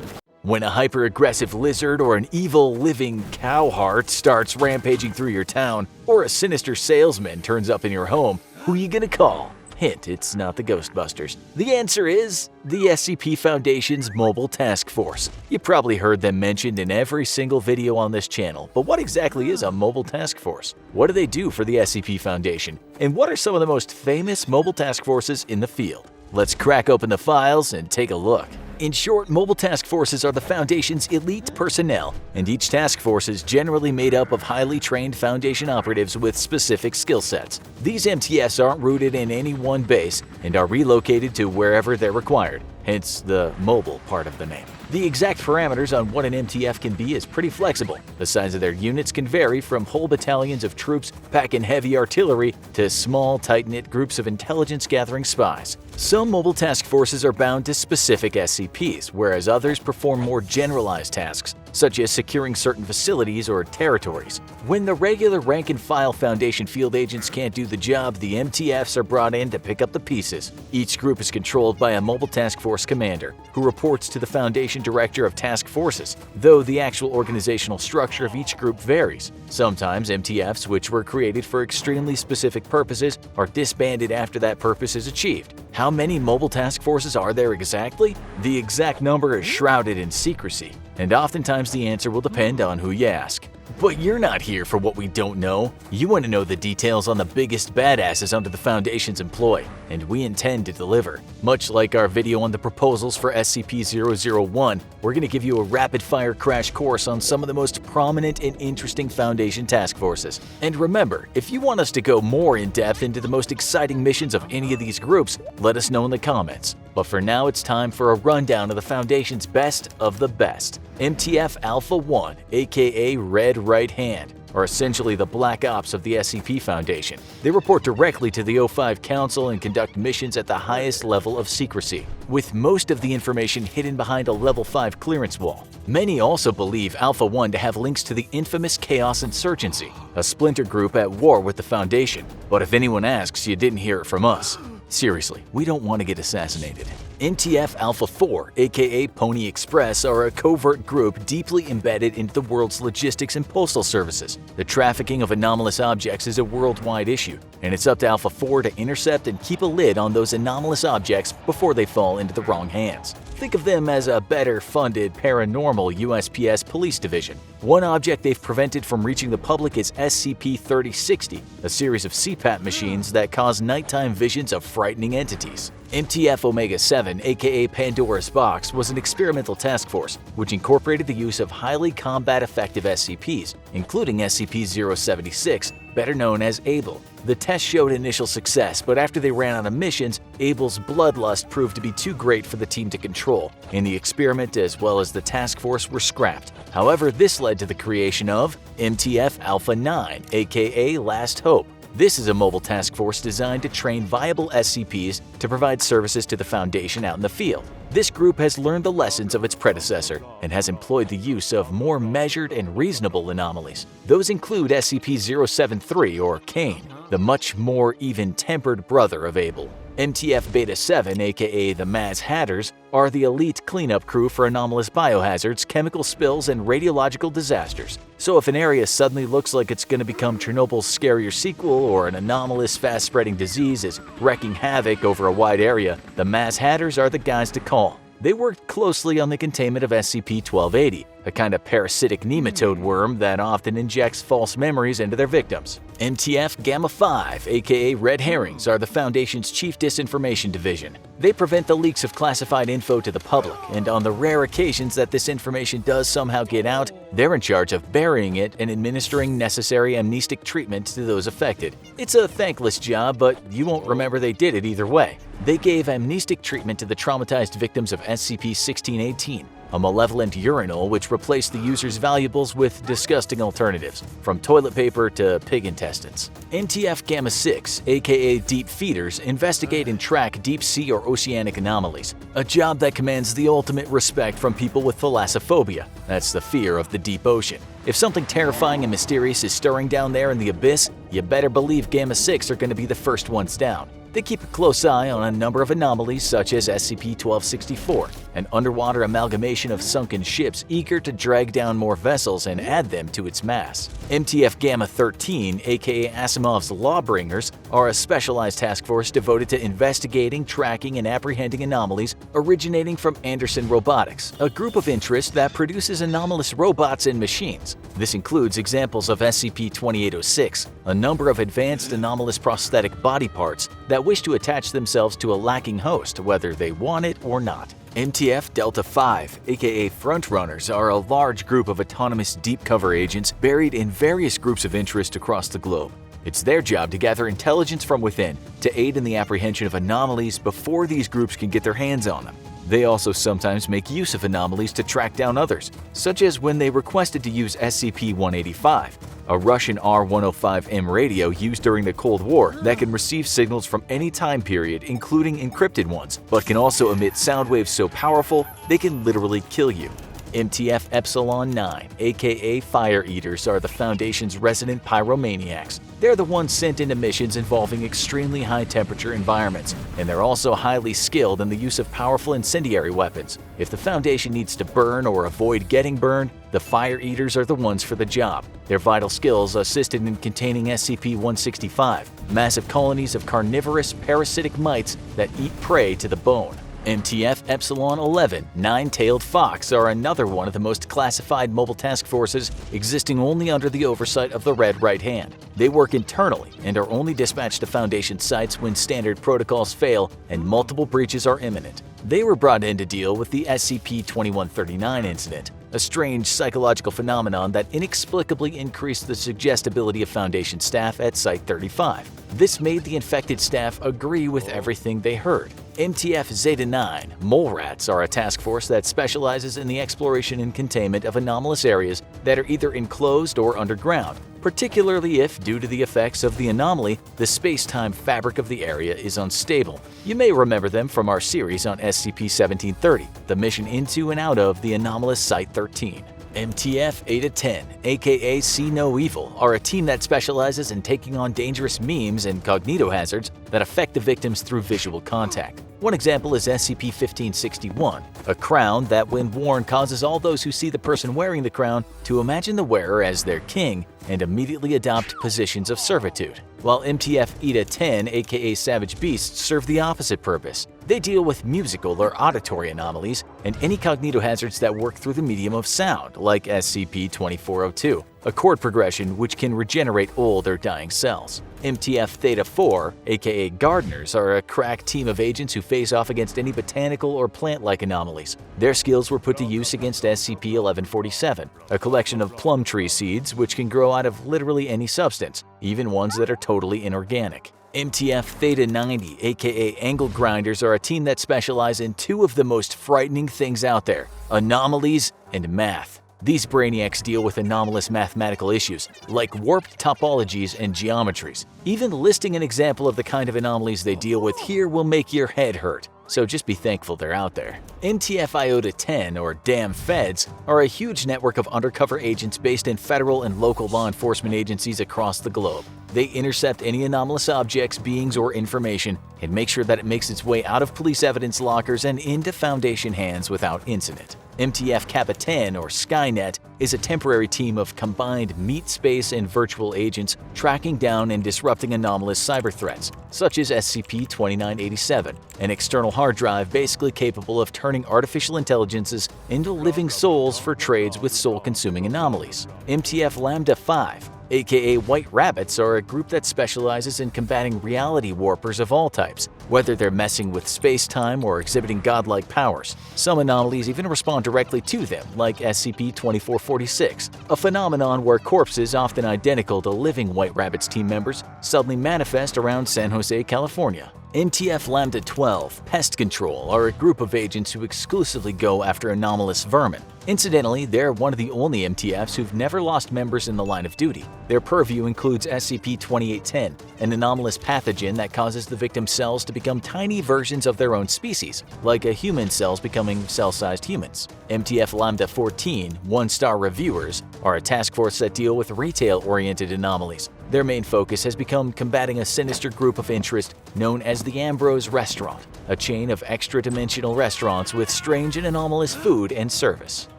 [SPEAKER 3] When a hyper-aggressive lizard or an evil living cow heart starts rampaging through your town, or a sinister salesman turns up in your home, who you gonna call? Hint, it's not the Ghostbusters. The answer is the SCP Foundation's Mobile Task Force. You probably heard them mentioned in every single video on this channel, but what exactly is a Mobile Task Force? What do they do for the SCP Foundation? And what are some of the most famous Mobile Task Forces in the field? Let's crack open the files and take a look. In short, Mobile Task Forces are the Foundation's elite personnel, and each task force is generally made up of highly trained Foundation operatives with specific skill sets. These MTFs aren't rooted in any one base and are relocated to wherever they're required, hence the mobile part of the name. The exact parameters on what an MTF can be is pretty flexible. The size of their units can vary from whole battalions of troops packing heavy artillery to small, tight-knit groups of intelligence-gathering spies. Some mobile task forces are bound to specific SCPs, whereas others perform more generalized tasks, such as securing certain facilities or territories. When the regular rank-and-file Foundation field agents can't do the job, the MTFs are brought in to pick up the pieces. Each group is controlled by a Mobile Task Force commander, who reports to the Foundation Director of Task Forces, though the actual organizational structure of each group varies. Sometimes MTFs, which were created for extremely specific purposes, are disbanded after that purpose is achieved. How many Mobile Task Forces are there exactly? The exact number is shrouded in secrecy, and oftentimes the answer will depend on who you ask. But you're not here for what we don't know. You want to know the details on the biggest badasses under the Foundation's employ, and we intend to deliver. Much like our video on the proposals for SCP-001, we're going to give you a rapid-fire crash course on some of the most prominent and interesting Foundation task forces. And remember, if you want us to go more in-depth into the most exciting missions of any of these groups, let us know in the comments. But for now, it's time for a rundown of the Foundation's best of the best. MTF Alpha-1, aka Red Right Hand, are essentially the Black Ops of the SCP Foundation. They report directly to the O5 Council and conduct missions at the highest level of secrecy, with most of the information hidden behind a Level 5 clearance wall. Many also believe Alpha-1 to have links to the infamous Chaos Insurgency, a splinter group at war with the Foundation. But if anyone asks, you didn't hear it from us. Seriously, we don't want to get assassinated. MTF Alpha-4, aka Pony Express, are a covert group deeply embedded into the world's logistics and postal services. The trafficking of anomalous objects is a worldwide issue, and it's up to Alpha-4 to intercept and keep a lid on those anomalous objects before they fall into the wrong hands. Think of them as a better-funded paranormal USPS police division. One object they've prevented from reaching the public is SCP-3060, a series of CPAP machines that cause nighttime visions of frightening entities. MTF Omega-7, aka Pandora's Box, was an experimental task force which incorporated the use of highly combat-effective SCPs, including SCP-076, better known as Abel. The test showed initial success, but after they ran out of missions, Abel's bloodlust proved to be too great for the team to control, and the experiment as well as the task force were scrapped. However, this led to the creation of MTF Alpha-9, aka Last Hope. This is a mobile task force designed to train viable SCPs to provide services to the Foundation out in the field. This group has learned the lessons of its predecessor and has employed the use of more measured and reasonable anomalies. Those include SCP-073 or Cain, the much more even-tempered brother of Abel. MTF Beta-7, aka the Mad Hatters, are the elite cleanup crew for anomalous biohazards, chemical spills, and radiological disasters. So if an area suddenly looks like it's going to become Chernobyl's scarier sequel, or an anomalous fast-spreading disease is wreaking havoc over a wide area, the Mad Hatters are the guys to call. They worked closely on the containment of SCP-1280, a kind of parasitic nematode worm that often injects false memories into their victims. MTF Gamma-5, aka Red Herrings, are the Foundation's chief disinformation division. They prevent the leaks of classified info to the public, and on the rare occasions that this information does somehow get out, they're in charge of burying it and administering necessary amnestic treatment to those affected. It's a thankless job, but you won't remember they did it either way. They gave amnestic treatment to the traumatized victims of SCP-1618, a malevolent urinal which replaced the user's valuables with disgusting alternatives, from toilet paper to pig intestines. MTF Gamma-6, aka Deep Feeders, investigate and track deep sea or oceanic anomalies, a job that commands the ultimate respect from people with thalassophobia. That's the fear of the deep ocean. If something terrifying and mysterious is stirring down there in the abyss, you better believe Gamma-6 are going to be the first ones down. They keep a close eye on a number of anomalies such as SCP-1264, an underwater amalgamation of sunken ships eager to drag down more vessels and add them to its mass. MTF Gamma-13, aka Asimov's Lawbringers, are a specialized task force devoted to investigating, tracking, and apprehending anomalies originating from Anderson Robotics, a group of interest that produces anomalous robots and machines. This includes examples of SCP-2806, a number of advanced anomalous prosthetic body parts that wish to attach themselves to a lacking host, whether they want it or not. MTF Delta-5, aka Frontrunners, are a large group of autonomous deep cover agents buried in various groups of interest across the globe. It's their job to gather intelligence from within to aid in the apprehension of anomalies before these groups can get their hands on them. They also sometimes make use of anomalies to track down others, such as when they requested to use SCP-185, a Russian R-105M radio used during the Cold War that can receive signals from any time period, including encrypted ones, but can also emit sound waves so powerful they can literally kill you. MTF Epsilon 9, aka Fire Eaters, are the Foundation's resident pyromaniacs. They're the ones sent into missions involving extremely high-temperature environments, and they're also highly skilled in the use of powerful incendiary weapons. If the Foundation needs to burn or avoid getting burned, the Fire Eaters are the ones for the job. Their vital skills assisted in containing SCP-165, massive colonies of carnivorous, parasitic mites that eat prey to the bone. MTF Epsilon 11, Nine-Tailed Fox, are another one of the most classified mobile task forces existing only under the oversight of the Red Right Hand. They work internally and are only dispatched to Foundation sites when standard protocols fail and multiple breaches are imminent. They were brought in to deal with the SCP-2139 incident, a strange psychological phenomenon that inexplicably increased the suggestibility of Foundation staff at Site-35. This made the infected staff agree with everything they heard. MTF Zeta-9, Mole Rats, are a task force that specializes in the exploration and containment of anomalous areas that are either enclosed or underground, particularly if, due to the effects of the anomaly, the space-time fabric of the area is unstable. You may remember them from our series on SCP-1730, the mission into and out of the anomalous Site-13. MTF Eta-10, aka See No Evil, are a team that specializes in taking on dangerous memes and cognitohazards that affect the victims through visual contact. One example is SCP-1561, a crown that, when worn, causes all those who see the person wearing the crown to imagine the wearer as their king and immediately adopt positions of servitude, while MTF Eta-10, aka Savage Beasts, serve the opposite purpose. They deal with musical or auditory anomalies and any cognitohazards that work through the medium of sound, like SCP-2402, a chord progression which can regenerate old or dying cells. MTF Theta-4, aka Gardeners, are a crack team of agents who face off against any botanical or plant-like anomalies. Their skills were put to use against SCP-1147, a collection of plum tree seeds which can grow out of literally any substance, even ones that are totally inorganic. MTF Theta-90, aka Angle Grinders, are a team that specialize in two of the most frightening things out there: anomalies and math. These brainiacs deal with anomalous mathematical issues, like warped topologies and geometries. Even listing an example of the kind of anomalies they deal with here will make your head hurt, so just be thankful they're out there. MTF Iota-10, or Damn Feds, are a huge network of undercover agents based in federal and local law enforcement agencies across the globe. They intercept any anomalous objects, beings, or information and make sure that it makes its way out of police evidence lockers and into Foundation hands without incident. MTF Kappa-10, or Skynet, is a temporary team of combined meat space and virtual agents tracking down and disrupting anomalous cyber threats, such as SCP-2987, an external hard drive basically capable of turning artificial intelligences into living souls for trades with soul-consuming anomalies. MTF Lambda-5, aka White Rabbits, are a group that specializes in combating reality warpers of all types, whether they're messing with space-time or exhibiting godlike powers. Some anomalies even respond directly to them, like SCP-2446, a phenomenon where corpses often identical to living White Rabbits team members suddenly manifest around San Jose, California. MTF Lambda-12, Pest Control, are a group of agents who exclusively go after anomalous vermin. Incidentally, they're one of the only MTFs who've never lost members in the line of duty. Their purview includes SCP-2810, an anomalous pathogen that causes the victim's cells to become tiny versions of their own species, like a human cells becoming cell-sized humans. MTF Lambda-14, One-Star Reviewers, are a task force that deal with retail-oriented anomalies, Their main focus has become combating a sinister group of interest known as the Ambrose Restaurant, a chain of extra-dimensional restaurants with strange and anomalous food and service.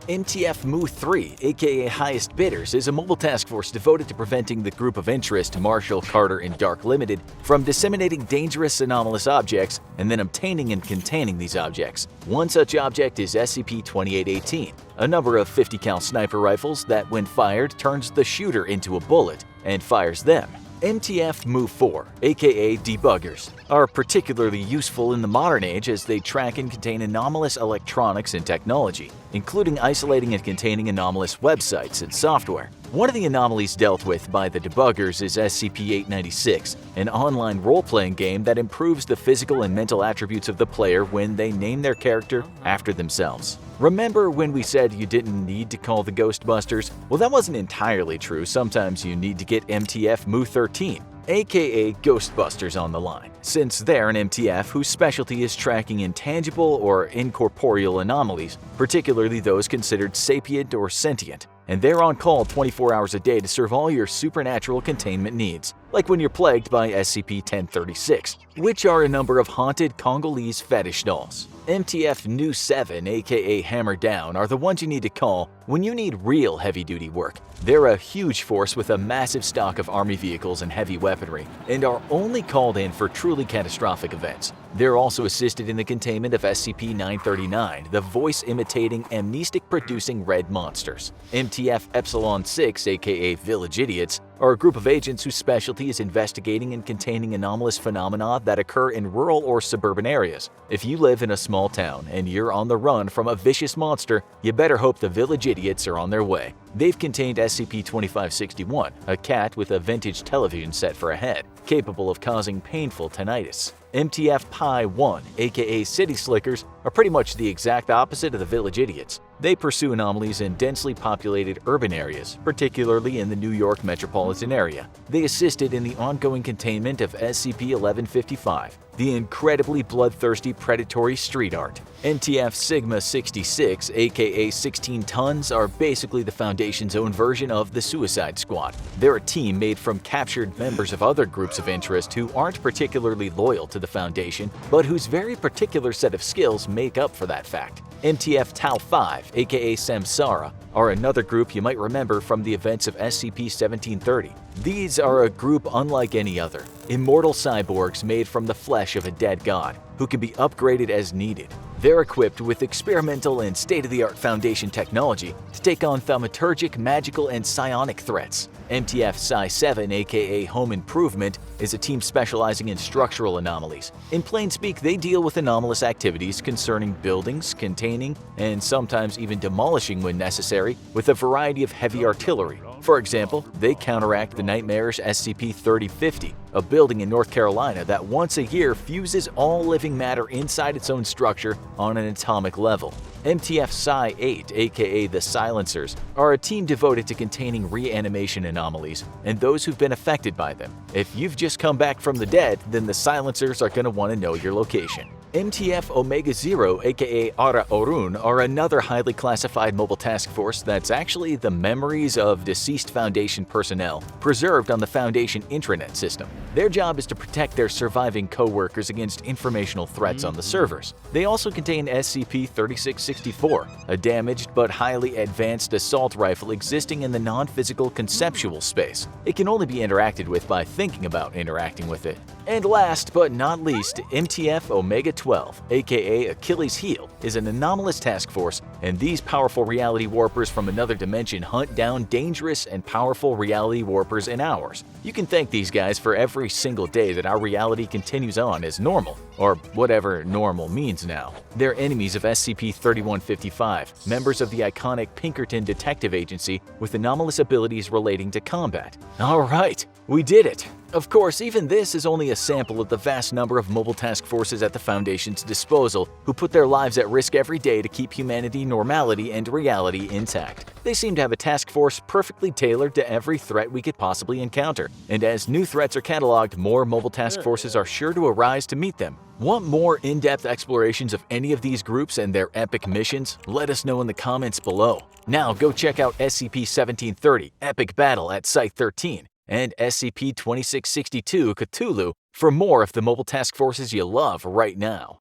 [SPEAKER 3] MTF Mu3, aka Highest Bidders, is a mobile task force devoted to preventing the group of interest, Marshall, Carter, and Dark Limited, from disseminating dangerous anomalous objects and then obtaining and containing these objects. One such object is SCP-2818, a number of 50 cal sniper rifles that, when fired, turns the shooter into a bullet and fires them. MTF Mu4, aka Debuggers, are particularly useful in the modern age as they track and contain anomalous electronics and technology, including isolating and containing anomalous websites and software. One of the anomalies dealt with by the Debuggers is SCP-896, an online role-playing game that improves the physical and mental attributes of the player when they name their character after themselves. Remember when we said you didn't need to call the Ghostbusters? Well, that wasn't entirely true. Sometimes you need to get MTF Mu13, aka Ghostbusters, on the line, since they're an MTF whose specialty is tracking intangible or incorporeal anomalies, particularly those considered sapient or sentient, and they're on call 24 hours a day to serve all your supernatural containment needs, like when you're plagued by SCP-1036, which are a number of haunted Congolese fetish dolls. MTF Nu-7, aka Hammer Down, are the ones you need to call when you need real heavy-duty work. They're a huge force with a massive stock of army vehicles and heavy weaponry, and are only called in for truly catastrophic events. They're also assisted in the containment of SCP-939, the voice-imitating, amnestic-producing red monsters. MTF Epsilon-6, aka Village Idiots, are a group of agents whose specialty is investigating and containing anomalous phenomena that occur in rural or suburban areas. If you live in a small town and you're on the run from a vicious monster, you better hope the Village Idiots are on their way. They've contained SCP-2561, a cat with a vintage television set for a head, capable of causing painful tinnitus. MTF Pi-1, aka City Slickers, are pretty much the exact opposite of the Village Idiots. They pursue anomalies in densely populated urban areas, particularly in the New York metropolitan area. They assisted in the ongoing containment of SCP-1155, the incredibly bloodthirsty predatory street art. MTF Sigma-66, aka 16 Tons, are basically the Foundation's own version of the Suicide Squad. They're a team made from captured members of other groups of interest who aren't particularly loyal to the Foundation, but whose very particular set of skills make up for that fact. MTF Tau-5, aka Samsara, are another group you might remember from the events of SCP-1730. These are a group unlike any other, immortal cyborgs made from the flesh of a dead god, who can be upgraded as needed. They're equipped with experimental and state-of-the-art Foundation technology to take on thaumaturgic, magical, and psionic threats. MTF Psi-7, aka Home Improvement, is a team specializing in structural anomalies. In plain speak, they deal with anomalous activities concerning buildings, containing, and sometimes even demolishing when necessary, with a variety of heavy artillery. For example, they counteract the nightmarish SCP-3050, a building in North Carolina that once a year fuses all living matter inside its own structure on an atomic level. MTF Psi-8, aka the Silencers, are a team devoted to containing reanimation anomalies and those who've been affected by them. If you've just come back from the dead, then the Silencers are going to want to know your location. MTF Omega-Zero, aka Ara Orun, are another highly classified mobile task force that's actually the memories of deceased Foundation personnel preserved on the Foundation intranet system. Their job is to protect their surviving co-workers against informational threats on the servers. They also contain SCP-3664, a damaged but highly advanced assault rifle existing in the non-physical conceptual space. It can only be interacted with by thinking about interacting with it. And last but not least, MTF Omega-12, aka Achilles' Heel, is an anomalous task force, and these powerful reality warpers from another dimension hunt down dangerous and powerful reality warpers in ours. You can thank these guys for every single day that our reality continues on as normal, or whatever normal means now. They're enemies of SCP-3155, members of the iconic Pinkerton Detective Agency with anomalous abilities relating to combat. Alright, we did it! Of course, even this is only a sample of the vast number of mobile task forces at the Foundation's disposal who put their lives at risk every day to keep humanity, normality, and reality intact. They seem to have a task force perfectly tailored to every threat we could possibly encounter, and as new threats are cataloged, more mobile task forces are sure to arise to meet them. Want more in-depth explorations of any of these groups and their epic missions? Let us know in the comments below. Now go check out SCP-1730 Epic Battle at Site-13. and SCP-2662 Cthulhu for more of the mobile task forces you love right now.